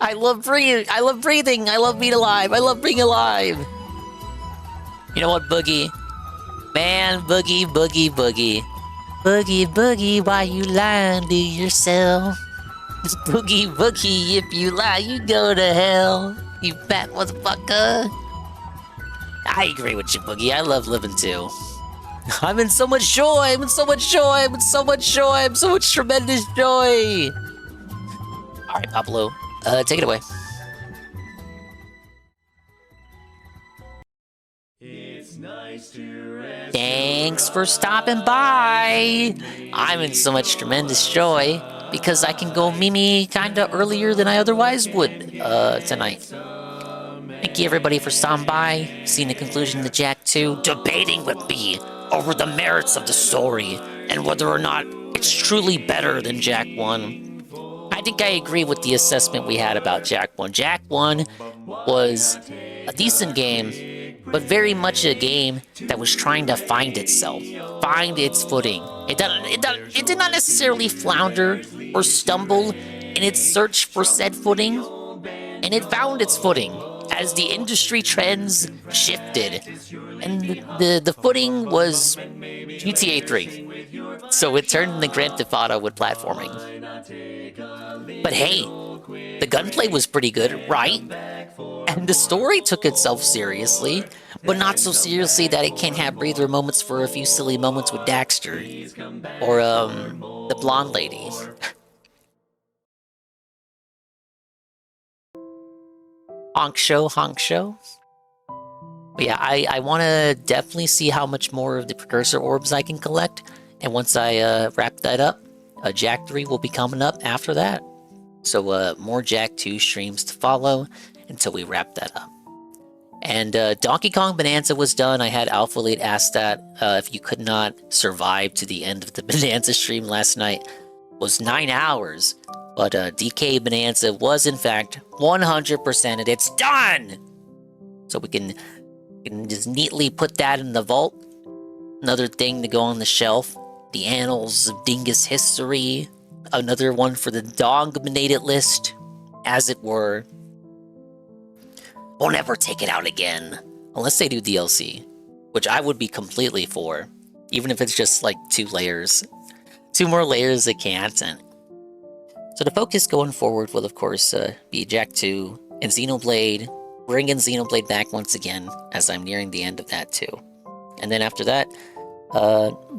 I love breathing! I love breathing! I love being alive! I love being alive! You know what, Boogie? Man, Boogie, Boogie, Boogie. Boogie, Boogie, why you lying to yourself? Boogie, Boogie, if you lie, you go to hell. You fat motherfucker. I agree with you, Boogie. I love living too. I'm in so much joy. I'm in so much joy. I'm in so much joy. I'm so much tremendous joy. All right, Pablo, take it away. Thanks for stopping by. I'm in so much tremendous joy because I can go Mimi kinda earlier than I otherwise would tonight. Thank you everybody for stopping by, seeing the conclusion of the Jack 2, debating with me over the merits of the story and whether or not it's truly better than Jack 1. I think I agree with the assessment we had about Jack 1. Jack 1 was a decent game, but very much a game that was trying to find itself, find its footing. It did not necessarily flounder or stumble in its search for said footing, and it found its footing as the industry trends shifted. And the footing was GTA 3. So it turned into Grand Theft Auto with platforming. But hey, the gunplay was pretty good, right? And the story took itself seriously, but not so seriously that it can't have breather moments for a few silly moments with Daxter. Or, the blonde lady. Honk show, honk show. But yeah, I want to definitely see how much more of the precursor orbs I can collect. And once I wrap that up, Jack 3 will be coming up after that. So more Jack 2 streams to follow until we wrap that up. And Donkey Kong Bonanza was done. I had Alpha Elite ask that if you could not survive to the end of the Bonanza stream last night. It was 9 hours. But DK Bonanza was in fact 100%, and it's done! So we can just neatly put that in the vault. Another thing to go on the shelf. The Annals of Dingus History. Another one for the dog-nominated list, as it were. Won't ever take it out again. Unless they do DLC. Which I would be completely for. Even if it's just like 2 layers. 2 more layers of content. So the focus going forward will of course be Jack 2 and Xenoblade. Bringing Xenoblade back once again, as I'm nearing the end of that too. And then after that,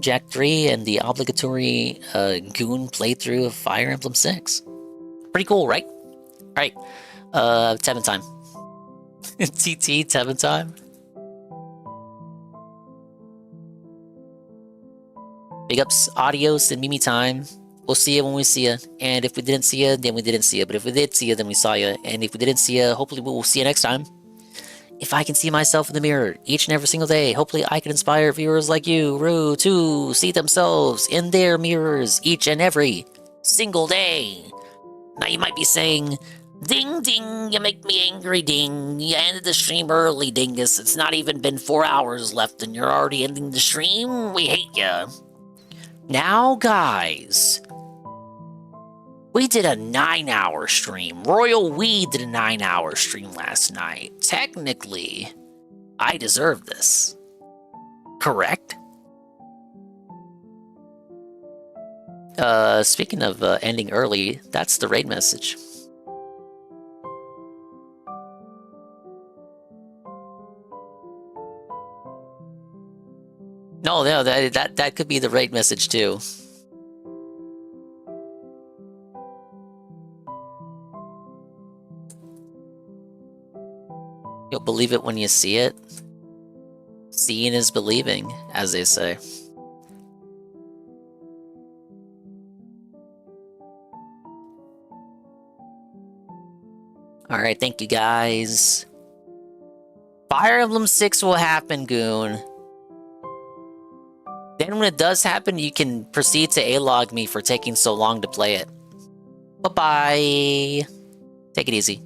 Jack 3 and the obligatory Goon playthrough of Fire Emblem 6. Pretty cool, right? Alright, Tevin time. TT, Tevin time. Big ups, adios, and Mimi time. We'll see you when we see you. And if we didn't see you, then we didn't see you. But if we did see you, then we saw you. And if we didn't see you, hopefully we will see you next time. If I can see myself in the mirror each and every single day, hopefully I can inspire viewers like you, Rue, to see themselves in their mirrors each and every single day. Now you might be saying, ding ding, you make me angry, ding. You ended the stream early, dingus. It's not even been 4 hours left and you're already ending the stream? We hate ya. Now, guys, we did a 9-hour stream. Royal We did a 9-hour stream last night. Technically, I deserve this. Correct? Speaking of ending early, that's the raid message. No, that could be the raid message too. You'll believe it when you see it. Seeing is believing, as they say. Alright, thank you guys. Fire Emblem 6 will happen, Goon. Then when it does happen, you can proceed to A-log me for taking so long to play it. Bye-bye. Take it easy.